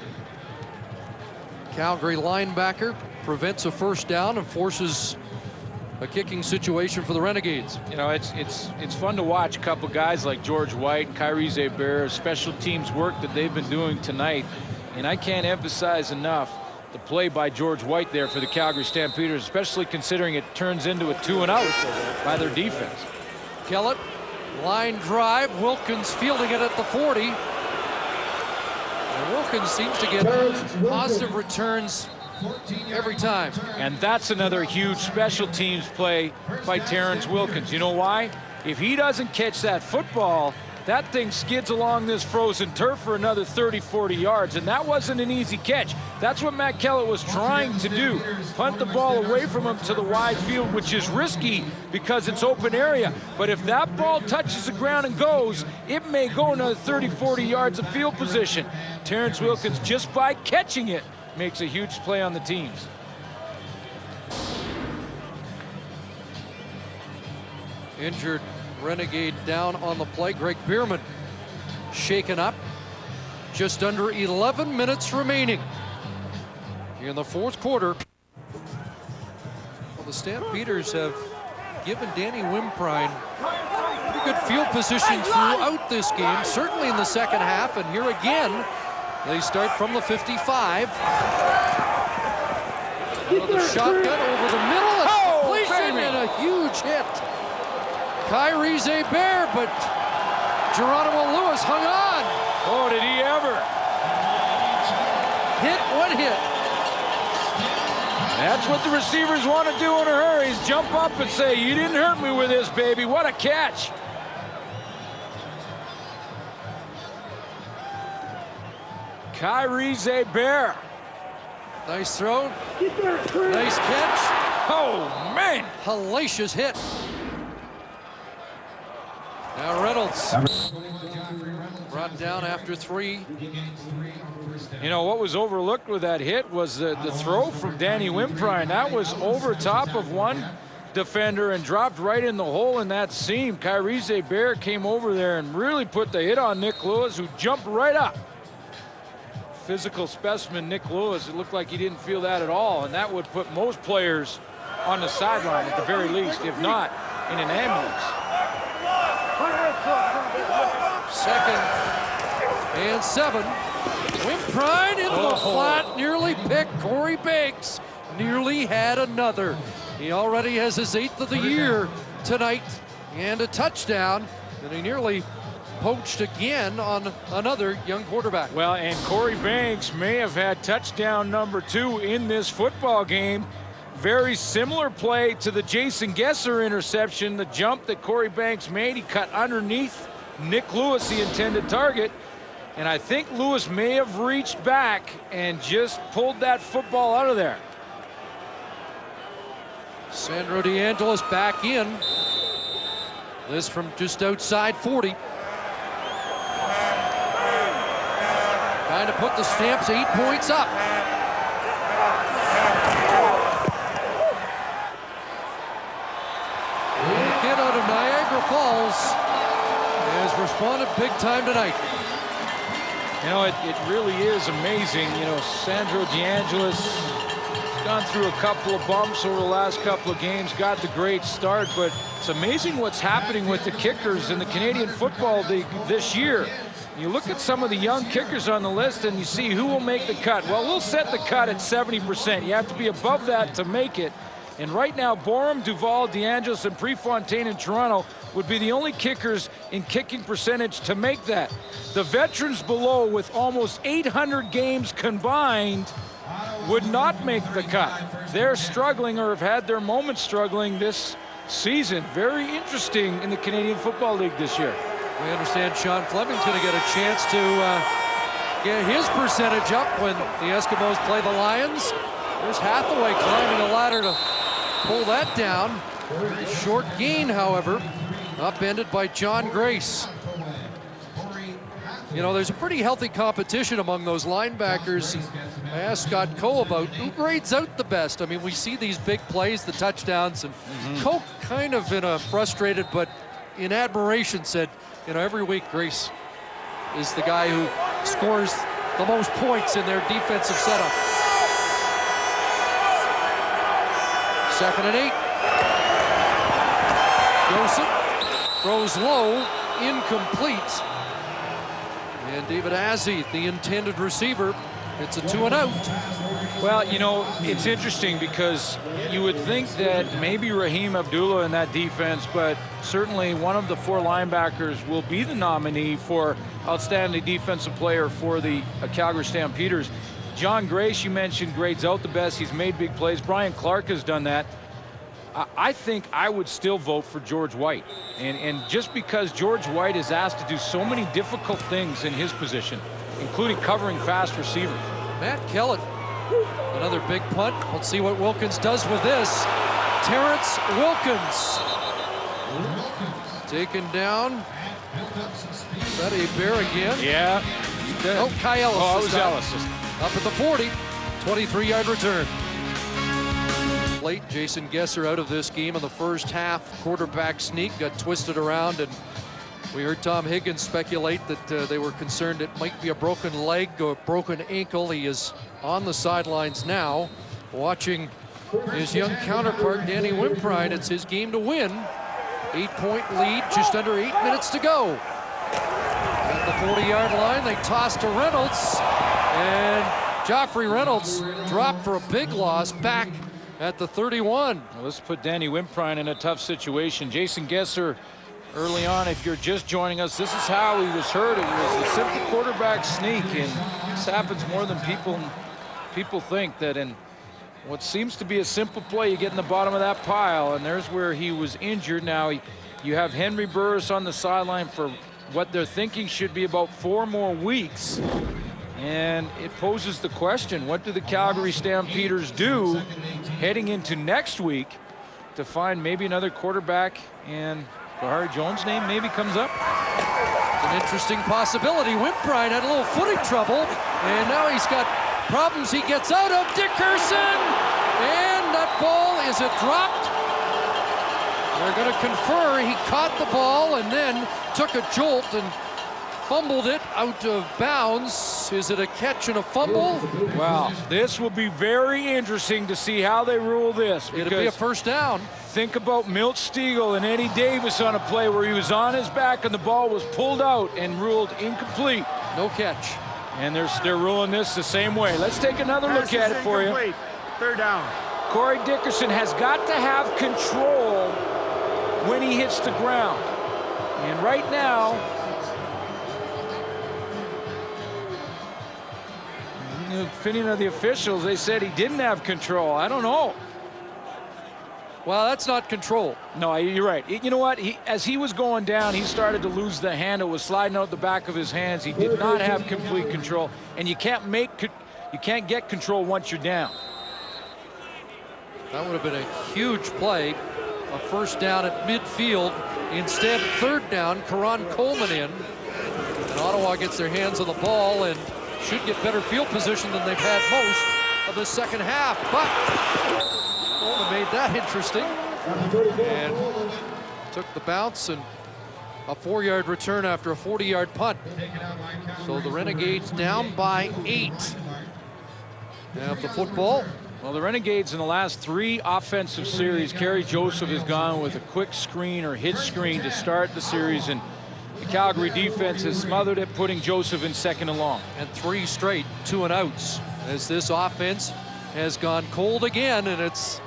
Calgary linebacker prevents a first down and forces a kicking situation for the Renegades. You know, it's fun to watch a couple guys like George White and Kyrie Zeber, special teams work that they've been doing tonight. And I can't emphasize enough the play by George White there for the Calgary Stampeders, especially considering it turns into a 2-and-out by their defense. Kellett, line drive, Wilkins fielding it at the 40. And Wilkins seems to get positive returns every time. And that's another huge special teams play by Terrence Wilkins. You know why? If he doesn't catch that football, that thing skids along this frozen turf for another 30-40 yards, and that wasn't an easy catch. That's what Matt Kellett was trying to do, punt the ball away from him to the wide field, which is risky because it's open area. But if that ball touches the ground and goes, it may go another 30-40 yards of field position. Terrence Wilkins, just by catching it, makes a huge play on the teams. Injured Renegade down on the play. Greg Bierman shaken up. Just under 11 minutes remaining in the fourth quarter. Well, the Stampeders have given Danny Wimprine pretty good field position throughout this game, certainly in the second half, and here again they start from the 55. Another shotgun over the middle, a completion and a huge hit. Kyrie Zeber, but Geronimo Lewis hung on. Oh, did he ever? Hit, one hit. That's what the receivers want to do in a hurry, is jump up and say, you didn't hurt me with this, baby. What a catch. Kyrie Zeber. Nice throw. Nice catch. Oh, man. Hellacious hit. Now Reynolds brought down after 3. You know, what was overlooked with that hit was the throw from Danny Wimprine. That was over top of one defender and dropped right in the hole in that seam. Kyrie Zeber came over there and really put the hit on Nick Lewis, who jumped right up. Physical specimen Nick Lewis, it looked like he didn't feel that at all, and that would put most players on the sideline at the very least, if not in an ambulance. 2nd and 7. Wimprine in the flat, nearly picked. Corey Banks nearly had another. He already has his 8th of the year tonight and a touchdown, and he nearly poached again on another young quarterback. Well, and Corey Banks may have had touchdown number 2 in this football game. Very similar play to the Jason Gesser interception, the jump that Corey Banks made. He cut underneath Nick Lewis, the intended target, and I think Lewis may have reached back and just pulled that football out of there. Sandro DeAngelis back in. This from just outside 40. Trying to put the Stamps 8 points up. The kid out of Niagara Falls has responded big time tonight. You know, it really is amazing. You know, Sandro DeAngelis has gone through a couple of bumps over the last couple of games, got the great start, but it's amazing what's happening with the kickers in the Canadian Football League this year. You look at some of the young kickers on the list and you see who will make the cut. Well, we'll set the cut at 70%. You have to be above that to make it. And right now, Borum, Duval, DeAngelis, and Prefontaine in Toronto would be the only kickers in kicking percentage to make that. The veterans below, with almost 800 games combined, would not make the cut. They're struggling, or have had their moments struggling this season. Very interesting in the Canadian Football League this year. We understand Sean Fleming's going to get a chance to get his percentage up when the Eskimos play the Lions. There's Hathaway climbing a ladder to pull that down. Short gain, however, upended by John Grace. You know, there's a pretty healthy competition among those linebackers. I asked Scott Coe about who grades out the best. I mean, we see these big plays, the touchdowns, and Coe kind of in a frustrated but in admiration said, you know, every week Grace is the guy who scores the most points in their defensive setup. 2nd and 8. Joseph throws low, incomplete. And David Azzi, the intended receiver, it's a 2 and out. Well, you know, it's interesting because you would think that maybe Raheem Abdullah in that defense, but certainly one of the 4 linebackers will be the nominee for outstanding defensive player for the Calgary Stampeders. John Grace, you mentioned, grades out the best. He's made big plays. Brian Clark has done that. I think I would still vote for George White. And just because George White is asked to do so many difficult things in his position, including covering fast receivers. Matt Kellett, another big punt. Let's see what Wilkins does with this. Terrence Wilkins. Taken down. Is that a bear again? Yeah. Oh, Kai Ellis. Oh, it was Ellis. Up at the 40. 23-yard return. Late, Jason Gesser out of this game in the first half. Quarterback sneak, got twisted around, and we heard Tom Higgins speculate that they were concerned it might be a broken leg or broken ankle. He is on the sidelines now, watching his young counterpart, Danny Wimprine. It's his game to win. 8-point lead, just under 8 minutes to go. At the 40-yard line, they toss to Reynolds, and Joffrey Reynolds dropped for a big loss back at the 31. Well, this put Danny Wimprine in a tough situation. Jason Gesser, early on, if you're just joining us, this is how he was hurt. It was a simple quarterback sneak, and this happens more than people think. That in what seems to be a simple play, you get in the bottom of that pile, and there's where he was injured. Now you have Henry Burris on the sideline for what they're thinking should be about 4 more weeks. And it poses the question, what do the Calgary Stampeders do heading into next week to find maybe another quarterback, and Kahari Jones' name maybe comes up? It's an interesting possibility. Wimprine had a little footing trouble, and now he's got problems he gets out of. Dickerson! And that ball, is it dropped? They're going to confer. He caught the ball and then took a jolt and fumbled it out of bounds. Is it a catch and a fumble? Wow, this will be very interesting to see how they rule this. It'll be a first down. Think about Milt Stegall and Eddie Davis on a play where he was on his back and the ball was pulled out and ruled incomplete. No catch. And they're ruling this the same way. Let's take another look at it for you. 3rd down. Corey Dickerson has got to have control when he hits the ground. And right now, the opinion of the officials, they said he didn't have control. I don't know. Well, that's not control. No, you're right. You know what? As he was going down, he started to lose the hand. It was sliding out the back of his hands. He did not have complete control, and you can't get control once you're down. That would have been a huge play. A first down at midfield. Instead, 3rd down, Karan Coleman in. And Ottawa gets their hands on the ball and should get better field position than they've had most of the second half. But Coleman made that interesting and took the bounce, and a 4-yard return after a 40-yard punt. So the Renegades down by 8. Have the football. Well, the Renegades in the last 3 offensive series, Kerry Joseph has gone with a quick screen or hit screen to start the series, and the Calgary defense has smothered it, putting Joseph in 2nd and long. And 3 straight 2 and outs as this offense has gone cold again, and it's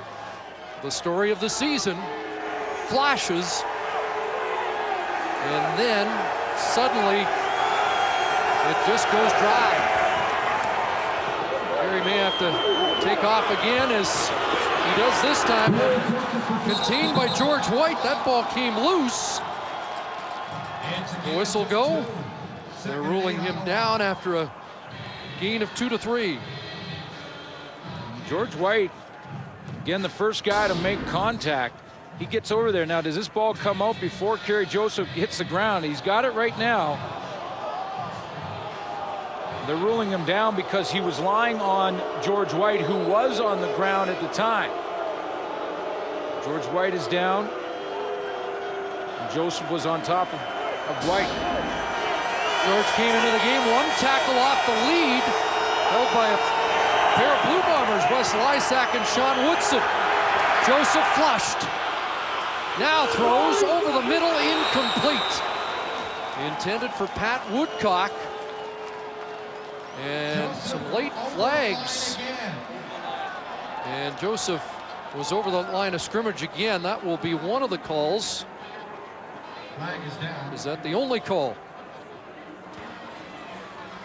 the story of the season. Flashes, and then suddenly it just goes dry. Kerry may have to take off again, as he does this time. Contained by George White. That ball came loose. The whistle go. They're ruling him down after a gain of 2 to 3. George White, again, the first guy to make contact. He gets over there. Now, does this ball come out before Kerry Joseph hits the ground? He's got it right now. They're ruling him down because he was lying on George White, who was on the ground at the time. George White is down. And Joseph was on top of White. George came into the game, 1 tackle off the lead, held by a pair of Blue Bombers, Wes Lysak and Sean Woodson. Joseph flushed. Now throws over the middle, incomplete. Intended for Pat Woodcock. And some late flags. And Joseph was over the line of scrimmage again. That will be one of the calls. Is that the only call?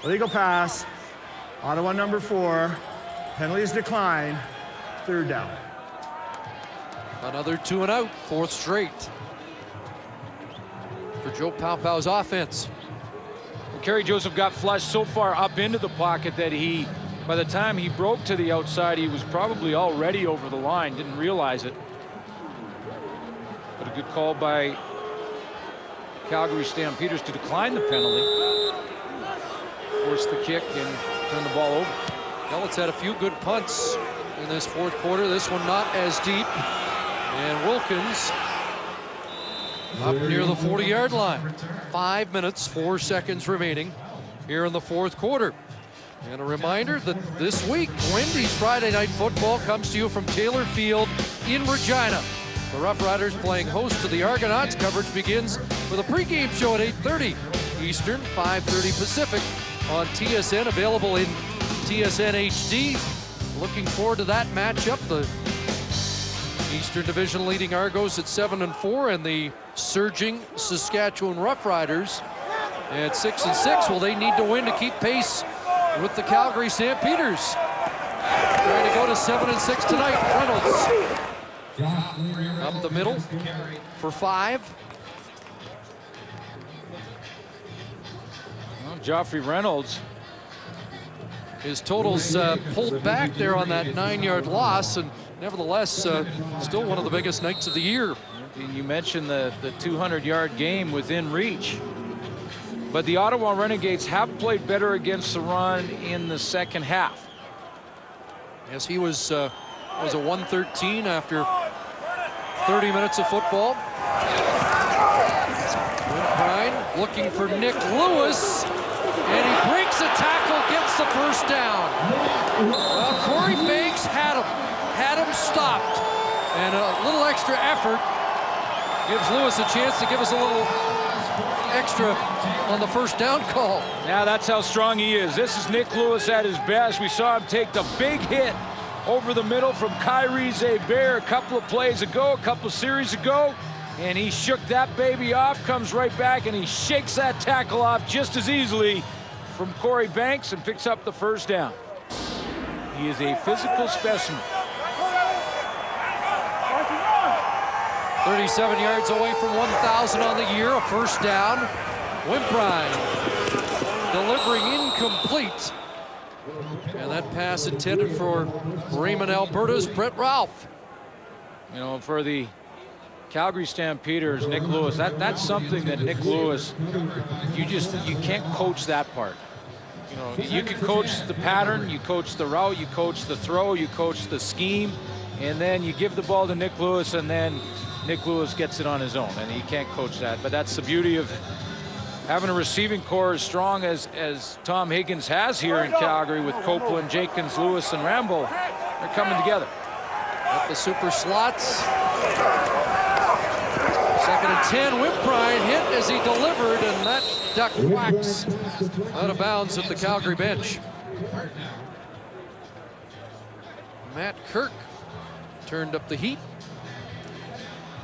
Illegal pass. Ottawa number 4. Penalties decline. 3rd down. Another 2 and out, 4th straight for Joe Paupau's offense. Well, Kerry Joseph got flushed so far up into the pocket that by the time he broke to the outside, he was probably already over the line, didn't realize it. But a good call by Calgary Stampeders to decline the penalty. Force the kick and turn the ball over. Well, it's had a few good punts in this 4th quarter. This one not as deep. And Wilkins up near the 40-yard line. 5 minutes, 4 seconds remaining here in the 4th quarter. And a reminder that this week, Wendy's Friday Night Football comes to you from Taylor Field in Regina. The Rough Riders playing host to the Argonauts. Coverage begins with a pregame show at 8:30 Eastern, 5:30 Pacific on TSN, available in TSN HD. Looking forward to that matchup. The Eastern Division leading Argos at 7-4, and the surging Saskatchewan Roughriders at 6-6. Well, they need to win to keep pace with the Calgary Stampeders. Trying to go to 7-6 tonight. Reynolds up the middle for 5. Well, Joffrey Reynolds. His totals pulled back there on that 9-yard loss, and nevertheless, still one of the biggest nights of the year. And you mentioned the 200-yard game within reach. But the Ottawa Renegades have played better against the run in the second half. Yes, he was a 113 after 30 minutes of football. Bryan looking for Nick Lewis, and he breaks a tackle, gets the first down. Well, Corey Banks had him stopped, and a little extra effort gives Lewis a chance to give us a little extra on the first down call. Now that's how strong he is. This is Nick Lewis at his best. We saw him take the big hit over the middle from Kyrie Zeber a couple of plays ago, a couple of series ago, and he shook that baby off, comes right back, and he shakes that tackle off just as easily from Corey Banks and picks up the first down. He is a physical specimen. 37 yards away from 1,000 on the year, a first down. Wimprine delivering incomplete. And that pass intended for Raymond Alberta's Brett Ralph. You know, for the Calgary Stampeders, Nick Lewis, that's something that Nick Lewis, you can't coach that part. You know, you can coach the pattern, you coach the route, you coach the throw, you coach the scheme, and then you give the ball to Nick Lewis, and then Nick Lewis gets it on his own, and he can't coach that. But that's the beauty of having a receiving core as strong as Tom Higgins has here in Calgary with Copeland, Jenkins, Lewis, and Rambo. They're coming together. At the super slots. 2nd and 10, Wimprine hit as he delivered, and that duck whacks out of bounds at the Calgary bench. Matt Kirk turned up the heat.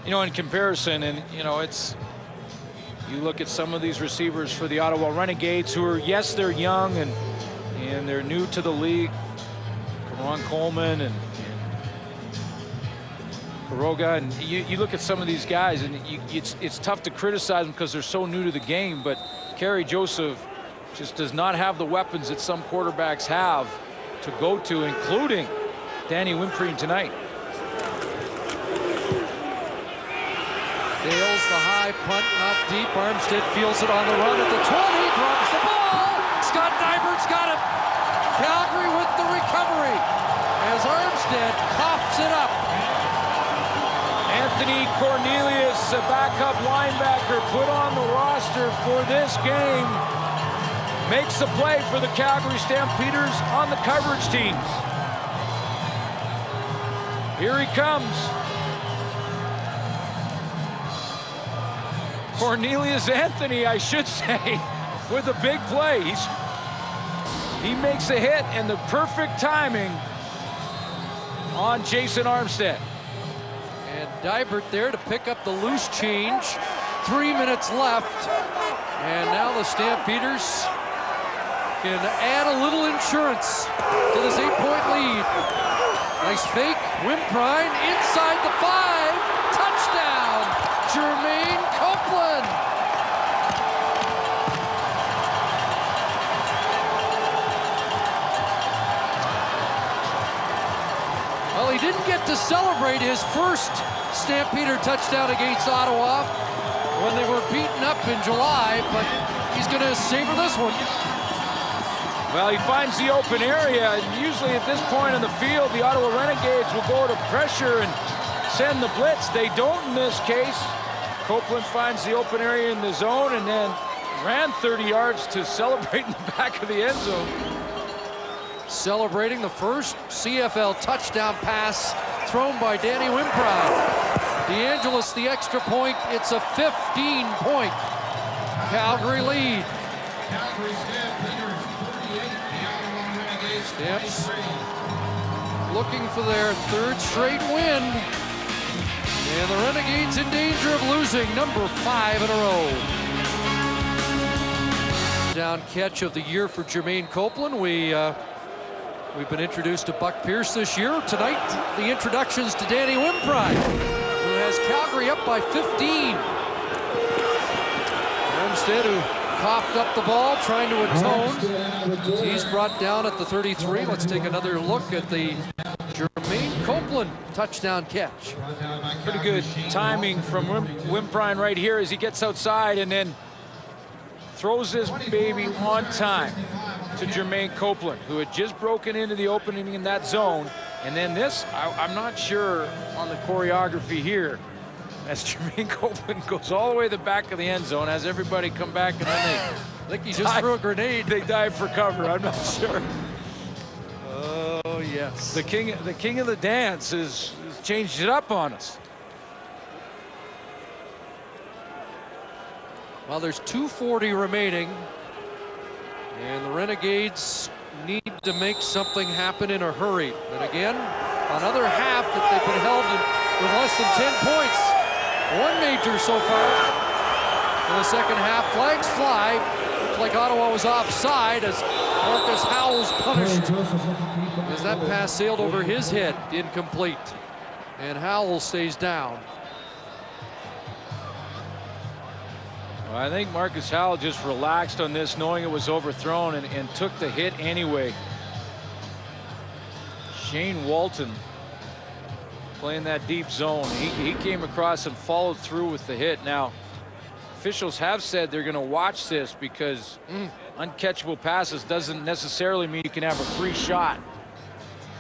You know, in comparison, and you know, you look at some of these receivers for the Ottawa Renegades who are, yes, they're young and they're new to the league. Ron Coleman and Kuroga, and you look at some of these guys, and it's tough to criticize them because they're so new to the game. But Kerry Joseph just does not have the weapons that some quarterbacks have to go to, including Danny Wimprine tonight. Dales the high punt, not deep. Armstead fields it on the run at the 20, drops the ball. Scott Nybert's got it. Calgary with the recovery as Armstead coughs it up. Anthony Cornelius, a backup linebacker put on the roster for this game, makes the play for the Calgary Stampeders on the coverage teams. Here he comes. Cornelius Anthony, I should say, with a big play. He makes a hit, and the perfect timing on Jason Armstead. And Dybert there to pick up the loose change. 3 minutes left. And now the Stampeders can add a little insurance to this 8-point lead. Nice fake. Wimprine inside the 5. Touchdown, Jermaine Copeland. Well, he didn't get to celebrate his first Stampeder touchdown against Ottawa when they were beaten up in July, but he's going to savor this one. Well, he finds the open area, and usually at this point in the field, the Ottawa Renegades will go to pressure and send the blitz. They don't in this case. Copeland finds the open area in the zone and then ran 30 yards to celebrate in the back of the end zone. Celebrating the first CFL touchdown pass thrown by Danny Wimprine. DeAngelis the extra point. It's a 15-point Calgary lead. Calgary Stampeders 48, the Ottawa Renegades Stamps 23. looking for their third straight win. And the Renegades in danger of losing number 5 in a row. Down catch of the year for Jermaine Copeland. We've been introduced to Buck Pierce this year. Tonight, the introductions to Danny Wimprine, who has Calgary up by 15. Armstead, who coughed up the ball, trying to atone. He's brought down at the 33. Let's take another look at the Jermaine Copeland touchdown catch. Pretty good timing from Wimprine right here as he gets outside and then throws this baby on time to Jermaine Copeland, who had just broken into the opening in that zone. And then this, I'm not sure on the choreography here, as Jermaine Copeland goes all the way to the back of the end zone, has everybody come back, and then they I think he just threw a grenade. They dive for cover. I'm not sure. Oh, yes. The king of the dance has changed it up on us. Well, there's 2:40 remaining, and the Renegades need to make something happen in a hurry. And again, another half that they've been held with less than 10 points. One major so far in the second half. Flags fly. Looks like Ottawa was offside as Marcus Howell's punished as that pass sailed over his head, incomplete. And Howell stays down. Well, I think Marcus Howell just relaxed on this, knowing it was overthrown, and took the hit anyway. Shane Walton playing that deep zone. He came across and followed through with the hit. Now, officials have said they're going to watch this because uncatchable passes doesn't necessarily mean you can have a free shot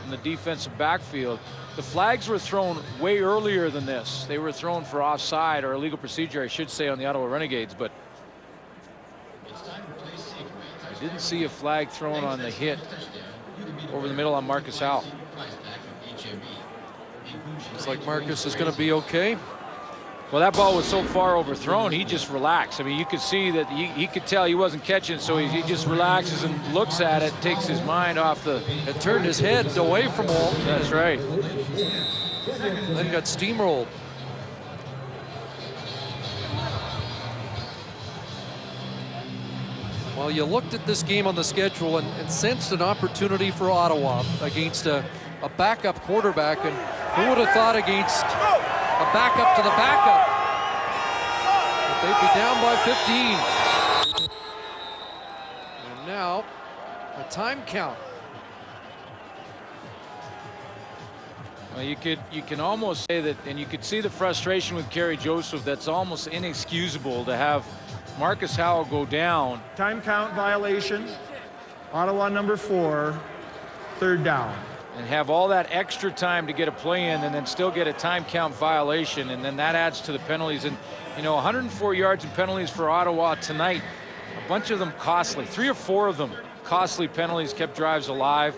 from the defensive backfield. The flags were thrown way earlier than this. They were thrown for offside, or illegal procedure, I should say, on the Ottawa Renegades, but I didn't see a flag thrown on the hit over the middle on Marcus Howell. Looks like Marcus is going to be okay. Well, that ball was so far overthrown, he just relaxed. I mean, you could see that he could tell he wasn't catching, so he just relaxes and looks at it, takes his mind off the... It turned his head away from Walt. That's right. Then got steamrolled. Well, you looked at this game on the schedule and sensed an opportunity for Ottawa against a backup quarterback, and who would have thought against a backup to the backup that they'd be down by 15. And now a time count. Well, you can almost say that, and you could see the frustration with Kerry Joseph. That's almost inexcusable to have Marcus Howell go down. Time count violation. Ottawa number 4, 3rd down. And have all that extra time to get a play in and then still get a time count violation, and then that adds to the penalties. And, you know, 104 yards in penalties for Ottawa tonight, a bunch of them costly. 3 or 4 of them costly penalties, kept drives alive.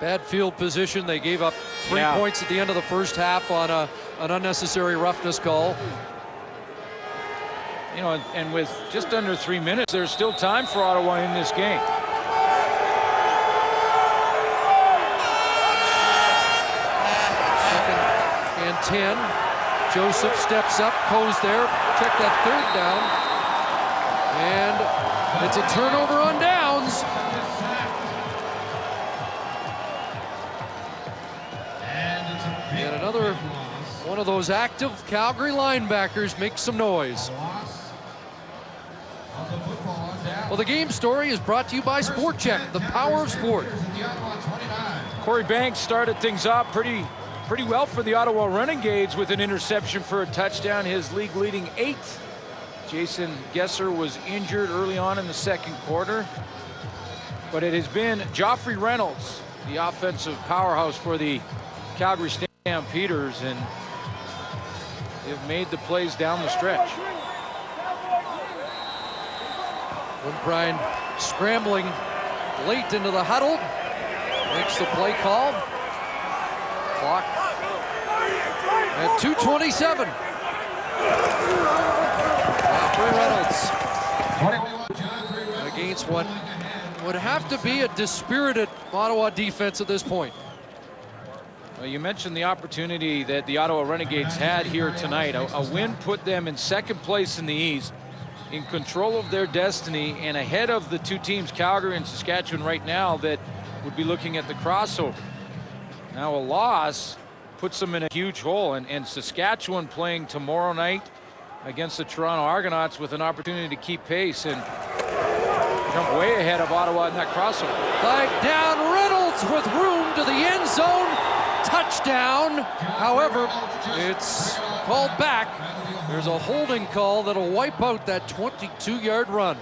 Bad field position. They gave up 3 points at the end of the first half on an unnecessary roughness call. You know, and with just under 3 minutes, there's still time for Ottawa in this game. Second and 10. Joseph steps up, Coe's there, check that third down. And it's a turnover on downs. And another one of those active Calgary linebackers makes some noise. Well, the game story is brought to you by Sport Check, the power of sport. Corey Banks started things off pretty well for the Ottawa Renegades with an interception for a touchdown, his league-leading 8th. Jason Gesser was injured early on in the second quarter, but it has been Joffrey Reynolds, the offensive powerhouse for the Calgary Stampeders, and they've made the plays down the stretch. Woodbrine scrambling late into the huddle, makes the play call. Clock at 2:27. Reynolds against what would have to be a dispirited Ottawa defense at this point. Well, you mentioned the opportunity that the Ottawa Renegades had here tonight. A win put them in second place in the East, in control of their destiny, and ahead of the two teams, Calgary and Saskatchewan, right now, that would be looking at the crossover. Now a loss puts them in a huge hole, and Saskatchewan playing tomorrow night against the Toronto Argonauts with an opportunity to keep pace and jump way ahead of Ottawa in that crossover. Flag down, Reynolds with room to the end zone. Touchdown. However, it's called back. There's a holding call that'll wipe out that 22-yard run.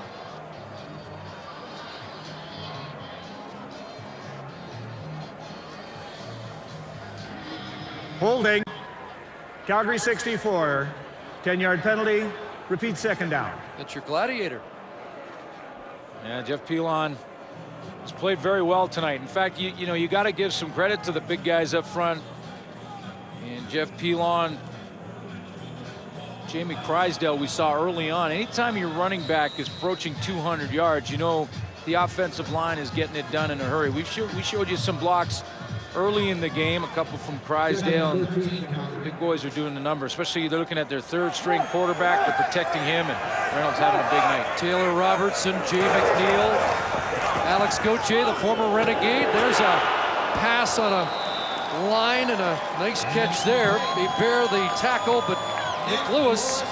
Holding. Calgary 64. 10-yard penalty. Repeat second down. That's your gladiator. Yeah, Jeff Pilon has played very well tonight. In fact, you know, you got to give some credit to the big guys up front. And Jeff Pilon, Jamie Crysdale, we saw early on. Anytime your running back is approaching 200 yards, you know the offensive line is getting it done in a hurry. We showed you some blocks early in the game, a couple from Crysdale, and the big boys are doing the number, especially they're looking at their third-string quarterback. They're protecting him, and Reynolds having a big night. Taylor Robertson, Jay McNeil, Alex Gauthier, the former Renegade. There's a pass on a line and a nice catch there. They bear the tackle, but Nick Lewis.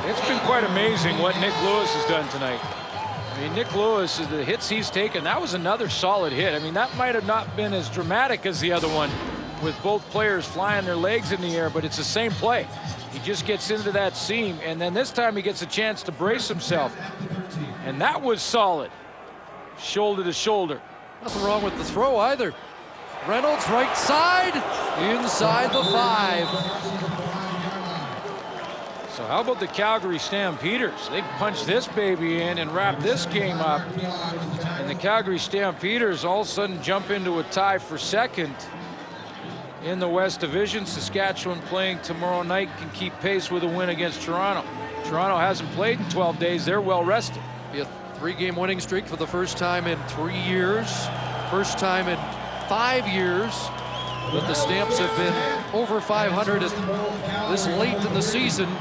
It's been quite amazing what Nick Lewis has done tonight. I mean, Nick Lewis, the hits he's taken, that was another solid hit. I mean, that might have not been as dramatic as the other one with both players flying their legs in the air, but it's the same play. He just gets into that seam, and then this time he gets a chance to brace himself. And that was solid. Shoulder to shoulder. Nothing wrong with the throw either. Reynolds right side, inside the 5. So how about the Calgary Stampeders? They punched this baby in and wrapped this game up. And the Calgary Stampeders all of a sudden jump into a tie for second in the West Division. Saskatchewan playing tomorrow night can keep pace with a win against Toronto. Toronto hasn't played in 12 days. They're well rested. Be a 3-game winning streak for the first time in 3 years. First time in 5 years that the Stamps have been over 500 at this late in the season.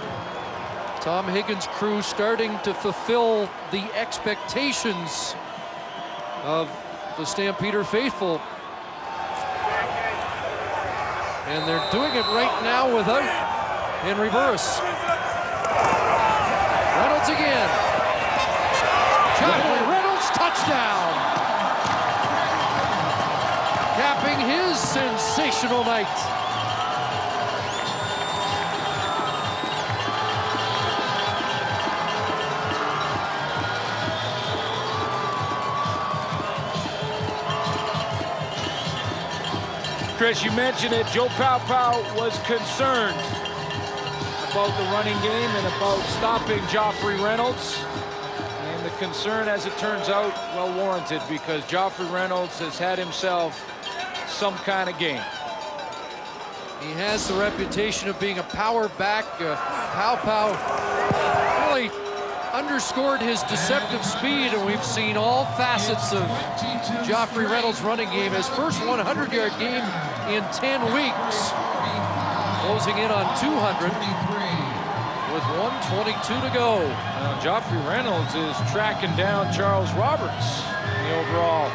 Tom Higgins' crew starting to fulfill the expectations of the Stampeder faithful. And they're doing it right now without Henry Burris. Reynolds again. Joffrey Reynolds, touchdown. Capping his sensational night. Chris, you mentioned it. Joe Paopao was concerned about the running game and about stopping Joffrey Reynolds. And the concern, as it turns out, well warranted, because Joffrey Reynolds has had himself some kind of game. He has the reputation of being a power back. Pau really underscored his deceptive speed, and we've seen all facets of Joffrey Reynolds' running game. His first 100-yard game in 10 weeks, closing in on 200 with 1:22 to go. Joffrey Reynolds is tracking down Charles Roberts in the overall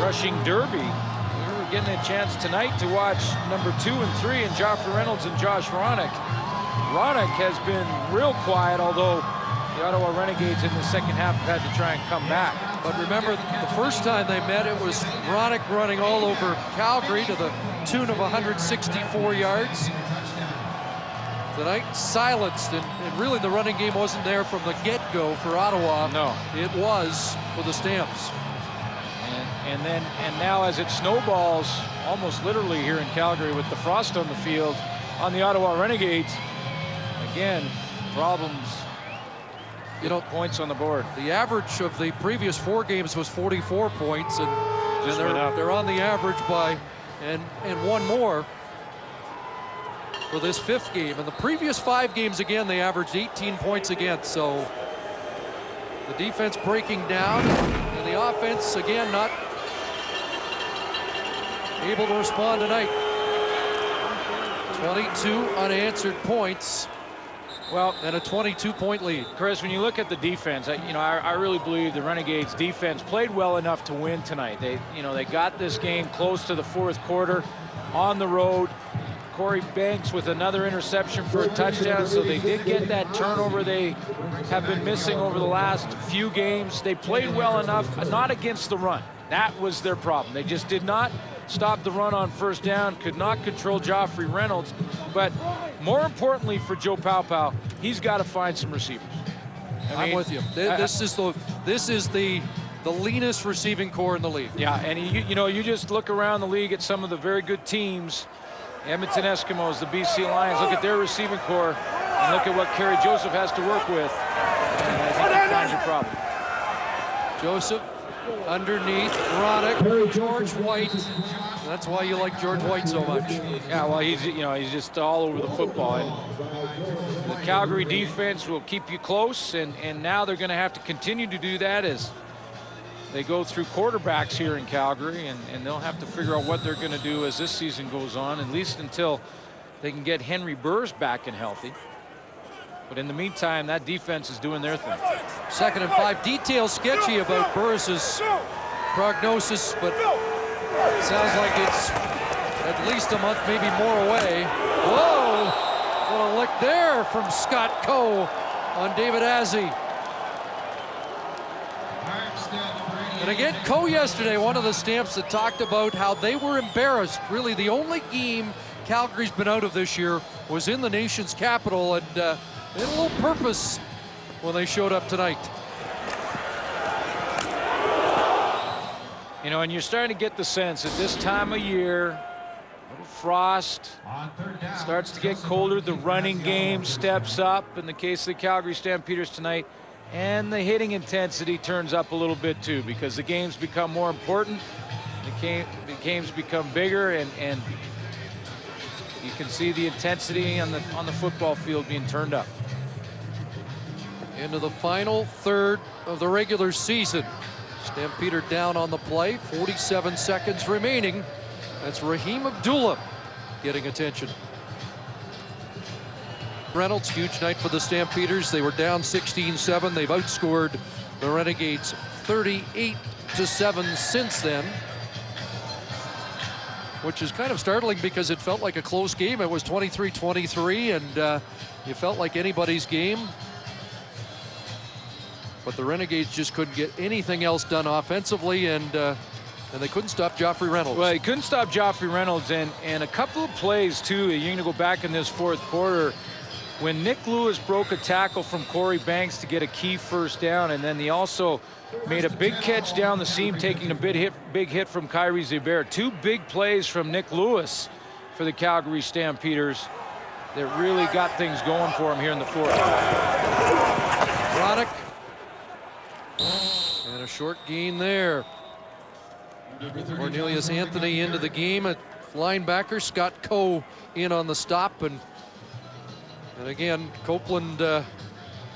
rushing derby. We were getting a chance tonight to watch number 2 and 3 in Joffrey Reynolds and Josh Ronick. Ronick has been real quiet, although the Ottawa Renegades in the second half have had to try and come back. But remember, the first time they met, it was Ronick running all over Calgary to the tune of 164 yards. Tonight, silenced, and really the running game wasn't there from the get-go for Ottawa. No. It was for the Stamps. And now as it snowballs, almost literally here in Calgary with the frost on the field, on the Ottawa Renegades, again, problems. You know, points on the board. The average of the previous 4 games was 44 points, and went they're on the average by and one more for this 5th game. And the previous 5 games, again, they averaged 18 points against. So the defense breaking down, and the offense again not able to respond tonight. 22 unanswered points. Well, and a 22-point lead. Chris, when you look at the defense, I really believe the Renegades defense played well enough to win tonight. They got this game close to the 4th quarter on the road. Corey Banks with another interception for a touchdown, so they did get that turnover they have been missing over the last few games. They played well enough, not against the run. That was their problem. They just did not stop the run on first down, could not control Joffrey Reynolds. But more importantly for Joe Pau, he's got to find some receivers. I'm with you. This is the leanest receiving core in the league. Yeah, and you just look around the league at some of the very good teams. Edmonton Eskimos, the BC Lions, look at their receiving core and look at what Kerry Joseph has to work with. And I think he finds a problem. Joseph underneath Ronick, George White. That's why you like George White so much. Yeah, well, he's just all over the football. And the Calgary defense will keep you close, and now they're going to have to continue to do that as they go through quarterbacks here in Calgary, and they'll have to figure out what they're going to do as this season goes on, at least until they can get Henry Burrs back and healthy. But in the meantime, that defense is doing their thing. 2nd and 5. Details sketchy about Burrs' prognosis, but sounds like it's at least a month, maybe more away. Whoa! What a lick there from Scott Coe on David Azzi. And again, Coe yesterday, one of the Stamps that talked about how they were embarrassed. Really, the only game Calgary's been out of this year was in the nation's capital, and they had a little purpose when they showed up tonight. And you're starting to get the sense at this time of year, little frost, starts to get colder, the running game steps up in the case of the Calgary Stampeders tonight, and the hitting intensity turns up a little bit too, because the games become more important, the games become bigger, and you can see the intensity on the football field being turned up. Into the final third of the regular season. Stampeder down on the play, 47 seconds remaining. That's Raheem Abdullah getting attention. Reynolds, huge night for the Stampeders. They were down 16-7. They've outscored the Renegades 38-7 since then, which is kind of startling because it felt like a close game. It was 23-23, and it felt like anybody's game. But the Renegades just couldn't get anything else done offensively, and they couldn't stop Joffrey Reynolds. Well, he couldn't stop Joffrey Reynolds, and a couple of plays, too. You're going to go back in this 4th quarter when Nick Lewis broke a tackle from Corey Banks to get a key first down, and then he also made a big catch down the seam, taking a big hit from Kyrie Zubair. 2 big plays from Nick Lewis for the Calgary Stampeders that really got things going for him here in the 4th. Ronick. And a short gain there. Cornelius Anthony into the game at linebacker. Scott Coe in on the stop, and again, Copeland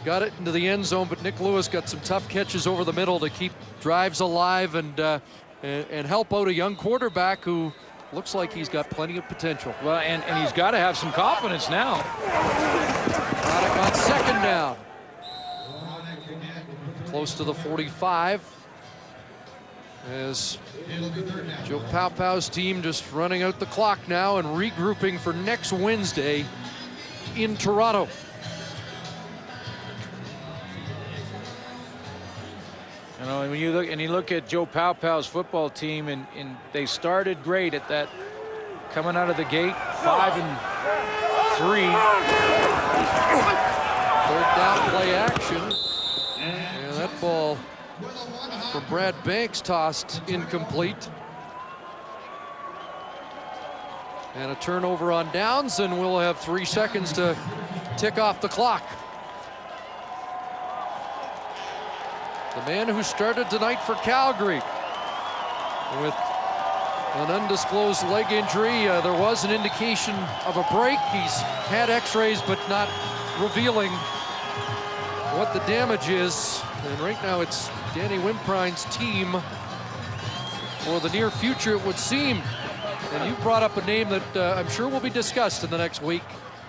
got it into the end zone, but Nick Lewis got some tough catches over the middle to keep drives alive and help out a young quarterback who looks like he's got plenty of potential. Well, and he's got to have some confidence now. Got it on second down. Close to the 45. As Joe Paupau's team just running out the clock now and regrouping for next Wednesday in Toronto. You know, when you look at Joe Paupau's football team, and they started great at that, coming out of the gate, 5-3. Third down play action. And that ball from Brad Banks tossed incomplete. And a turnover on downs, and we'll have 3 seconds to tick off the clock. The man who started tonight for Calgary with an undisclosed leg injury. There was an indication of a break. He's had x-rays, but not revealing what the damage is. And right now it's Danny Wimprine's team for the near future, it would seem. And you brought up a name that I'm sure will be discussed in the next week.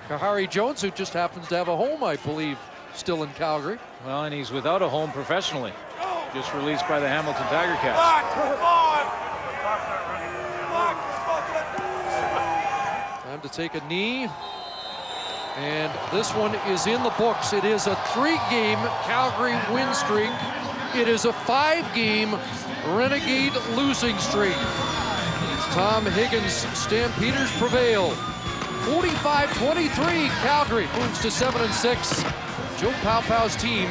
Kahari Jones, who just happens to have a home, I believe, still in Calgary. Well, and he's without a home professionally. Just released by the Hamilton Tiger Cats. Time to take a knee. And this one is in the books. It is a 3-game Calgary win streak. It is a 5-game Renegade losing streak. Tom Higgins' Stampeders prevail. 45-23, Calgary moves to 7-6. Joe Paupau's team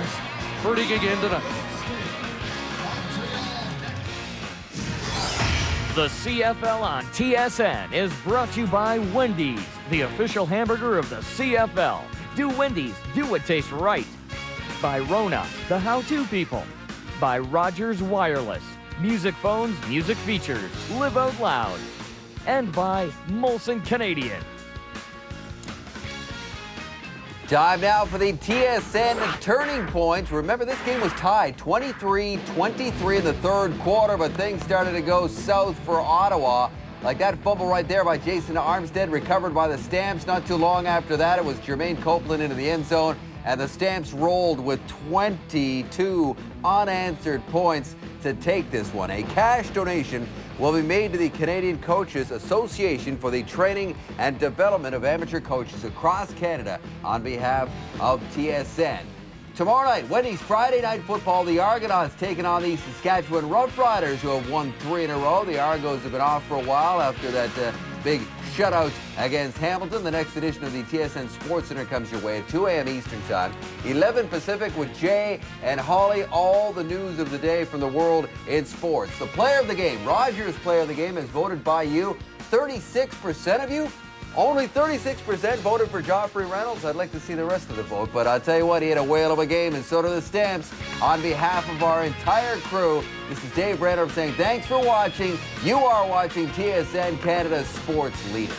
hurting again tonight. The CFL on TSN is brought to you by Wendy's, the official hamburger of the CFL. Do Wendy's, do what tastes right. By Rona, the how-to people. By Rogers Wireless, music phones, music features, live out loud. And by Molson Canadian. Time now for the TSN Turning Points. Remember, this game was tied 23-23 in the third quarter, but things started to go south for Ottawa. Like that fumble right there by Jason Armstead, recovered by the Stamps. Not too long after that, it was Jermaine Copeland into the end zone, and the Stamps rolled with 22 unanswered points to take this one. A cash donation will be made to the Canadian Coaches Association for the training and development of amateur coaches across Canada on behalf of TSN. Tomorrow night, Wendy's Friday Night Football, the Argonauts taking on the Saskatchewan Roughriders, who have won 3 in a row. The Argos have been off for a while after that big shutout against Hamilton. The next edition of the TSN Sports Center comes your way at 2 a.m. Eastern Time, 11 Pacific, with Jay and Holly. All the news of the day from the world in sports. The player of the game, Rogers player of the game, is voted by you. 36% of you? Only 36% voted for Joffrey Reynolds. I'd like to see the rest of the vote, but I'll tell you what, he had a whale of a game, and so do the Stamps. On behalf of our entire crew, this is Dave Brandorf saying thanks for watching. You are watching TSN, Canada's sports leader.